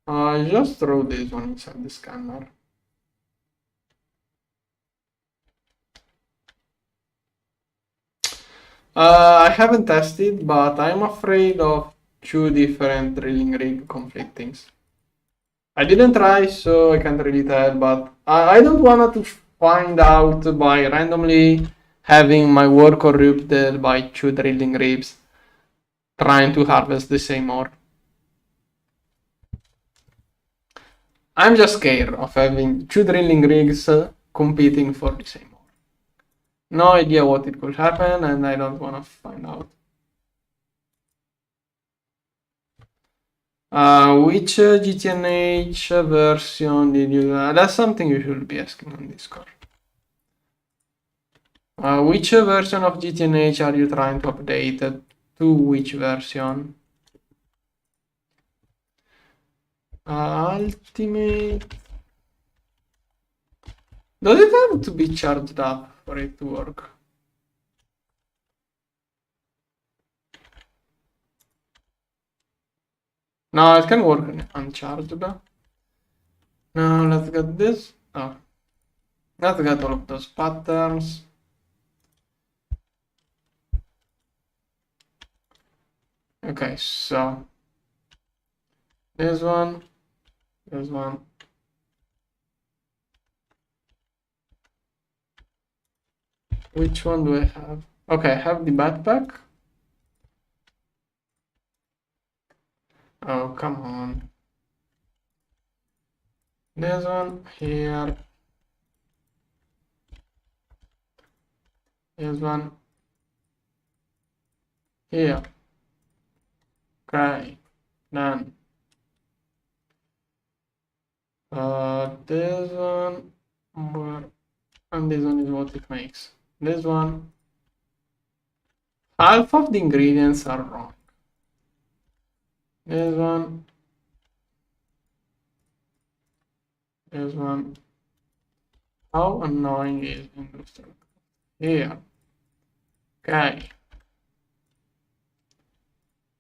Just throw this one inside the scanner. I haven't tested, but I'm afraid of 2 different drilling rig conflicting. I didn't try, so I can't really tell, but I don't want to find out by randomly having my work corrupted by 2 drilling rigs trying to harvest the same ore. I'm just scared of having 2 drilling rigs competing for the same ore. No idea what it could happen, and I don't want to find out. Which GTNH version did you... that's something you should be asking on Discord. Which version of GTNH are you trying to update? To which version? Ultimate... does it have to be charged up for it to work? No, it can work uncharged. Now let's get this. Oh. Let's get all of those patterns. Okay, so this one. Which one do I have? Okay, I have the backpack. Oh, come on. This one here. This one here. Okay, done. This one, and this one is what it makes. This one, half of the ingredients are wrong. This one, how annoying is industrial? Here. Okay.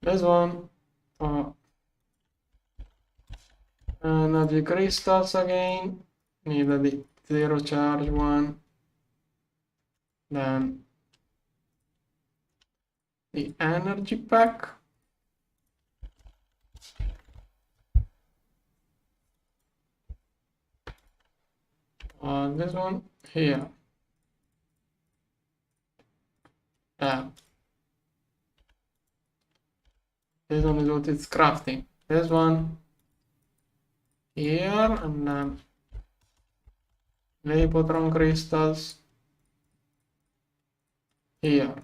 This one, energy crystals again. Need the zero charge one. Then the energy pack. This one here. This one is what it's crafting. This one here, and then Lipotron crystals here.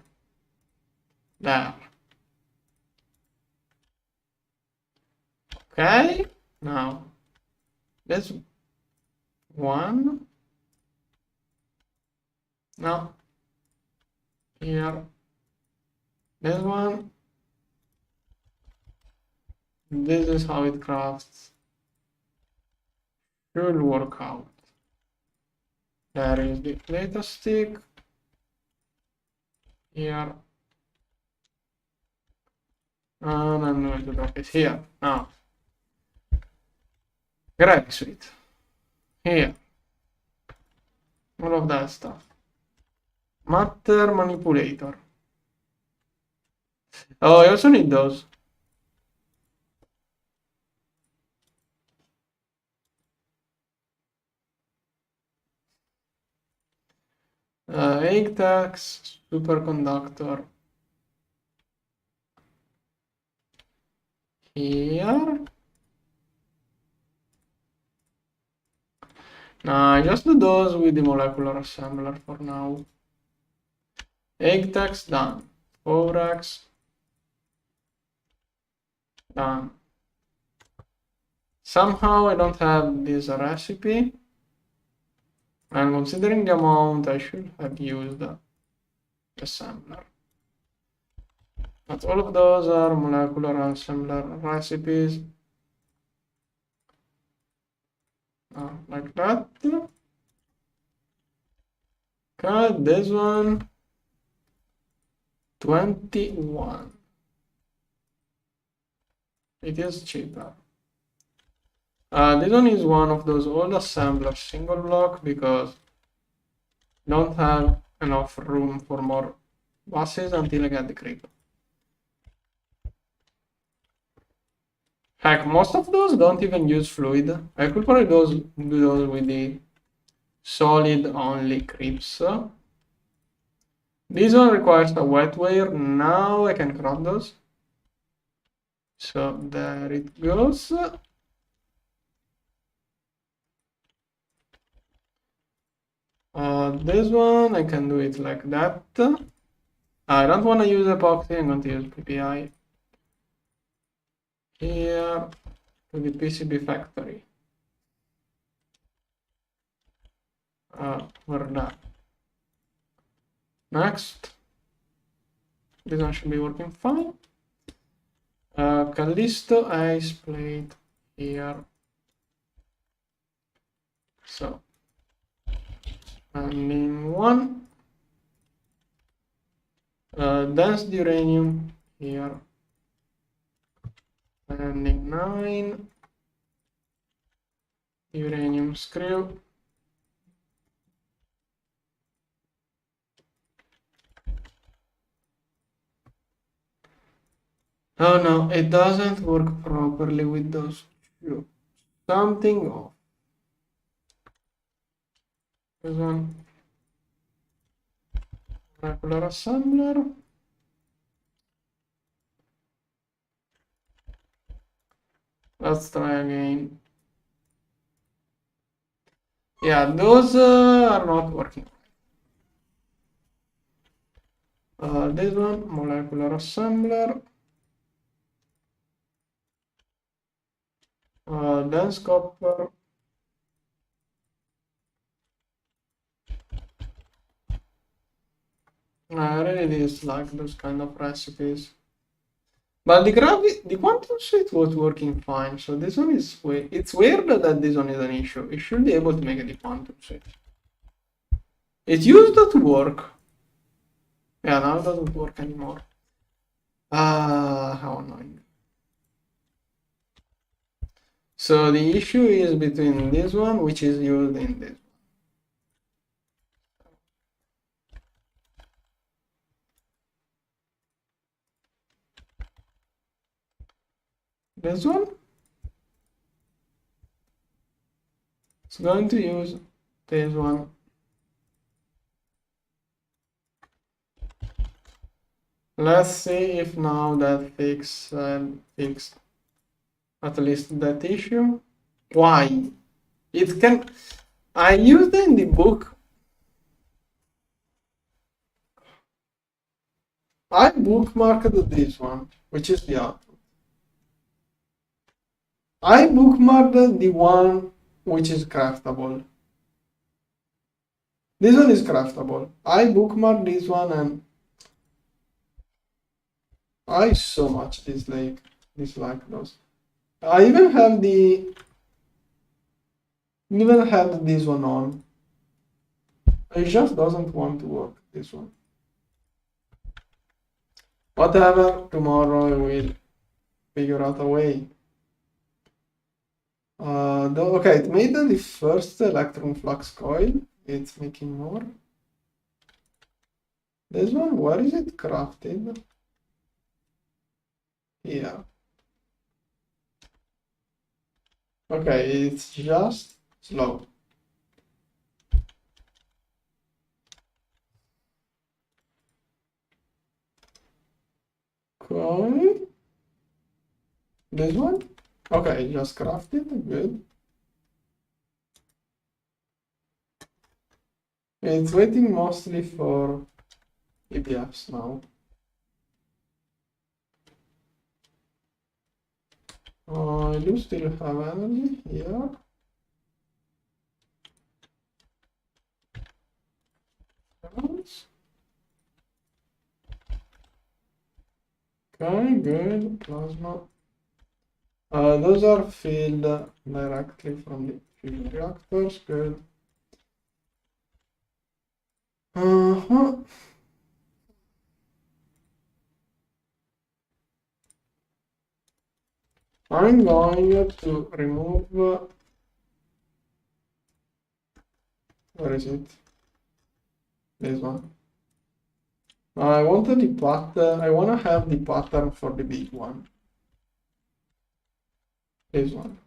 There. Okay, now this one. Now here. This one. This is how it crafts. Should work out. There is the latest stick. Here. And I'm going to drop it here. Now. Gravity suite. Here. All of that stuff. Matter manipulator. Oh, I also need those. Egg-tax, superconductor. Here. Now I just do those with the molecular assembler for now. Egg-tax done. Borax done. Somehow I don't have this recipe. And considering the amount, I should have used the assembler. But all of those are molecular assembler recipes. Like that. Okay, this one. 21. It is cheaper. This one is one of those old assemblers single block because I don't have enough room for more buses until I get the creep. Heck, most of those don't even use fluid. I could probably do those with the solid only creeps. This one requires a wet wire. Now I can craft those. So there it goes. This one I can do it like that. I don't want to use epoxy, I'm going to use PPI. here to the PCB factory. We're done. Next, this one should be working fine. Callisto ice plate here. So, ending 1. Dense uranium here. Ending 9. Uranium screw. Oh no, it doesn't work properly with those two. Something off. This one. Molecular assembler. Let's try again. Yeah, those are not working. This one, molecular assembler. Dense copper. I really dislike those kind of recipes. But the quantum switch was working fine, so this one is weird. It's weird that this one is an issue. It should be able to make the quantum switch. It used to work. Yeah, now it doesn't work anymore. How annoying. So the issue is between this one, which is used in this. This one? It's going to use this one. Let's see if now that fixed at least that issue. Why? It can. I used in the book. I bookmarked this one, which is the output. I bookmarked the one which is craftable. This one is craftable. I bookmarked this one and I so much dislike those. I even have this one on. It just doesn't want to work, this one. Whatever, tomorrow I will figure out a way. Okay, it made the first electrum flux coil. It's making more. This one, where is it crafted? Here. Okay, it's just slow. Okay. This one? Okay, just crafted, good. It's waiting mostly for EPFs now. I do still have energy here. Okay, good. Plasma. Those are filled directly from the fusion reactors. Good. I'm going to remove. Where is it? This one. I wanted the pattern. I want to have the pattern for the big one. This one.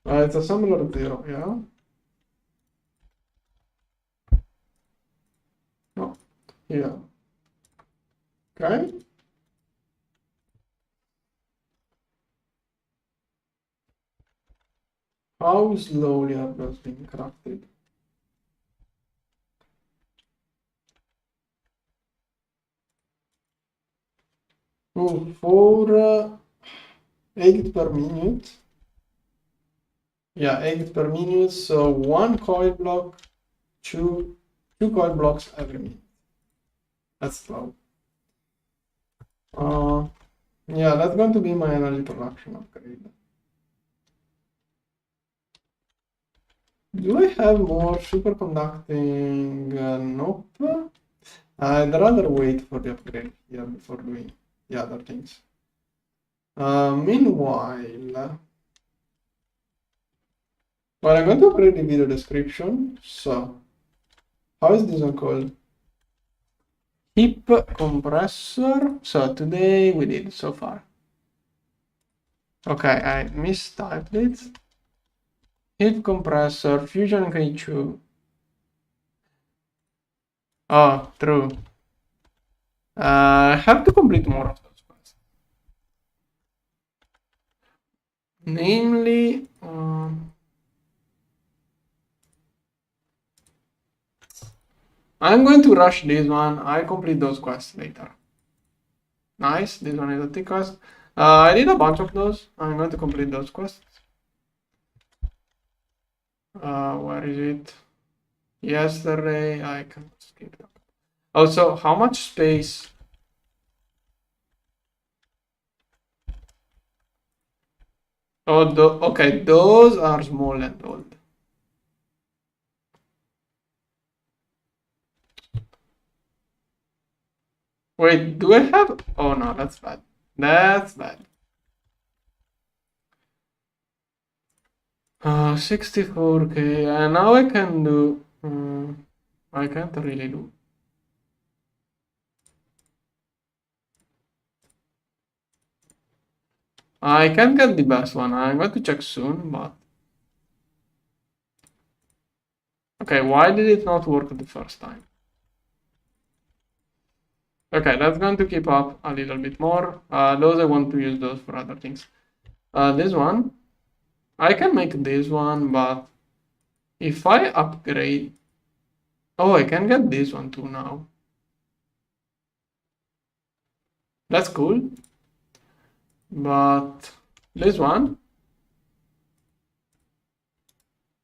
It's assembler 0, yeah? No, here. Okay. How slowly are those being crafted? Oh, 4. 8 per minute. Yeah, 8 per minute. So one coil block, two coil blocks every minute. That's slow. Yeah, that's going to be my energy production upgrade. Do I have more superconducting? Nope. I'd rather wait for the upgrade here before doing the other things. Meanwhile, well, I'm going to upgrade the video description. So, how is this one called? Heap compressor. So today we did so far. Okay, I mistyped it. Heat compressor, fusion K2. Oh, true. I have to complete more of those quests. Namely, I'm going to rush this one. I'll complete those quests later. Nice, this one is a thick quest. I did a bunch of those. I'm going to complete those quests. Where is it? Yesterday, I can skip that. Also, how much space? Oh, okay, those are small and old. Wait, do I have? Oh no, that's bad. That's bad. 64k, and now I can do. I can't really do. I can get the best one. I'm going to check soon, but. Okay, why did it not work the first time? Okay, that's going to keep up a little bit more. Those I want to use those for other things. This one, I can make this one, but if I upgrade, oh, I can get this one too now. That's cool. But this one,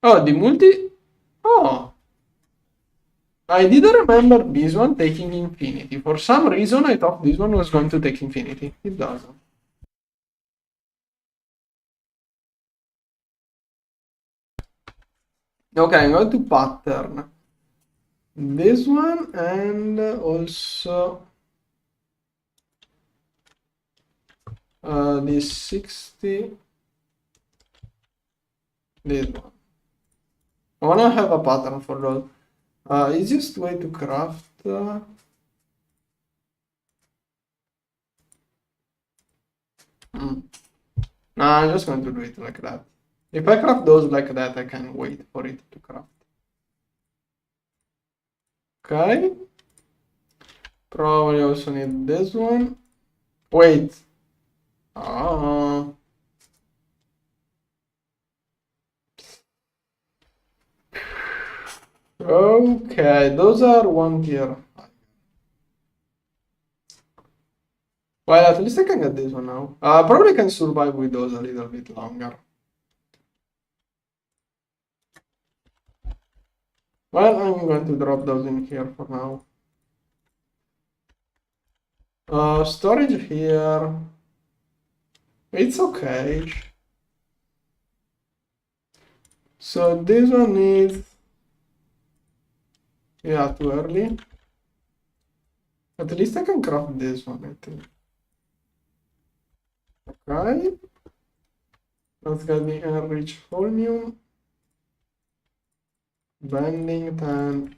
oh, the multi, oh, I didn't remember this one taking infinity. For some reason, I thought this one was going to take infinity. It doesn't. Okay, I'm going to pattern this one and also this 60, this one. I want to have a pattern for those. Easiest way to craft. No, I'm just going to do it like that. If I craft those like that, I can wait for it to craft. Okay. Probably also need this one. Wait. Okay, those are 1 tier. Well, at least I can get this one now. Probably can survive with those a little bit longer. Well, I'm going to drop those in here for now. Storage here. It's okay. So this one is, yeah, too early. At least I can craft this one, I think. Okay. Let's get the enriched volume. Bending 10.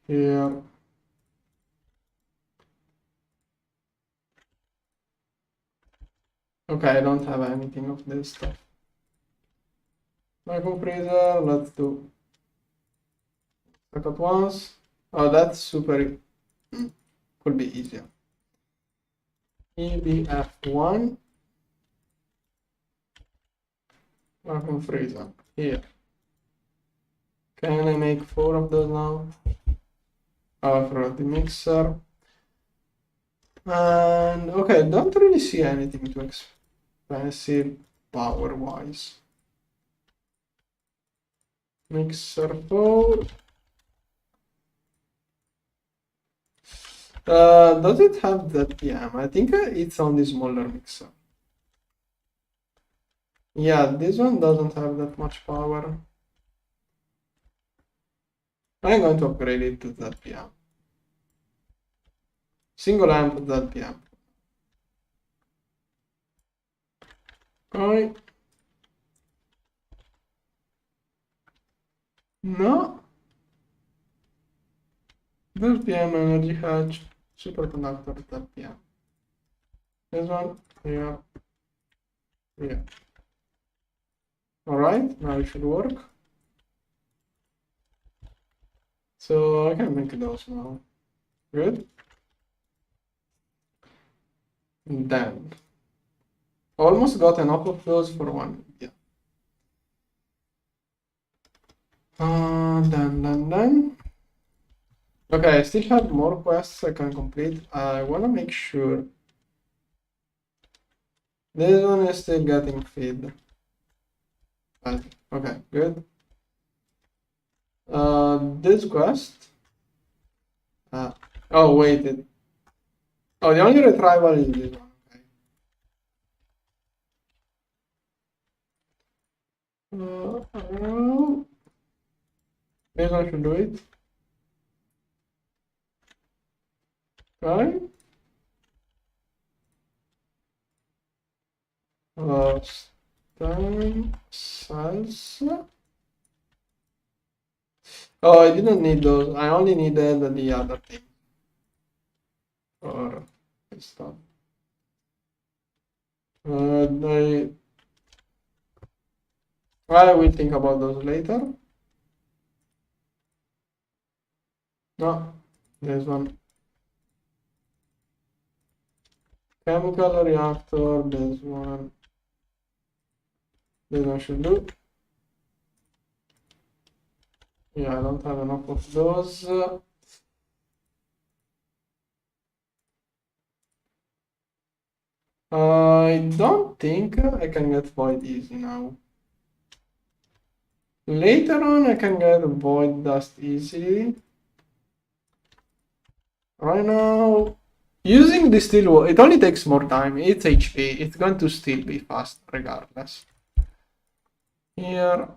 Here. Okay, I don't have anything of this stuff. Micro freezer, let's do second once. Oh, that's super. Could be easier. EBF1. Micro freezer here. Can I make 4 of those now? For the mixer. And okay, don't really see anything too expensive power wise. Mixer 4. Does it have that PM? I think it's on the smaller mixer. Yeah, this one doesn't have that much power. I'm going to upgrade it to that PM. Single amp that PM. Alright. No. That PM energy hatch. Superconductor that PM. This one. Yeah. Yeah. Alright, now it should work. So I can make those now. Good. And then almost got enough of those for one. Yeah. Done. Okay, I still have more quests I can complete. I wanna make sure this one is still getting feed. Okay, good. This quest. Oh wait, the only retrieval is this one. Okay. Maybe I should do it. Right? Time salsa. Oh, I didn't need those. I only needed the other thing. Or stuff. I will think about those later. No, there's one. Chemical reactor, there's one. This one should do. Yeah, I don't have enough of those. I don't think I can get void easy now. Later on, I can get void dust easy. Right now, using the steel, it only takes more time. It's HP. It's going to still be fast regardless. Here,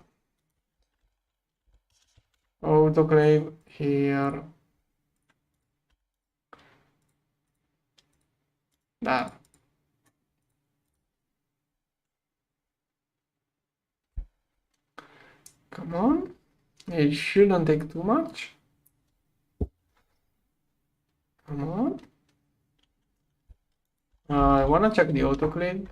autoclave here. There. Come on. It shouldn't take too much. Come on. I wanna check the autoclave.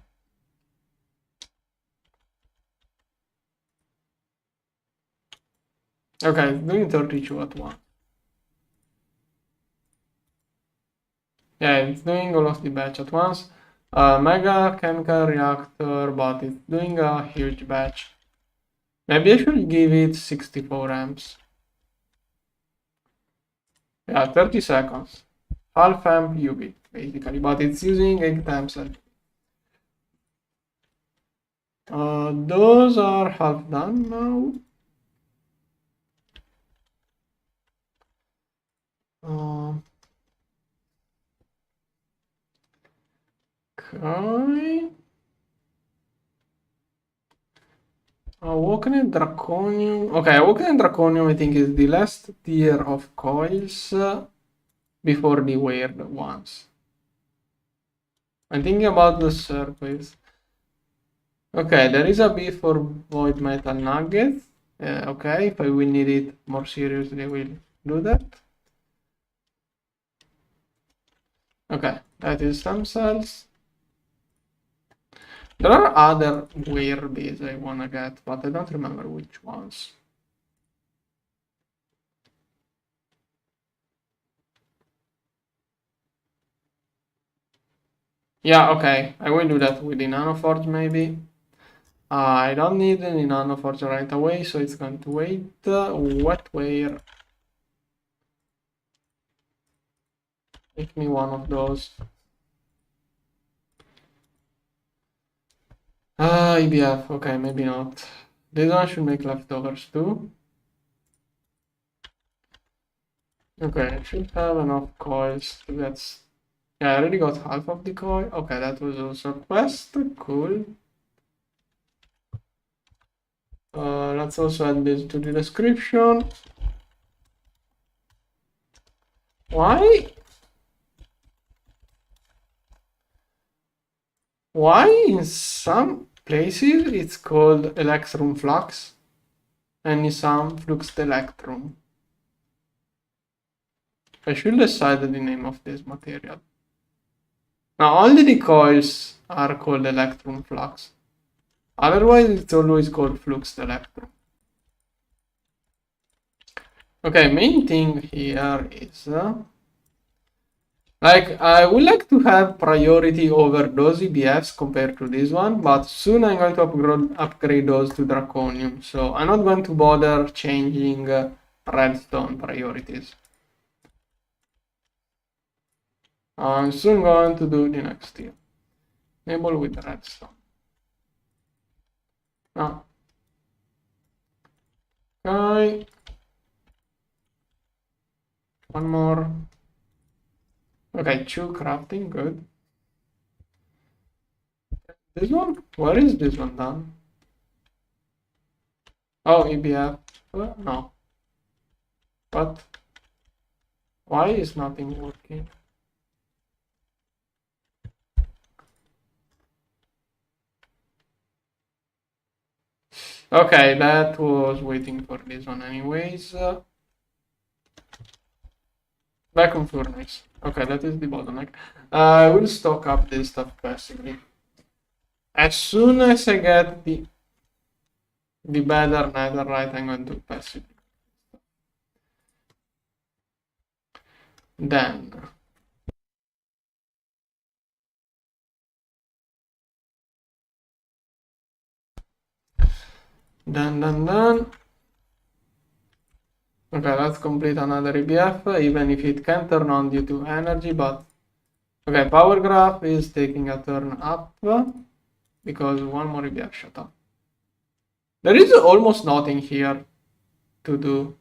Okay, it's doing 32 at once. Yeah, it's doing all of the batch at once. Mega chemical reactor, but it's doing a huge batch. Maybe I should give it 64 amps. Yeah, 30 seconds. Half amp UV, basically, but it's using 8 amps. Those are half done now. Okay. Awoken Draconium. Okay, Awoken Draconium I think is the last tier of coils before the weird ones. I'm thinking about the surface. Okay, there is a B for void metal nuggets. Okay, if I will need it more seriously, I will do that. Okay, that is stem cells. There are other weird bees I wanna get, but I don't remember which ones. Yeah, okay, I will do that with the nanoforge maybe. I don't need any nanoforge right away, so it's going to wait. Wetware. Make me one of those. EBF, okay, maybe not. This one should make leftovers too. Okay, I should have enough coils to get. Yeah, I already got half of the coil. Okay, that was also a quest. Cool. Let's also add this to the description. Why? Why in some places it's called electrum flux and in some fluxed electrum? I should decide the name of this material. Now only the coils are called electrum flux. Otherwise it's always called fluxed electrum. Okay, main thing here is like I would like to have priority over those EBFs compared to this one, but soon I'm going to upgrade those to draconium, so I'm not going to bother changing redstone priorities. I'm soon going to do the next tier. Enable with redstone. Now, okay, one more. Okay, 2 crafting, good. This one? Where is this one done? Oh, EBF. No. What? Why is nothing working? Okay, that was waiting for this one anyways. Vacuum furnace. Okay, that is the bottleneck. I will stock up this stuff passively. As soon as I get the better netherite, I'm going to passively. Then done. Okay, let's complete another EBF, even if it can turn on due to energy, but okay, power graph is taking a turn up because one more EBF shut up. There is almost nothing here to do.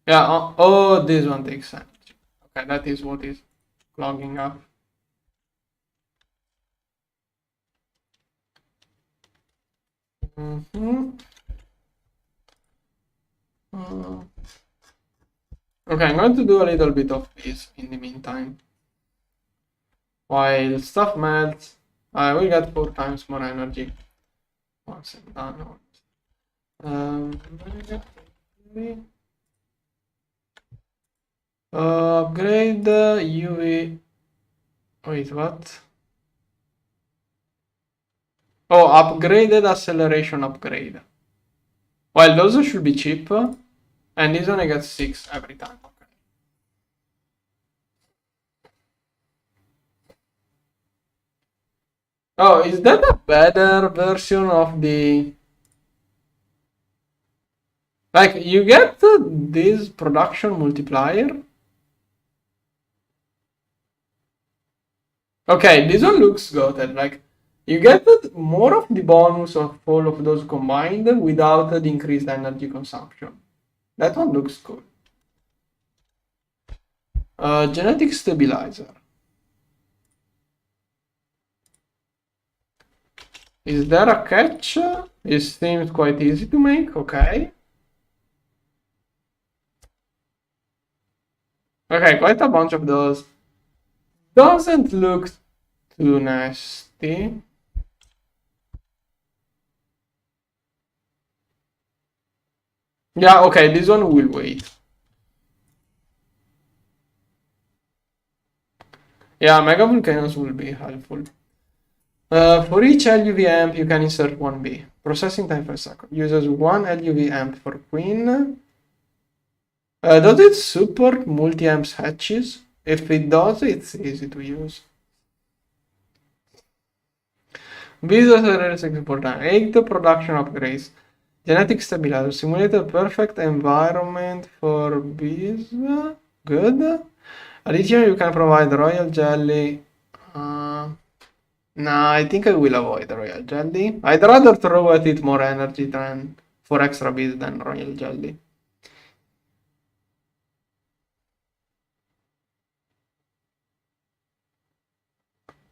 Yeah, oh, this one takes energy. Okay, that is what is clogging up. Okay, I'm going to do a little bit of this in the meantime. While stuff melts, I will get 4 times more energy. Once I'm done. Upgrade UV. Wait, what? Oh, upgraded acceleration upgrade. Well, those should be cheap, and this one I get 6 every time. Okay. Oh, is that a better version of the... Like, you get this production multiplier? Okay, this one looks good. Like, you get more of the bonus of all of those combined without the increased energy consumption. That one looks cool. Genetic stabilizer. Is there a catch? It seems quite easy to make, okay. Okay, quite a bunch of those. Doesn't look too nasty. Yeah, okay, this one will wait. Yeah, Mega Volcanoes will be helpful. For each LUV amp, you can insert 1B. Processing time per second. Uses 1 LUV amp for queen. Does it support multi-amps hatches? If it does, it's easy to use. Bees accelerates export time. 8 production upgrades. Genetic stabilizer. Simulate a perfect environment for bees. Good. Additionally, you can provide royal jelly. No, I think I will avoid royal jelly. I'd rather throw at it more energy than for extra bees than royal jelly.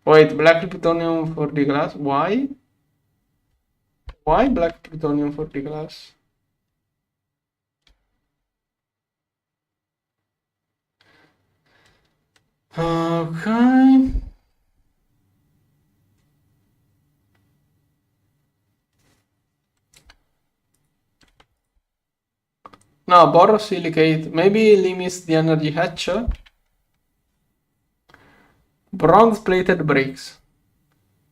Wait, black plutonium for the glass? Why? Why black plutonium for the glass? Okay. No, borosilicate. Maybe limits the energy hatch. Bronze plated bricks.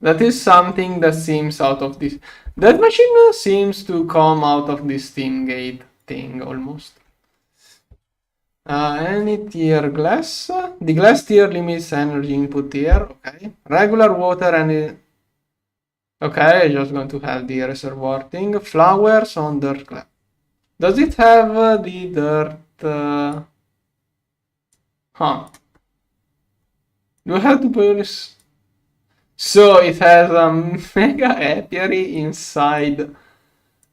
That is something that seems out of this. That machine seems to come out of this steam gate thing almost. Any tier glass. The glass tier limits energy input tier. Okay. Regular water and. Okay, I'm just going to have the reservoir thing. Flowers on dirt glass. Does it have the dirt? Huh. Do I have to put this? So it has a mega apiary inside.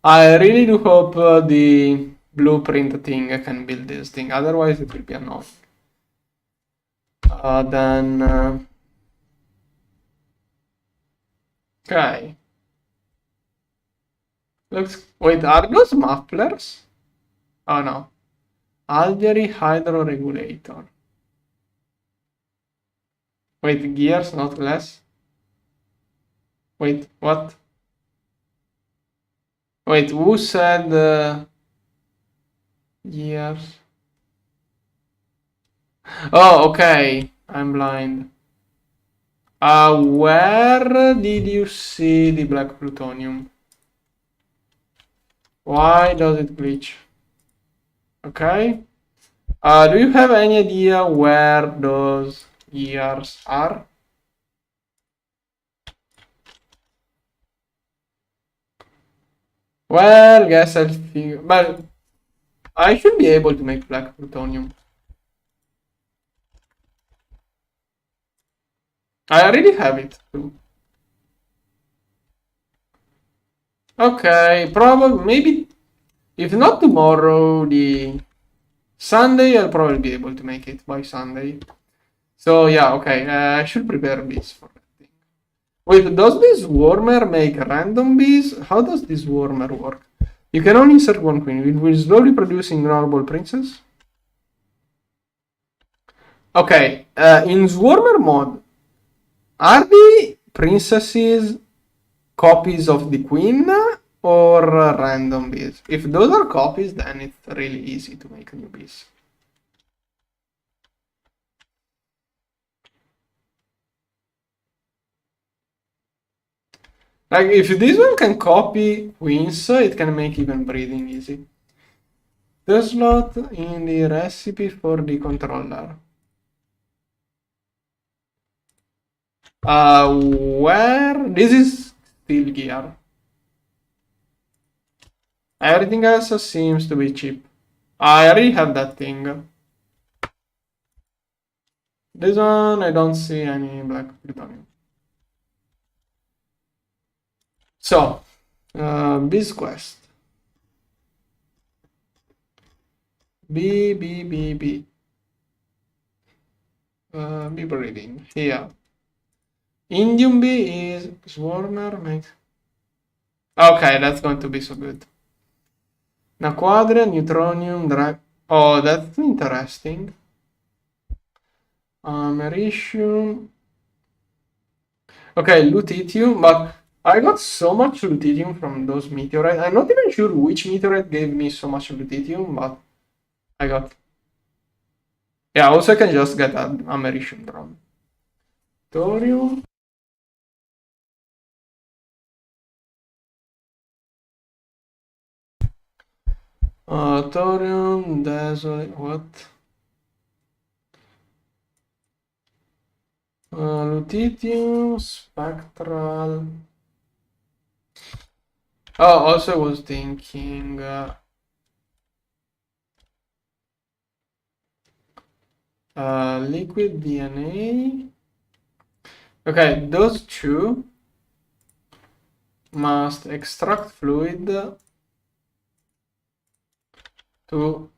I really do hope the blueprint thing can build this thing. Otherwise, it will be annoying. Then. Okay. Looks. Wait, are those mufflers? Oh no. Algae hydro regulator. Wait, gears, not glass. Wait, what? Wait, who said gears? Oh, okay. I'm blind. Where did you see the black plutonium? Why does it glitch? Okay. Do you have any idea where those gears are? Well, guess I'll figure. But I should be able to make black plutonium. I already have it too. Okay, probably maybe if not tomorrow, the Sunday I'll probably be able to make it by Sunday. So yeah, okay, I should prepare bees for that thing. Wait, does this warmer make random bees? How does this warmer work? You can only insert one queen. It will slowly produce ignorable princes. Okay, in Swarmer mode, are the princesses copies of the queen or random bees? If those are copies, then it's really easy to make new bees. Like, if this one can copy queens, it can make even breeding easy. The slot in the recipe for the controller. Where? This is steel gear. Everything else seems to be cheap. I already have that thing. This one, I don't see any black plutonium. So, Bees Quest. B. Bee breeding. Here. Indium bee is swarmer makes. Okay, that's going to be so good. Naquadria, neutronium, drag. Oh, that's interesting. Americium. Okay, lutetium, but I got so much lutetium from those meteorites. I'm not even sure which meteorite gave me so much lutetium, but I got. Yeah, also I can just get an americium drum. Thorium. Thorium, desolate, what? Lutetium, spectral. Oh, also I was thinking. Liquid DNA. Okay, those two must extract fluid to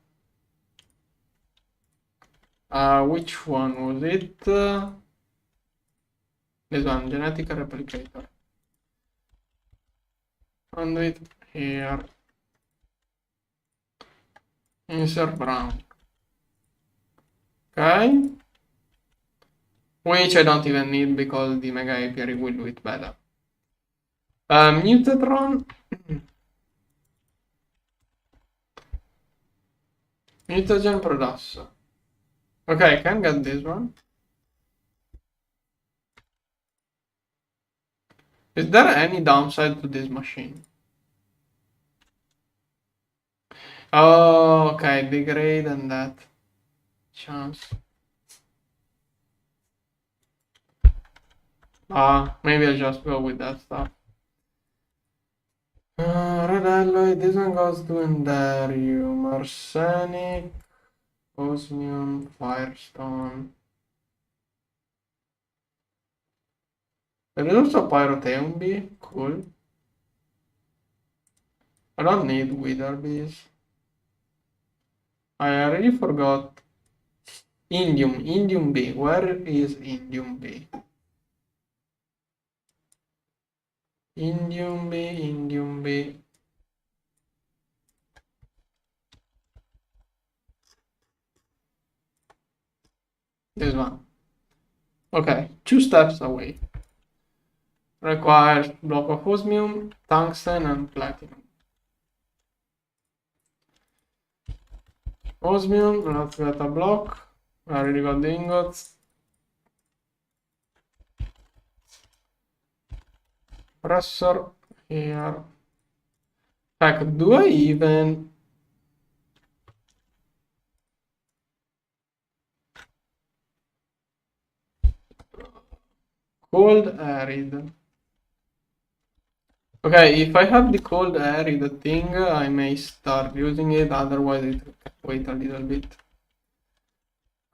which one was it? This one, genetic replicator. Conduit here. Insert brown. Okay. Which I don't even need because the mega apiary will do it better. Mutatron. Mutagen producer. Okay, I can get this one. Is there any downside to this machine? Oh, okay, degrade and that. Chance. Maybe I'll just go with that stuff. Red alloy, this one goes to indium, arsenic, osmium, firestone. There is also pyrotheum B, cool. I don't need wither bees. I already forgot. Indium B, where is indium B? Indium B. This one. Okay, 2 steps away. Requires block of osmium, tungsten, and platinum. Osmium, let's get a block. I already got the ingots. Compressor here. Heck, do I even... Cold arid. Okay, if I have the cold arid thing, I may start using it, otherwise it will wait a little bit.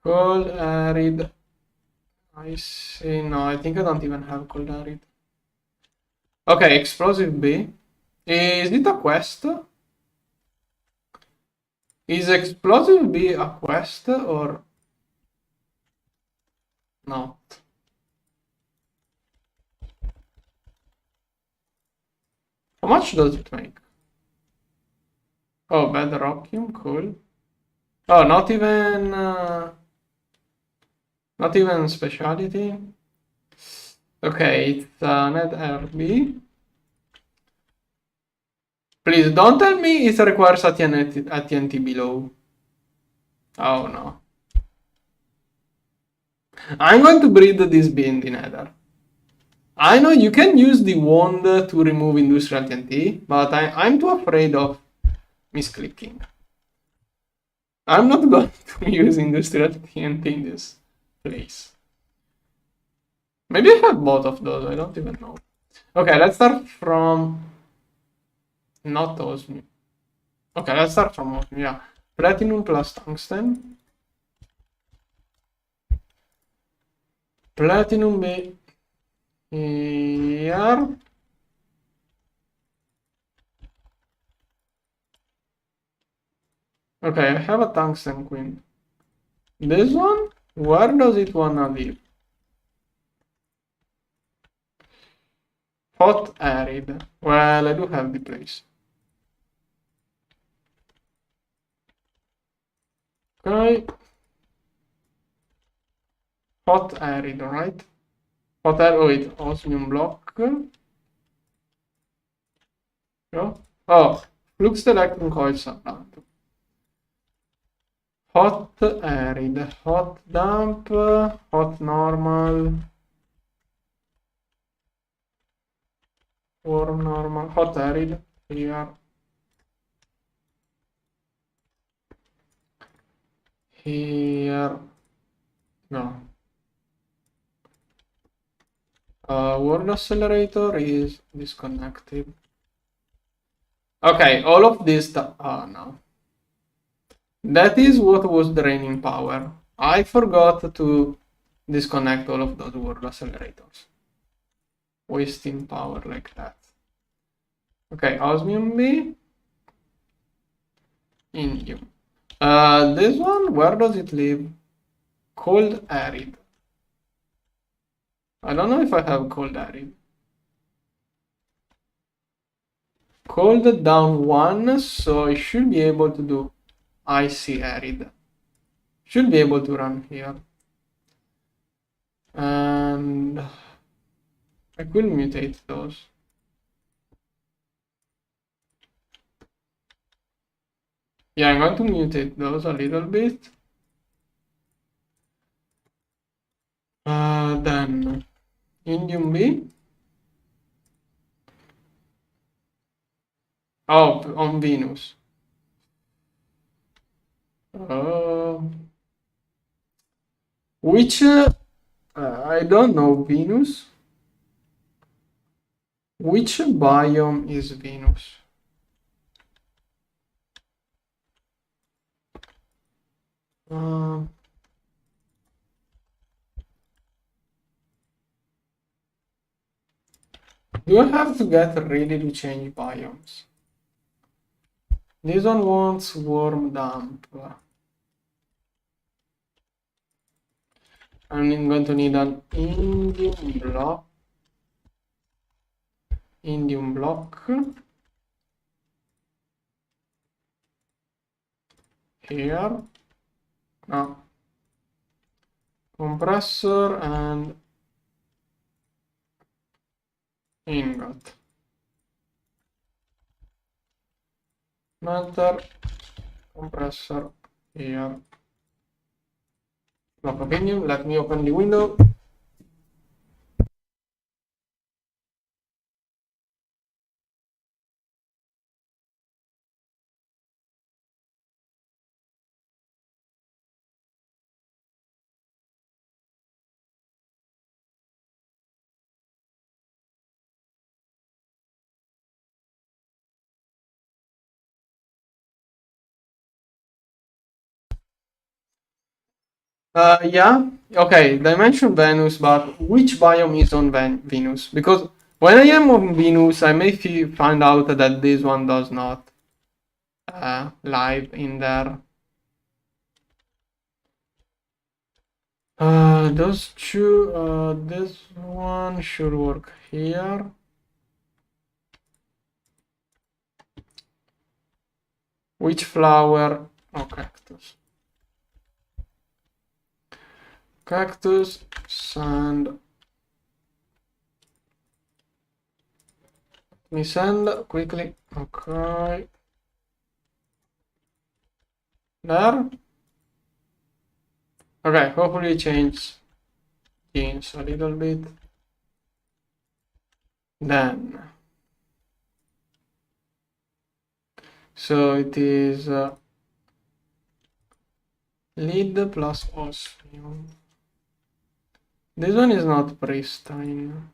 Cold arid. I see, no, I think I don't even have cold arid. Okay, explosive B. Is it a quest? Is explosive B a quest or not? How much does it make? Oh, bedrockium, cool. Oh, not even speciality. Okay, it's net RB. Please don't tell me it requires a TNT below. Oh no. I'm going to breed this bee in the nether. I know you can use the wand to remove industrial TNT, but I'm too afraid of misclicking. I'm not going to use industrial TNT in this place. Maybe I have both of those, I don't even know. Okay, let's start from... Not osmium. Okay, let's start from osmium, yeah. Platinum plus tungsten. Platinum B here. Okay, I have a tungsten queen. This one? Where does it wanna live? Hot arid. Well, I do have the place. Okay. Hot arid, right? Hot arid, wait, osmium block. No? Oh, fluxed electrum coil supplant. Hot arid, hot damp, hot normal, warm normal, hot arid here. Here. No. Word accelerator is disconnected. Okay, all of this stuff. Oh no. That is what was draining power. I forgot to disconnect all of those world accelerators, wasting power like that. Okay, osmium B, indium. This one, where does it live? Cold arid. I don't know if I have cold arid. Cold down 1, so I should be able to do icy arid. Should be able to run here. And I could mutate those. Yeah, I'm going to mutate those a little bit. Then indium B. Oh, on Venus. Which I don't know Venus. Which biome is Venus? Do I have to get ready to change biomes? This one wants warm damp. I'm going to need an indium block. Indium block. Here. No. Compressor and ingot. Melter, compressor here. Block of indium. Let me open the window. Yeah, okay, dimension Venus, but which biome is on Venus? Because when I am on Venus, I may find out that this one does not live in there. Those two, this one should work here. Which flower? Oh, cactus. Cactus, sand. Let me send quickly. Okay. There. Okay, hopefully change genes a little bit. Then. So it is lead plus osmium. This one is not pristine.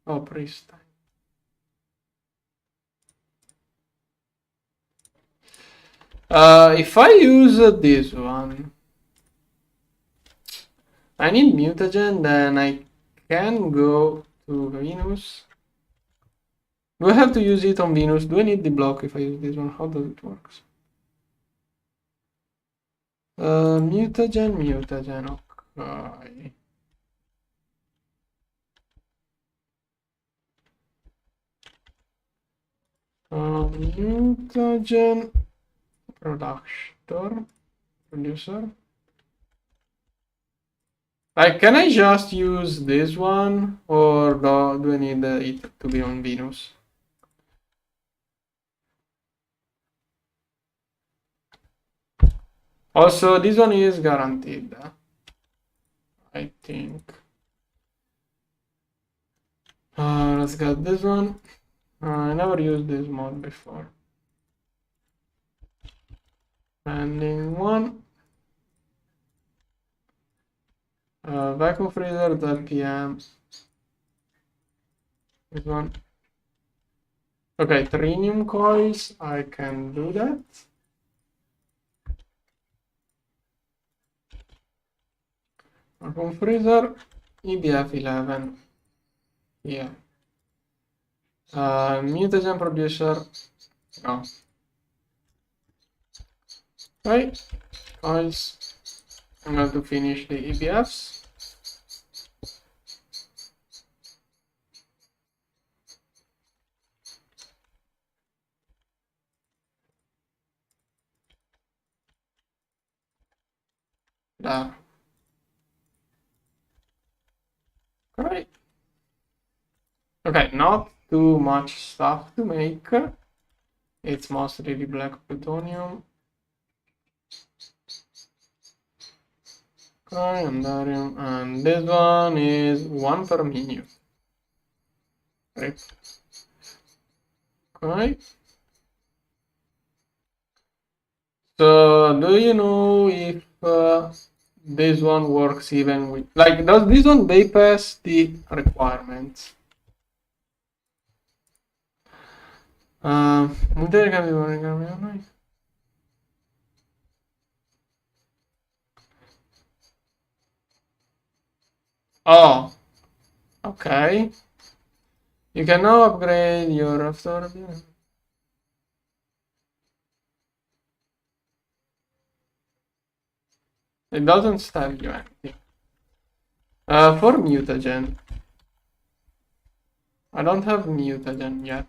Oh, pristine. If I use this one, I need mutagen, then I can go to Venus. Do I have to use it on Venus? Do I need the block if I use this one? How does it work? Mutagen, okay. Mutagen producer. Like, can I just use this one, or do I need it to be on Venus? Also, this one is guaranteed, I think. Let's get this one. I never used this mod before. Pending one. Vacuum freezer, .pm. This one. Okay, trinium coils, I can do that. Compressor EBF11 here. Mutagen producer, no. Right, coils. I'm going to finish the EBFs. There. Right. Okay, not too much stuff to make. It's mostly the black plutonium. Okay, and this one is 1 per minute. Right. Okay. So, do you know if this one works even with, like, does this one bypass the requirements? There can be one. Oh, okay. You can now upgrade your after. It doesn't tell you anything. For mutagen, I don't have mutagen yet.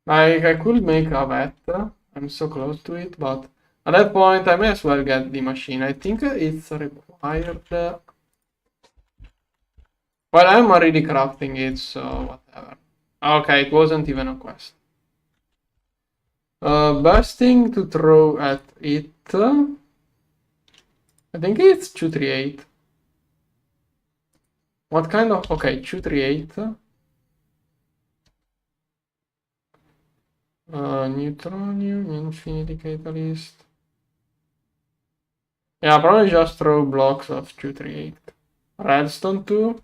Like, I could make a vat. I'm so close to it, but at that point, I may as well get the machine. I think it's required. Well, I'm already crafting it, so whatever. Okay, it wasn't even a quest. Best thing to throw at it. I think it's 238. What kind of? Okay, 238. Neutronium, infinity catalyst. Yeah, probably just throw blocks of 238. Redstone too.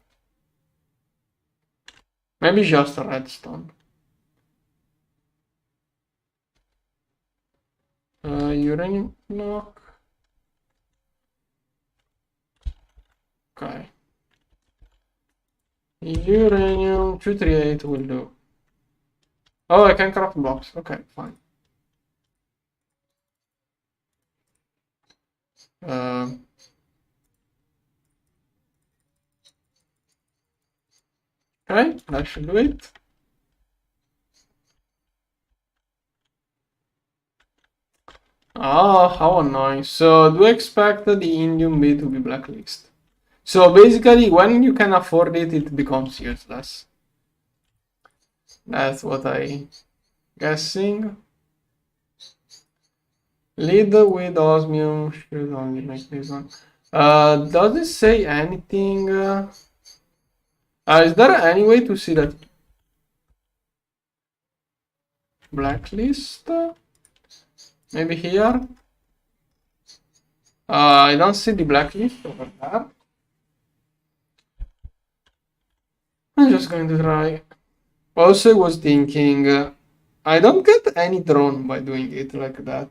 Maybe just a redstone. Uranium block. Okay. Uranium 238 will do. Oh, I can craft blocks. Okay, fine. Okay, that should do it. Oh, how annoying. So, do you expect the indium B to be blacklisted? So, basically, when you can afford it, it becomes useless. That's what I guessing. Lead with osmium should only make this one. Does it say anything? Is there any way to see that blacklist? Maybe here? I don't see the blacklist over there. I'm just going to try. Also, I was thinking, I don't get any drone by doing it like that.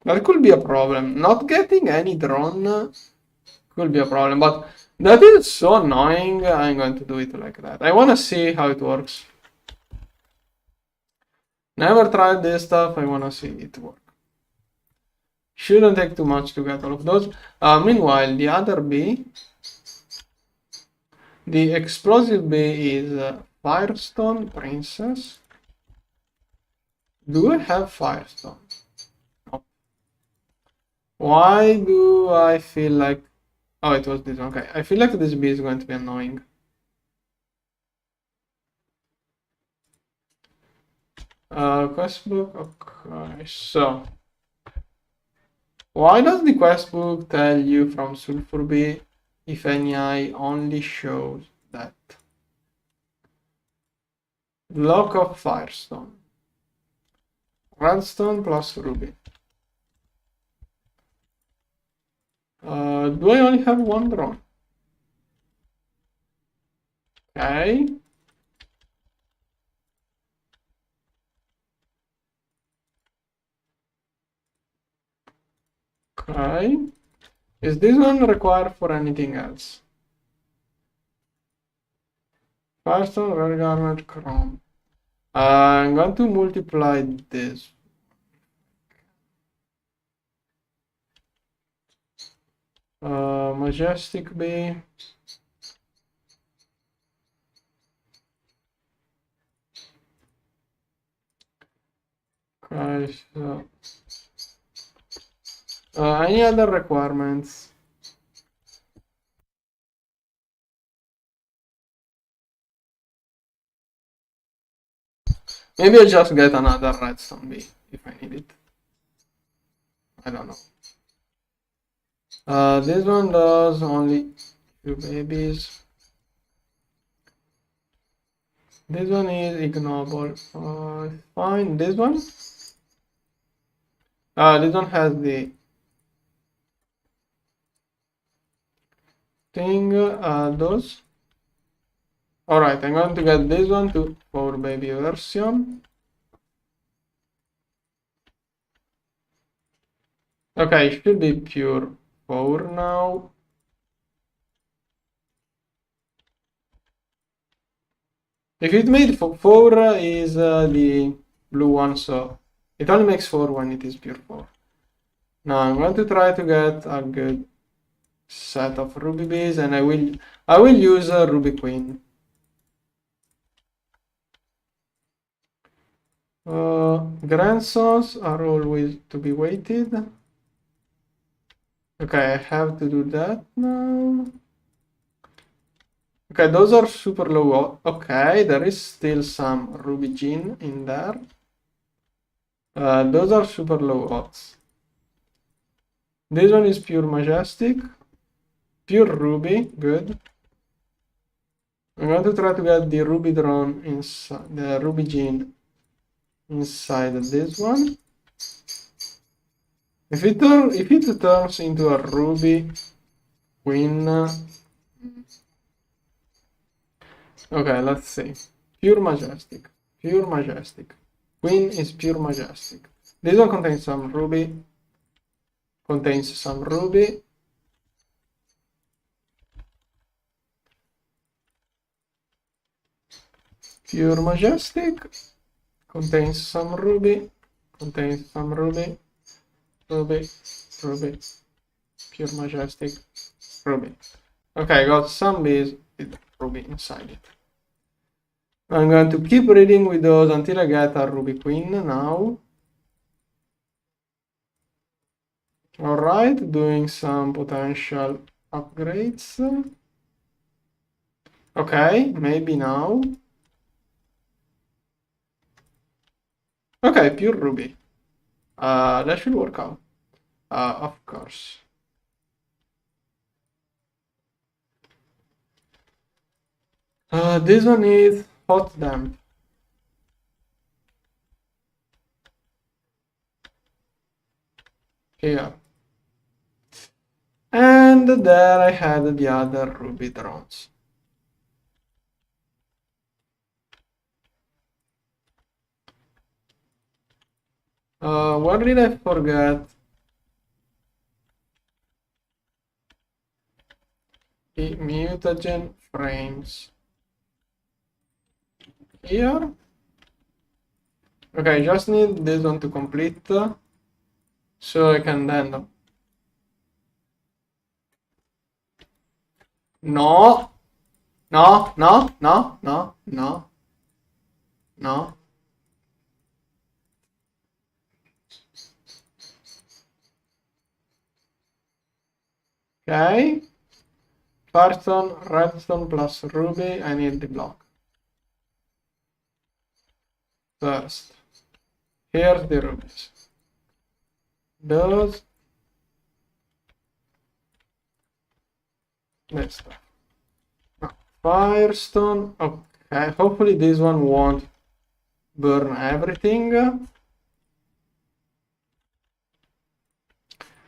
That could be a problem. Not getting any drone could be a problem, but that is so annoying. I'm going to do it like that. I want to see how it works. Never tried this stuff. I want to see it work. Shouldn't take too much to get all of those. Meanwhile, the other B, the explosive B is Firestone Princess. Do I have Firestone? No. Why do I feel like... Oh, it was this one. Okay, I feel like this B is going to be annoying. Quest book. Okay, so... Why does the quest book tell you from Sulfur B if any eye only shows that? Block of Firestone. Redstone plus Ruby. Do I only have one drone? Okay. Okay. Is this one required for anything else? Firestone, rare garnet, chrome. I'm going to multiply this. Majestic B. Okay, so any other requirements? Maybe I'll just get another redstone B if I need it. I don't know. This one does only few babies. This one is ignoble. Fine. This one? This one has the thing. Those. Alright, I'm going to get this one to for baby version. Okay, it should be pure 4 now. If it made 4 is the blue one, so it only makes 4 when it is pure 4. Now I'm going to try to get a good set of ruby bees, and I will use ruby queen. Grandsons are always to be waited. Okay, I have to do that now. Okay, those are super low. Okay, there is still some ruby gene in there. Those are super low odds. This one is pure majestic. Pure ruby, good. I'm going to try to get the ruby drone inside, the ruby gene inside this one. If it turns into a ruby queen, okay, let's see. Pure majestic, pure majestic. Queen is pure majestic. This one contains some ruby. Contains some ruby. Pure majestic. Contains some ruby. Contains some ruby. Ruby. Ruby. Pure majestic. Ruby. Okay, I got some bees with ruby inside it. I'm going to keep reading with those until I get a ruby queen now. Alright, doing some potential upgrades. Okay, maybe now. Okay, pure ruby. That should work out. Of course. This one is hot damp. Here. And there I had the other ruby drones. What did I forget? The mutagen frames. Here. Okay, just need this one to complete. So I can then... No! No, no, no, no, no. No. Okay. Firestone, redstone plus ruby, I need the block. First. Here's the rubies. Those. This stuff. Now, Firestone. Okay, hopefully this one won't burn everything.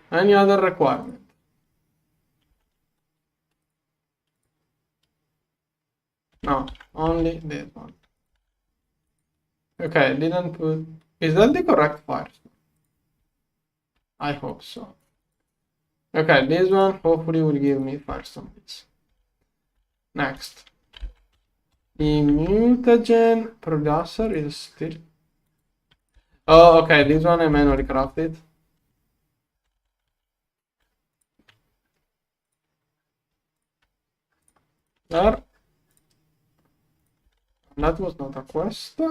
Any other requirement? No, only this one. Okay, didn't put... Is that the correct Firestone? I hope so. Okay, this one hopefully will give me firestone bits. Next. The mutagen producer is still... Oh, okay, this one I manually crafted. There. That was not a quest.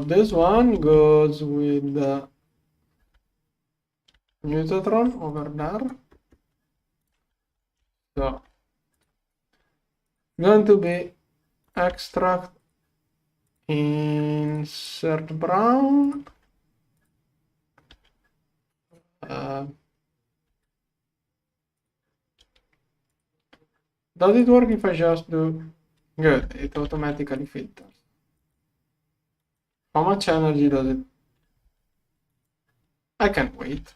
This one goes with the mutatron over there. So, going to be extract insert brown. Does it work if I just do... Good, it automatically filters. How much energy does it... I can wait.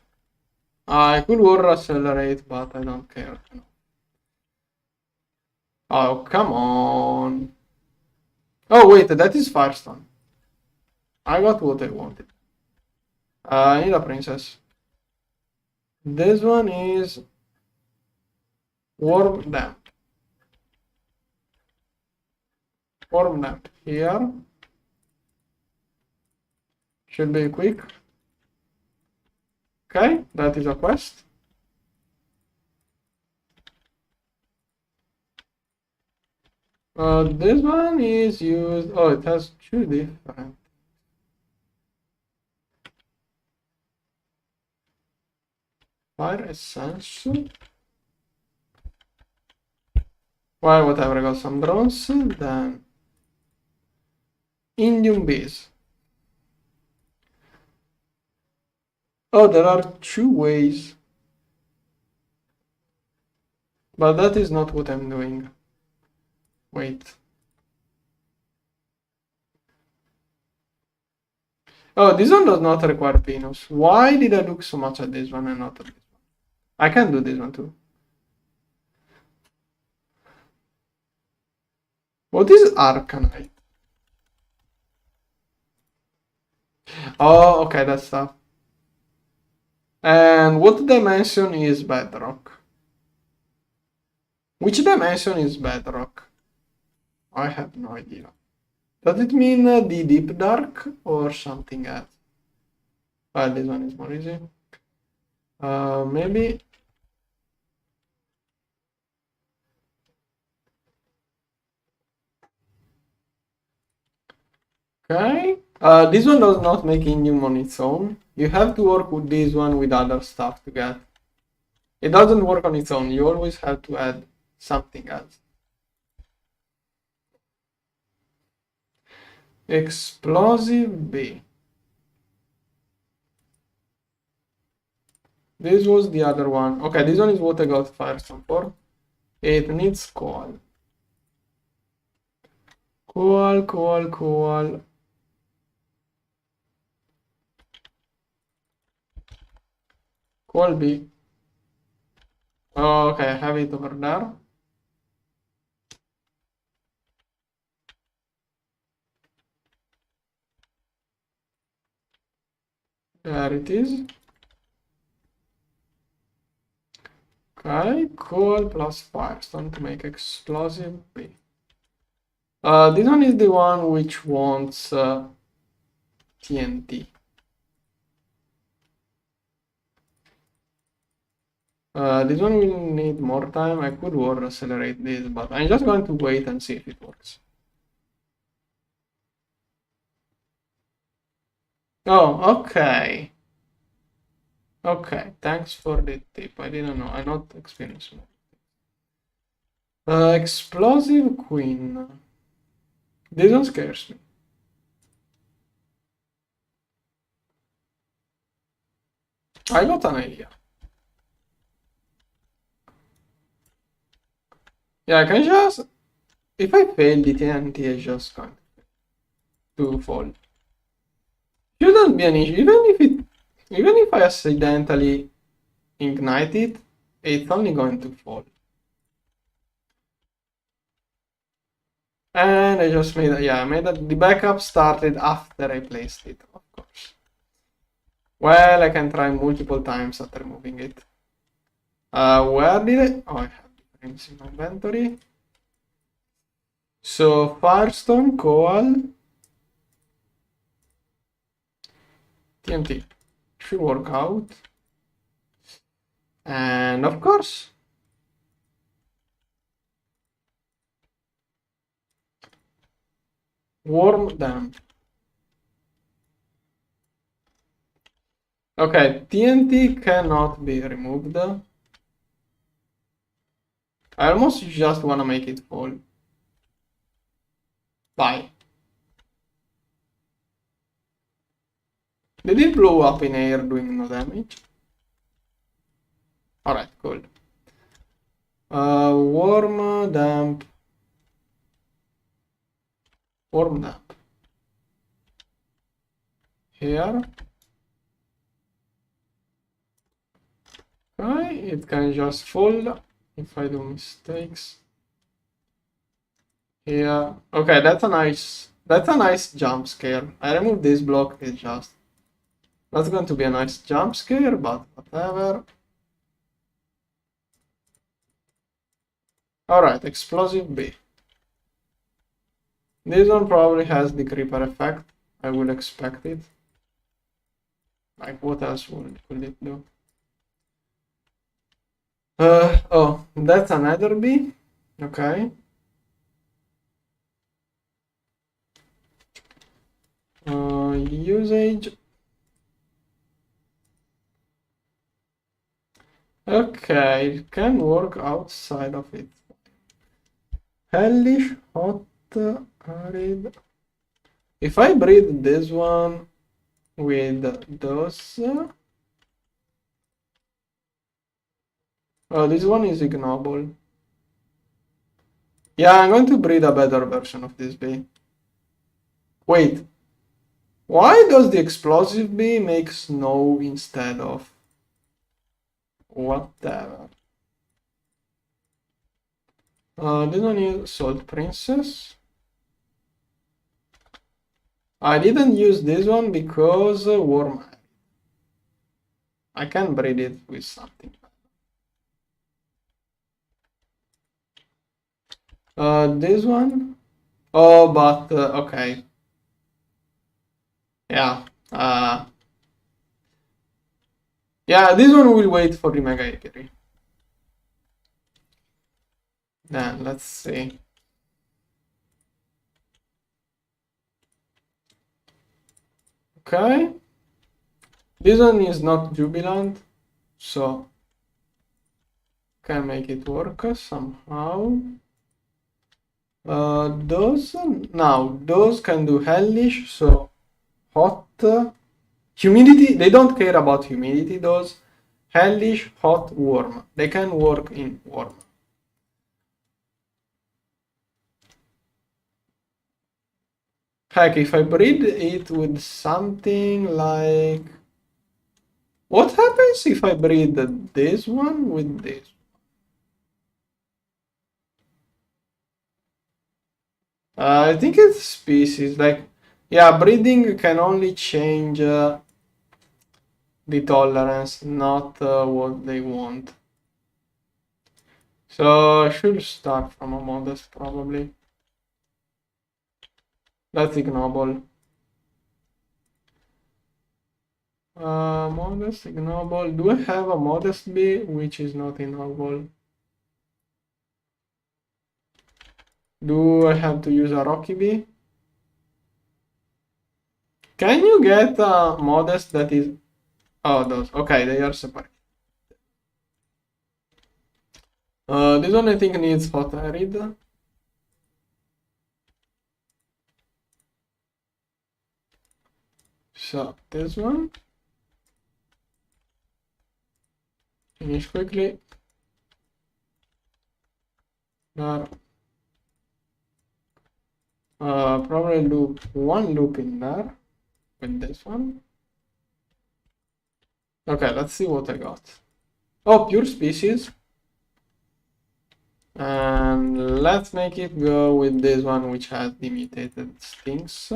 I could war accelerate, but I don't care. Oh, come on. Oh, wait, that is Firestone. I got what I wanted. I need a princess. This one is warm damp. Warm damp here. Should be quick. Okay, that is a quest. This one is used... Oh, it has two different... Fire essential. Well, whatever, I got some drones. Then... Indium base. Oh, there are two ways. But that is not what I'm doing. Wait. Oh, this one does not require Pinus. Why did I look so much at this one and not at this one? I can do this one too. What is Arcanite? Oh, okay, that's stuff. And what dimension is bedrock? Which dimension is bedrock? I have no idea. Does it mean the deep dark or something else? Well, this one is more easy. Maybe. Okay. This one does not make indium on its own. You have to work with this one with other stuff to get. It doesn't work on its own. You always have to add something else. Explosive B. This was the other one. Okay, this one is what I got Firestone for. It needs coil. Coil. Coil B. Oh, okay, I have it over there. There it is. Okay, coal plus firestone to make explosive B. This one is the one which wants TNT. This one will need more time. I could war accelerate this, but I'm just going to wait and see if it works. Oh, okay. Okay, thanks for the tip. I didn't know. I'm not experienced. Explosive queen. This one scares me. I got an idea. Yeah, I can just... If I fail the TNT, is just going to fall. Shouldn't be an issue. Even if I accidentally ignite it, it's only going to fall. And I just made, the backup started after I placed it, of course. Well, I can try multiple times at removing it. Where did I? Oh, I have different in my inventory. So Firestone, coil, TNT should work out, and of course, warm damp. Okay, TNT cannot be removed. I almost just want to make it fall. Bye. Did it blow up in air doing no damage? Alright, cool. Warm damp. Warm damp. Here. Okay, it can just fall if I do mistakes. Here. Okay, that's a nice jump scare. I removed this block, it's just not going to be a nice jump scare, but whatever. Alright, explosive B. This one probably has the creeper effect. I would expect it. Like, what else could it do? Oh, that's another B. Okay. Usage. Okay, it can work outside of it. Hellish, hot, arid. If I breed this one with those. Oh, this one is ignoble. Yeah, I'm going to breed a better version of this bee. Wait. Why does the explosive bee make snow instead of whatever? This one is Salt Princess. I didn't use this one because warm. I can breed it with something. This one. Oh, but okay. Yeah. Yeah, this one will wait for the Mega Apiary. Then let's see. Okay. This one is not Jubilant, so can make it work somehow. Those can do hellish, so hot, humidity. They don't care about humidity. Those hellish, hot, warm. They can work in warm. Heck, if I breed it with something like, what happens if I breed this one with this? I think it's species, like, yeah, breeding can only change the tolerance, not what they want. So I should start from a modest probably. That's ignoble. Modest, ignoble. Do I have a modest B which is not ignoble? Do I have to use a rocky B? Can you get a modest that is... Oh, those. Okay, they are separate. This one I think needs hot arid. So, this one. Finish quickly. There. Probably loop one loop in there with this one. Okay, let's see what I got. Oh, pure species. And let's make it go with this one, which has the mutated stings.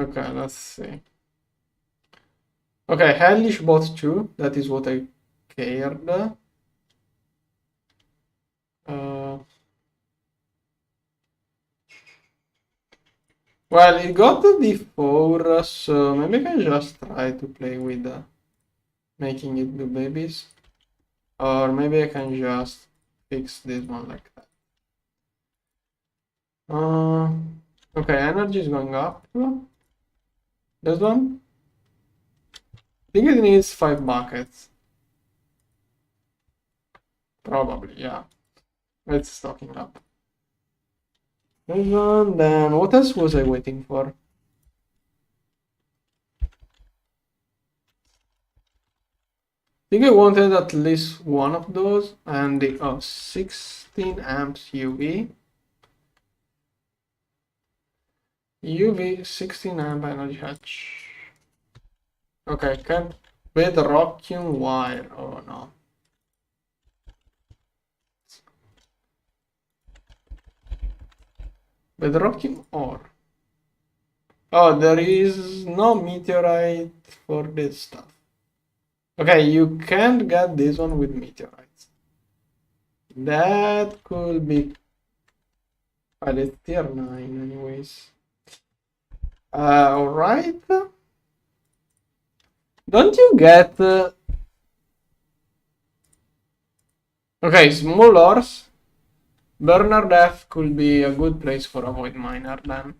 Okay, let's see. Okay, hellish bot 2. That is what I cared. Well, it got the D4, so maybe I can just try to play with making it do babies. Or maybe I can just fix this one like that. Okay, energy is going up. This one? I think it needs 5 buckets. Probably, yeah. It's stocking up. This one, then what else was I waiting for? I think I wanted at least one of those, and the 16 amps UV. UV 16 amp energy hatch. Okay, can with rocking wire. Oh no. With rocking ore. Oh, there is no meteorite for this stuff. Okay, you can't get this one with meteorites. That could be. But it's tier 9 anyways. Alright. Don't you get... Okay, small ores. Burner depth could be a good place for a void miner then.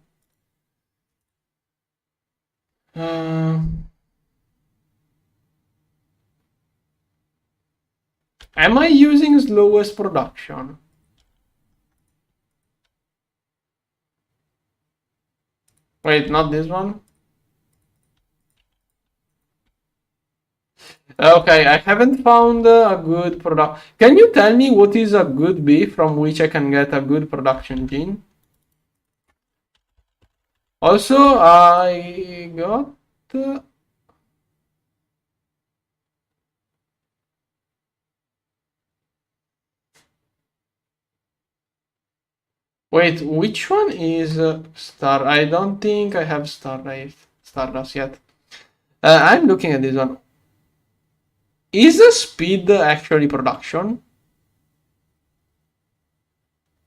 Am I using slowest production? Wait, not this one? Okay, I haven't found a good product. Can you tell me what is a good B from which I can get a good production gene? Also, I got... Wait, which one is Star? I don't think I have Stardust yet. I'm looking at this one. Is the speed actually production?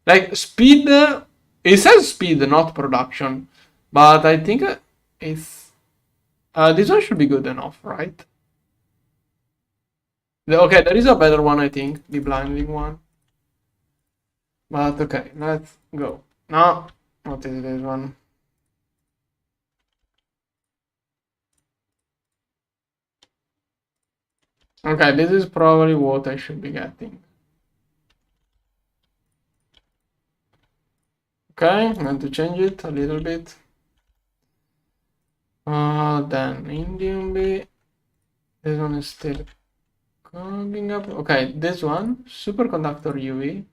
Like speed, it says speed, not production, but I think it's this one should be good enough, right? Okay, there is a better one, I think, the blinding one. But okay, let's go. Now, what is this one? Okay, this is probably what I should be getting. Okay, I'm going to change it a little bit. Then indium B. This one is still coming up. Okay, this one, superconductor UV.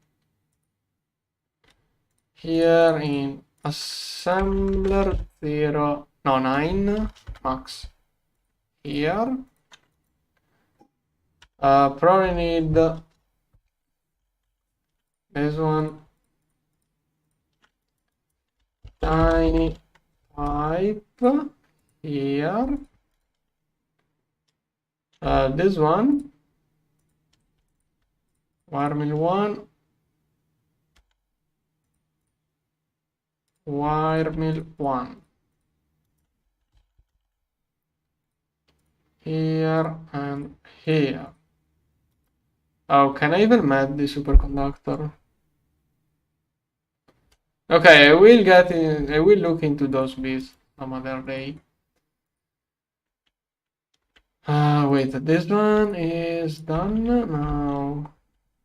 Here in assembler 0, no, 9 max. Here. Probably need this one. Tiny pipe here. This one. Wire mill 1. Wire mill 1. Here and here. Oh, can I even map the superconductor? Okay, I will look into those bees some other day. Wait, this one is done now.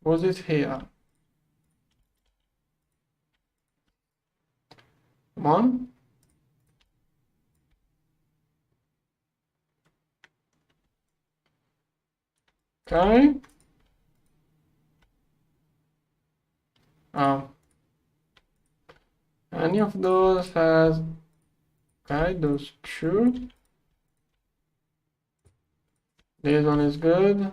Was it here? Come on. Okay. Any of those has, okay, those two. This one is good.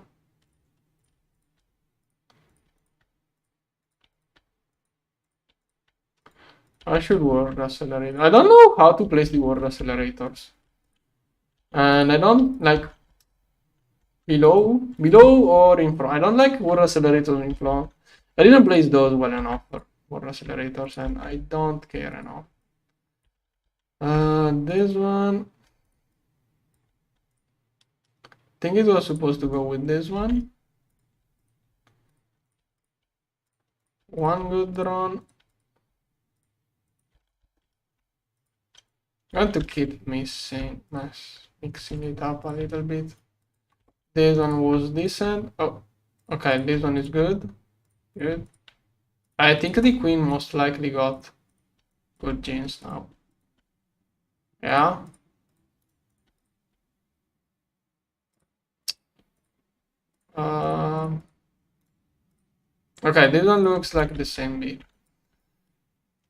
I should word accelerator. I don't know how to place the word accelerators. And I don't like below or in front. I don't like word accelerators in front. I didn't place those well enough for word accelerators, and I don't care enough. This one, I think it was supposed to go with this one. One good drone. I want to keep mixing it up a little bit. This one was decent. Oh, okay, this one is good. Good. I think the queen most likely got good genes now. Yeah. Okay, this one looks like the same beat.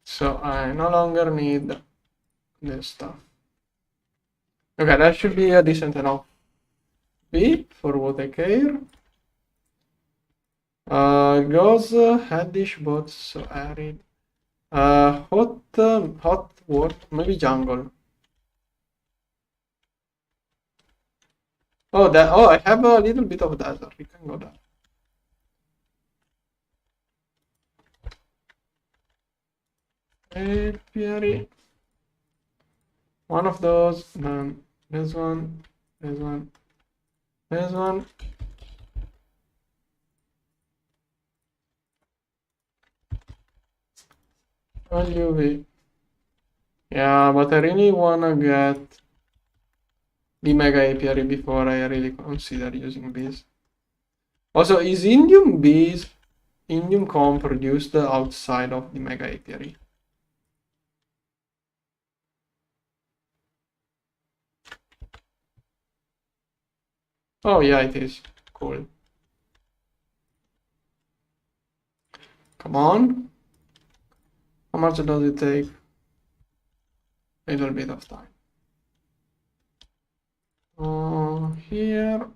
So I no longer need this stuff. Okay, that should be a decent enough beat for what I care. It goes headish, but so arid. Hot what? Maybe jungle. Oh, that. Oh, I have a little bit of desert. We can go there. Apiary. One of those. Then this one. This one. This one. UV. Yeah, but I really wanna get the mega apiary before I really consider using bees. Also, is indium comp produced outside of the mega apiary? Oh yeah, it is. Cool. Come on. How much does it take? A little bit of time. Here.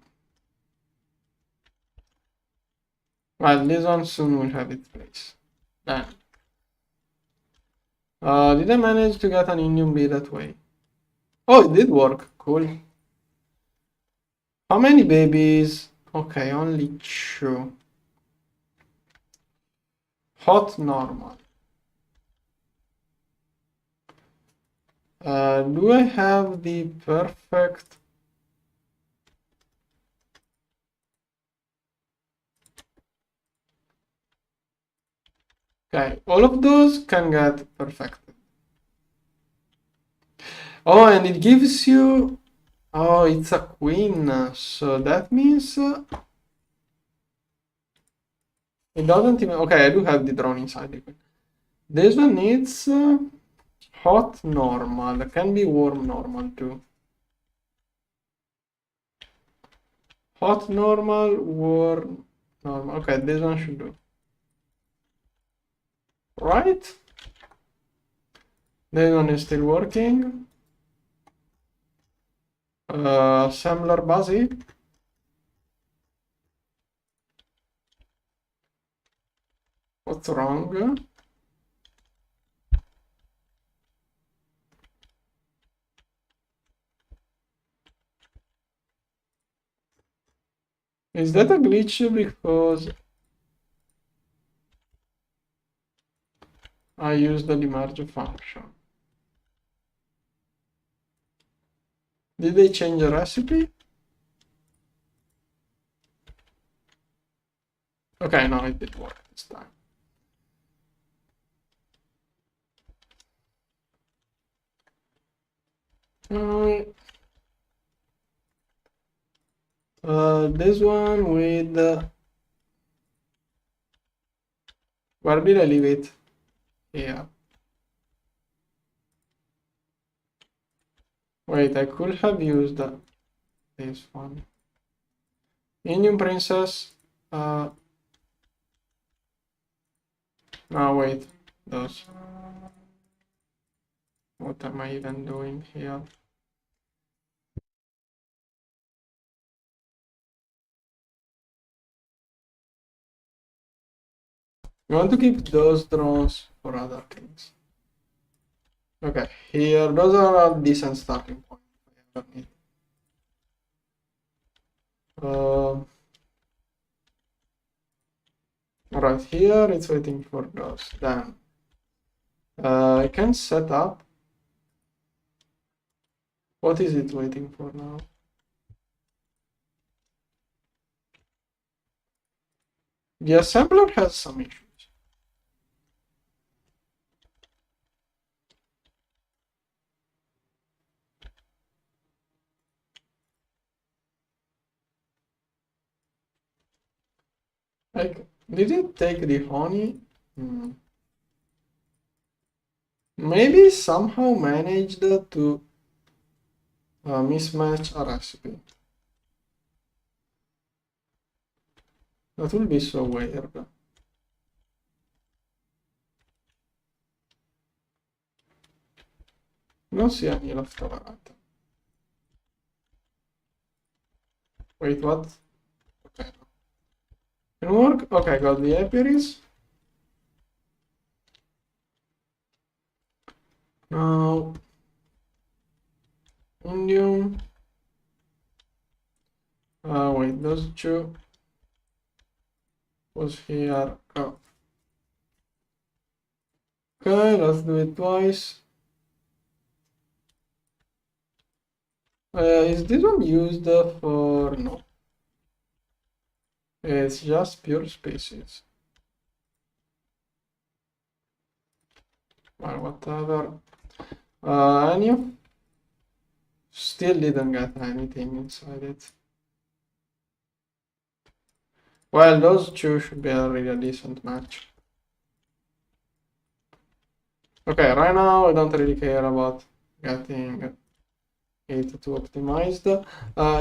Well, this one soon will have its place. Then. Did I manage to get an indium bee that way? Oh, it did work. Cool. How many babies? Okay, only 2. Hot normal. Do I have the perfect? Okay, all of those can get perfected. Oh, and it gives you. Oh, it's a queen, so that means it doesn't even. Okay, I do have the drone inside the queen. This one needs hot normal. It can be warm normal too. Hot normal, warm normal. Okay, this one should do. Right? This one is still working. Assembler Buzzy. What's wrong? Is that a glitch because I used the demerge function? Did they change the recipe? Okay, no, it did work this time. This one with where did I leave it? Yeah. Wait, I could have used this one. Indium Princess. No, wait. Those. What am I even doing here? You want to keep those drones for other things. Okay, here those are a decent starting point. Right here it's waiting for those. Then I can set up. What is it waiting for now? The assembler has some issues. Like, did it take the honey? Maybe somehow managed to mismatch a recipe. That will be so weird. Non see any leftover. Wait, what? Okay. Can work? Okay, got the apiaries. Now, indium. Wait, those two was here. Oh. Okay, let's do it twice. Is this one used for... No. It's just pure species. Well, whatever. Any? Still didn't get anything inside it. Well, those two should be a really decent match. Okay, right now I don't really care about getting it too optimized.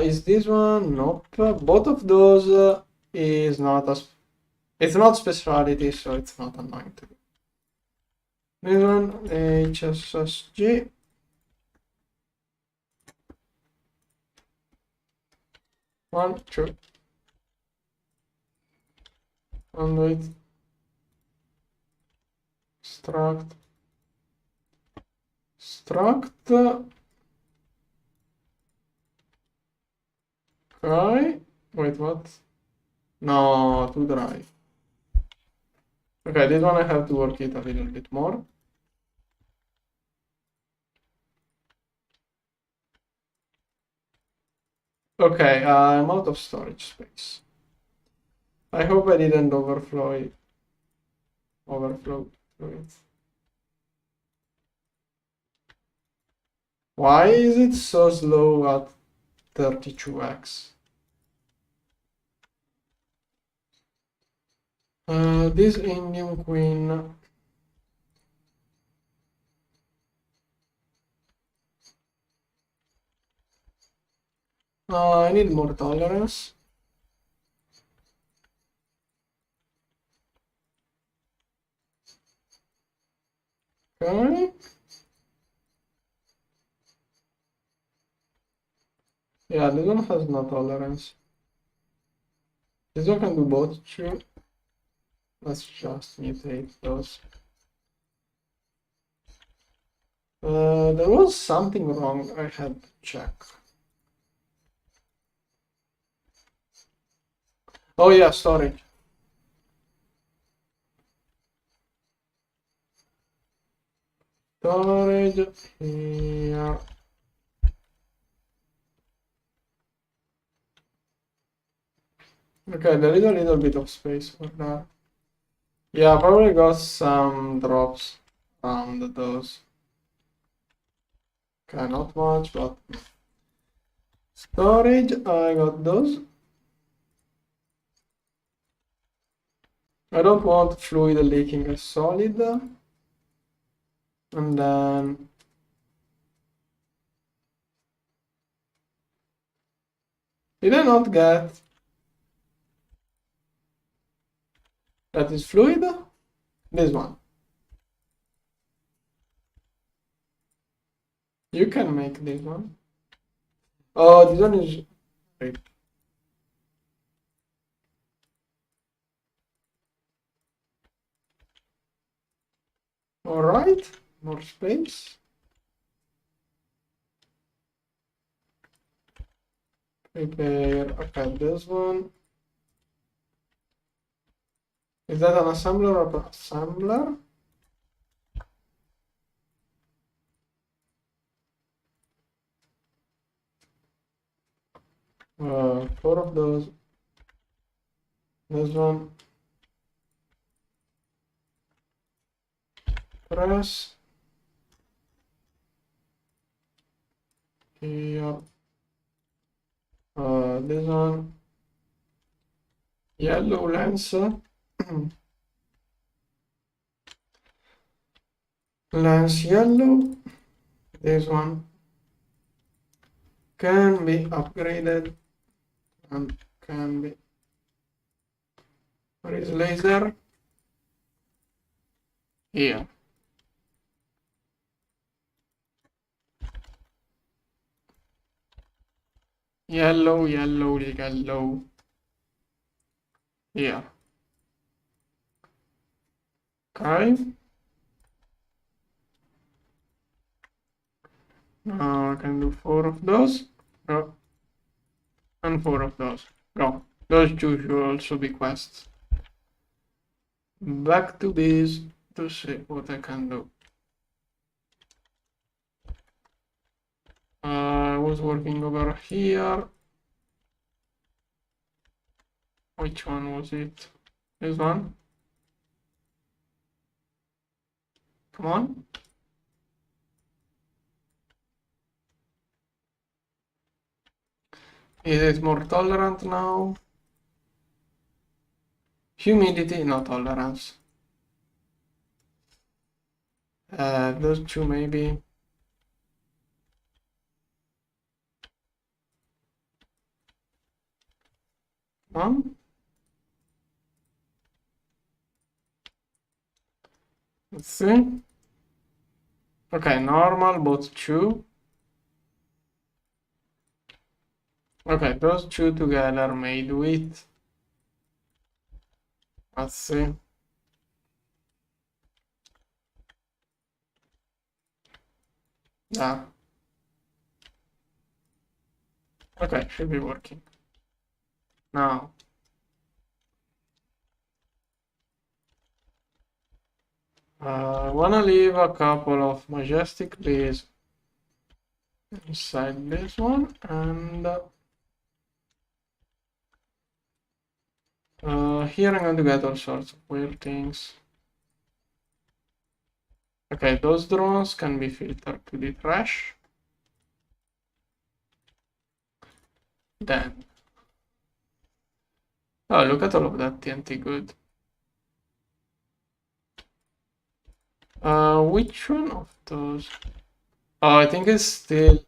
Is this one? Nope. Both of those is not as... It's not speciality, so it's not annoying to do. This one, HSSG. One, two. Conduit. Struct. Struct. Okay. Wait, what? No, too dry. Okay, this one I have to work it a little bit more. Okay, I'm out of storage space. I hope I didn't overflow it. Why is it so slow at 32x? This indium queen. I need more tolerance. Okay. Yeah, this one has no tolerance. This one can do both too. Let's just mutate those. There was something wrong. I had to check. Oh yeah, storage. Storage here. Okay, there is a little bit of space for that. Yeah, probably got some drops around those. Okay, not much, but storage, I got those. I don't want fluid leaking a solid. And then did I not get that is fluid? This one. You can make this one. Oh, this one is great. All right, more space. Repair. Okay, this one. Is that an assembler or an assembler? Four of those. This one. Press. Here. This one. Yellow lens. Lens yellow. This one can be upgraded and can be. Where is laser? Here. Yellow, yellow, yellow. Here. Okay. Now I can do 4 of those. Go. And 4 of those. Go. Those two should also be quests. Back to this to see what I can do. I was working over here. Which one was it? This one? Come on. Is it more tolerant now? Humidity, no tolerance. Those two maybe. One. Let's see. Okay, normal, both two. Okay, those two together made with. Let's see. Yeah. Okay, should be working. Now. I wanna leave a couple of majestic bees inside this one, and here I'm going to get all sorts of weird things. Okay, those drones can be filtered to the trash. Then, oh, look at all of that TNT, good. Which one of those? Oh, I think it's still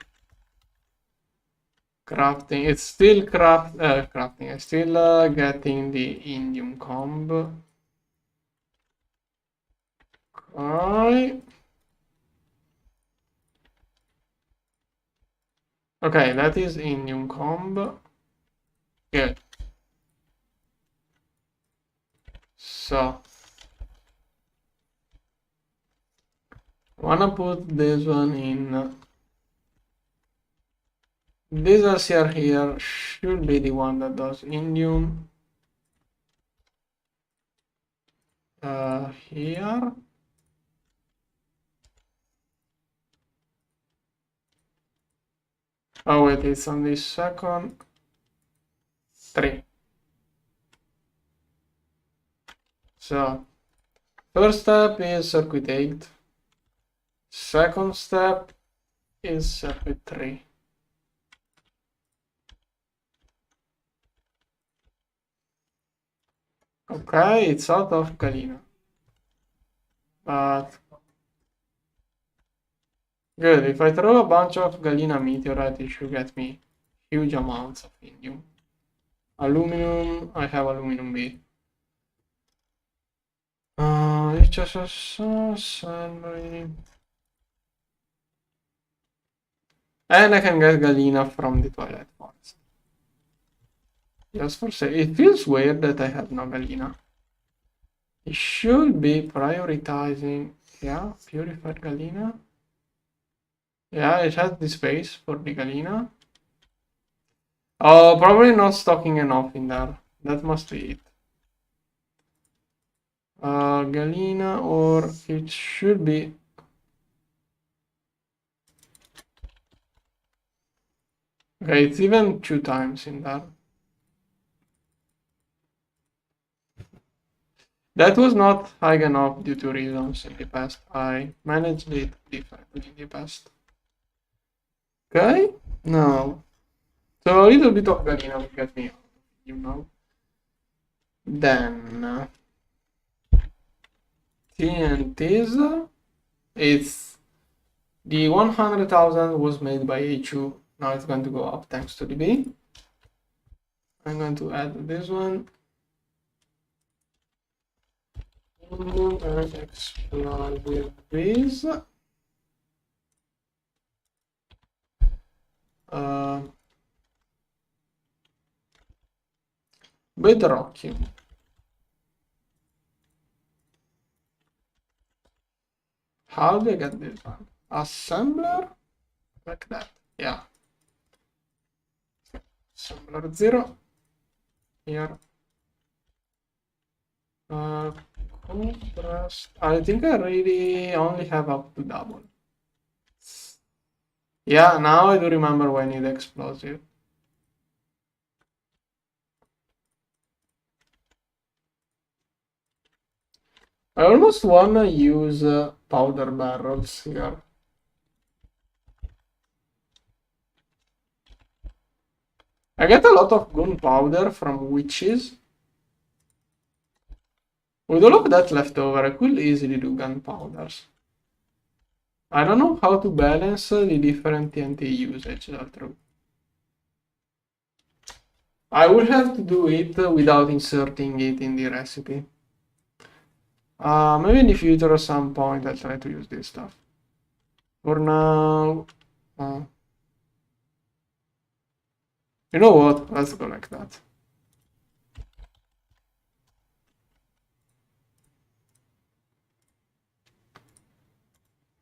crafting. It's still crafting. I'm still getting the indium comb. Okay. Okay, that is indium comb. Good. So, wanna put this one in. This LCR here should be the one that does indium. Here. Oh wait, it's on the second. 3. So, first step is circuit 8. Second step is circuit 3. Okay, it's out of galena. But good, if I throw a bunch of galena meteorite, it should get me huge amounts of indium. Aluminum, I have aluminum B. It's just a assembly. And I can get galena from the toilet forest. Just for say, it feels weird that I have no galena. It should be prioritizing, yeah, purified galena. Yeah, it has the space for the galena. Oh, probably not stocking enough in there. That must be it. Galena, or it should be. Okay, it's even 2 times in there. That was not high enough due to reasons in the past. I managed it differently in the past. Okay, now, so a little bit of Galena will get me, you know. Then, TNTs, it's the 100,000 was made by A2. Now it's going to go up thanks to the B. I'm going to add this one. And explode with this. Bedrocking. How do I get this one? Assembler? Like that. Yeah. Assembler 0. Here. Compressed. I think I really only have up to double. Yeah, now I do remember why I need explosive. I almost wanna use powder barrels here. I get a lot of gunpowder from witches. With all of that left over, I could easily do gunpowders. I don't know how to balance the different TNT usage, although I would have to do it without inserting it in the recipe. Maybe in the future at some point I'll try to use this stuff. For now, you know what? Let's go like that.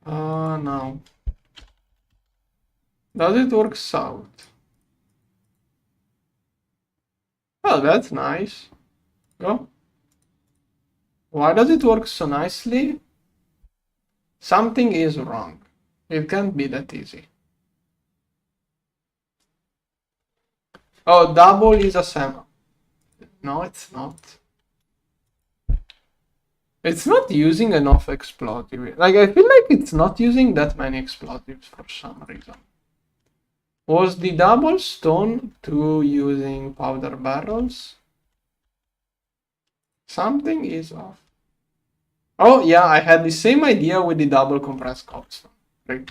Now. Does it work south? Oh, that's nice. Go. Why does it work so nicely? Something is wrong. It can't be that easy. Oh, double is a sem. No, it's not. It's not using enough explosives. Like, I feel like it's not using that many explosives for some reason. Was the double stone to using powder barrels? Something is off. Oh, yeah, I had the same idea with the double compressed glowstone. Right.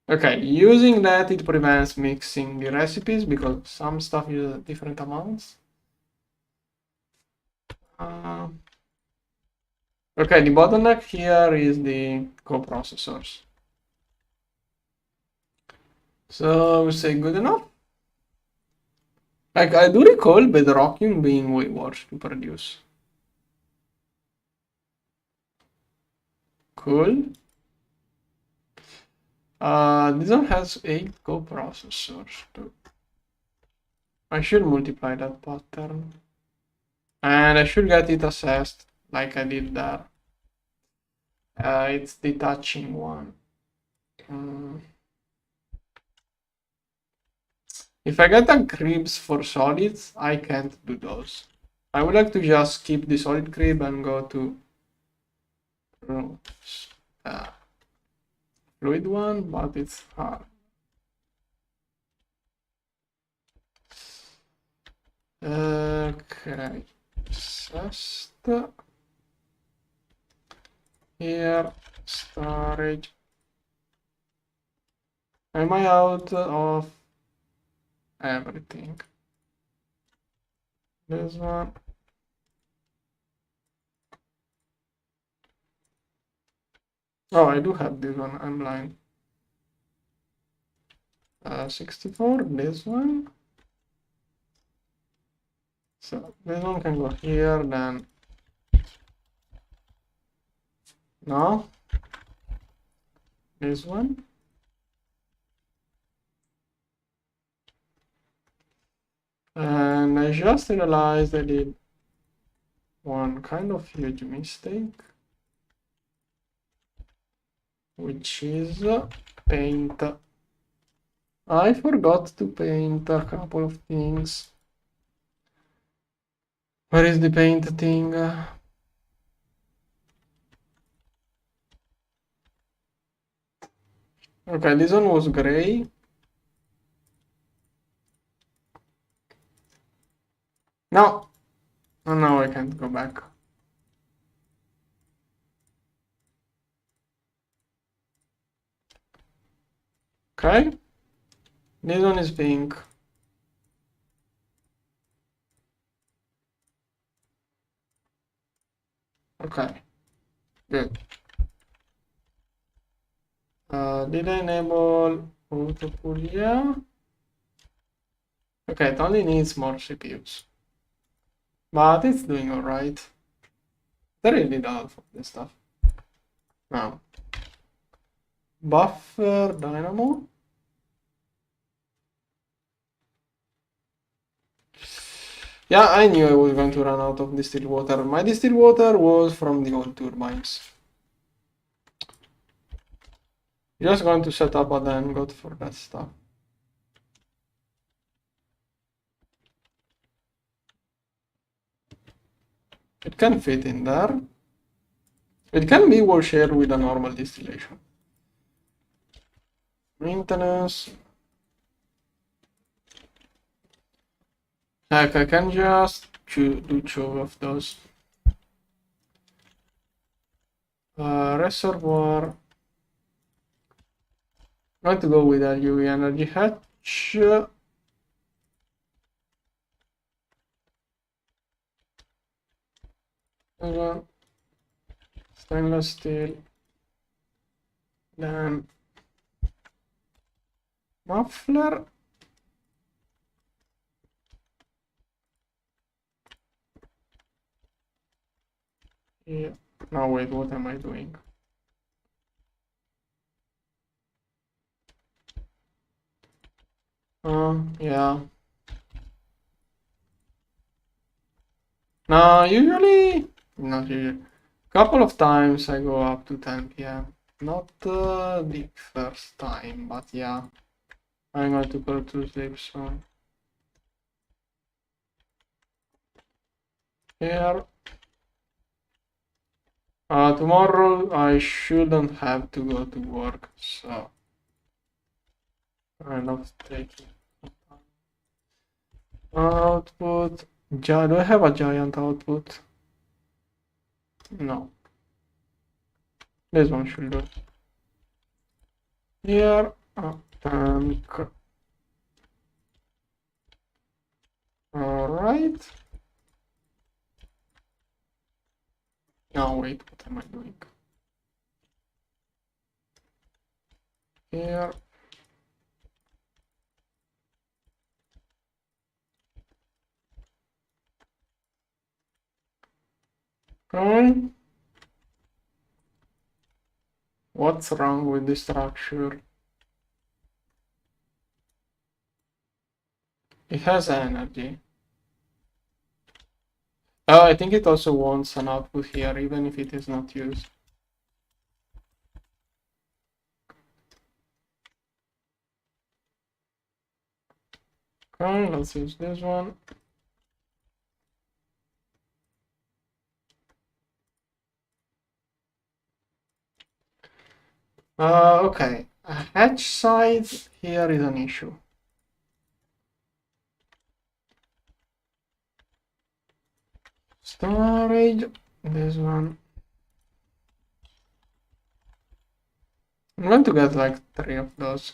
Okay, using that, it prevents mixing the recipes because some stuff uses different amounts. Okay, the bottleneck here is the coprocessors. So we say good enough. Like, I do recall bedrocking being way worse to produce. Cool. This one has 8 coprocessors too. I should multiply that pattern. And I should get it assessed like I did there. It's the touching one. If I get a cribs for solids, I can't do those. I would like to just skip the solid crib and go to fluid one, but it's hard. Okay, just here, storage. Am I out of everything? This one. Oh, I do have this one. I'm blind. 64, this one. So this one can go here, then. No. This one. And I just realized I did one kind of huge mistake, which is paint. I forgot to paint a couple of things. Where is the paint thing? Okay, this one was gray. No, and now I can't go back. Okay, this one is pink. Okay, good. Did I enable auto pull? Yeah. Okay, it only needs more CPUs, but it's doing all right. They really need all of this stuff. Now, buffer dynamo. Yeah, I knew I was going to run out of distilled water. My distilled water was from the old turbines. Just going to set up a dangot for that stuff. It can fit in there. It can be well shared with a normal distillation. Maintenance. Heck, I can just do two of those. Reservoir. I'm going to go with a UV energy hatch. Stainless steel. Then muffler. Yeah. Now wait, what am I doing? Yeah. No, usually, not usually. Couple of times I go up to 10 p.m. Not the first time, but yeah. I'm going to go to sleep soon. Here. Tomorrow I shouldn't have to go to work, so kind of taking output. Do I have a giant output? No. This one should do. Here, tank. Alright. Now wait, what am I doing? Here. Okay. What's wrong with the structure? It has energy. Oh, I think it also wants an output here, even if it is not used. Okay, let's use this one. Okay, a hatch size here is an issue. Storage, this one. I'm going to get like 3 of those.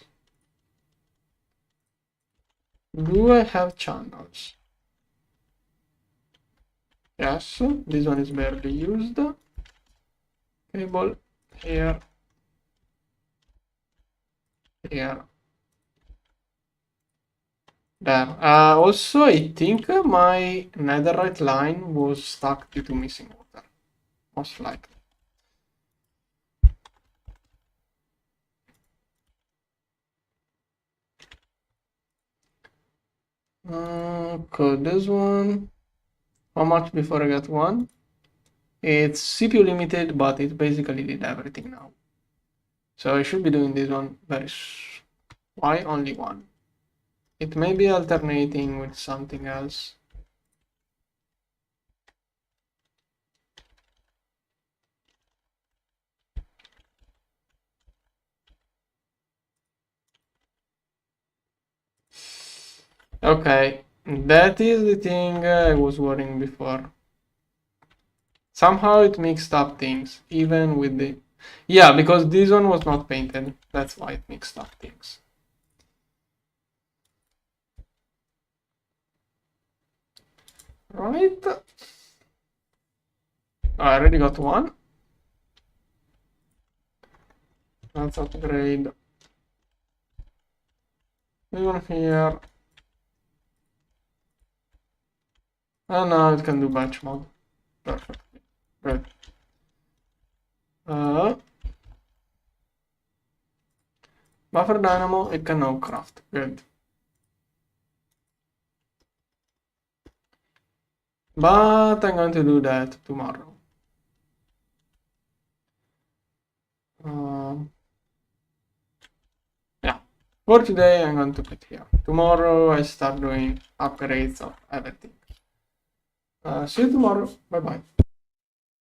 Do I have channels? Yes, this one is barely used. Cable here, here, there. Also, I think my netherite line was stuck due to missing water, most likely. Code this one. How much before I get one? It's CPU limited, but it basically did everything now. So I should be doing this one very. Why only one? It may be alternating with something else. Okay, that is the thing I was worrying before. Somehow it mixed up things, even with the... Yeah, because this one was not painted. That's why it mixed up things. Right. I already got one. Let's upgrade this one here. And now it can do batch mode. Perfect. Good. Buffer dynamo, it can now craft. Good. But I'm going to do that tomorrow. Yeah. For today, I'm going to quit here. Tomorrow, I start doing upgrades of everything. See you tomorrow. Bye bye.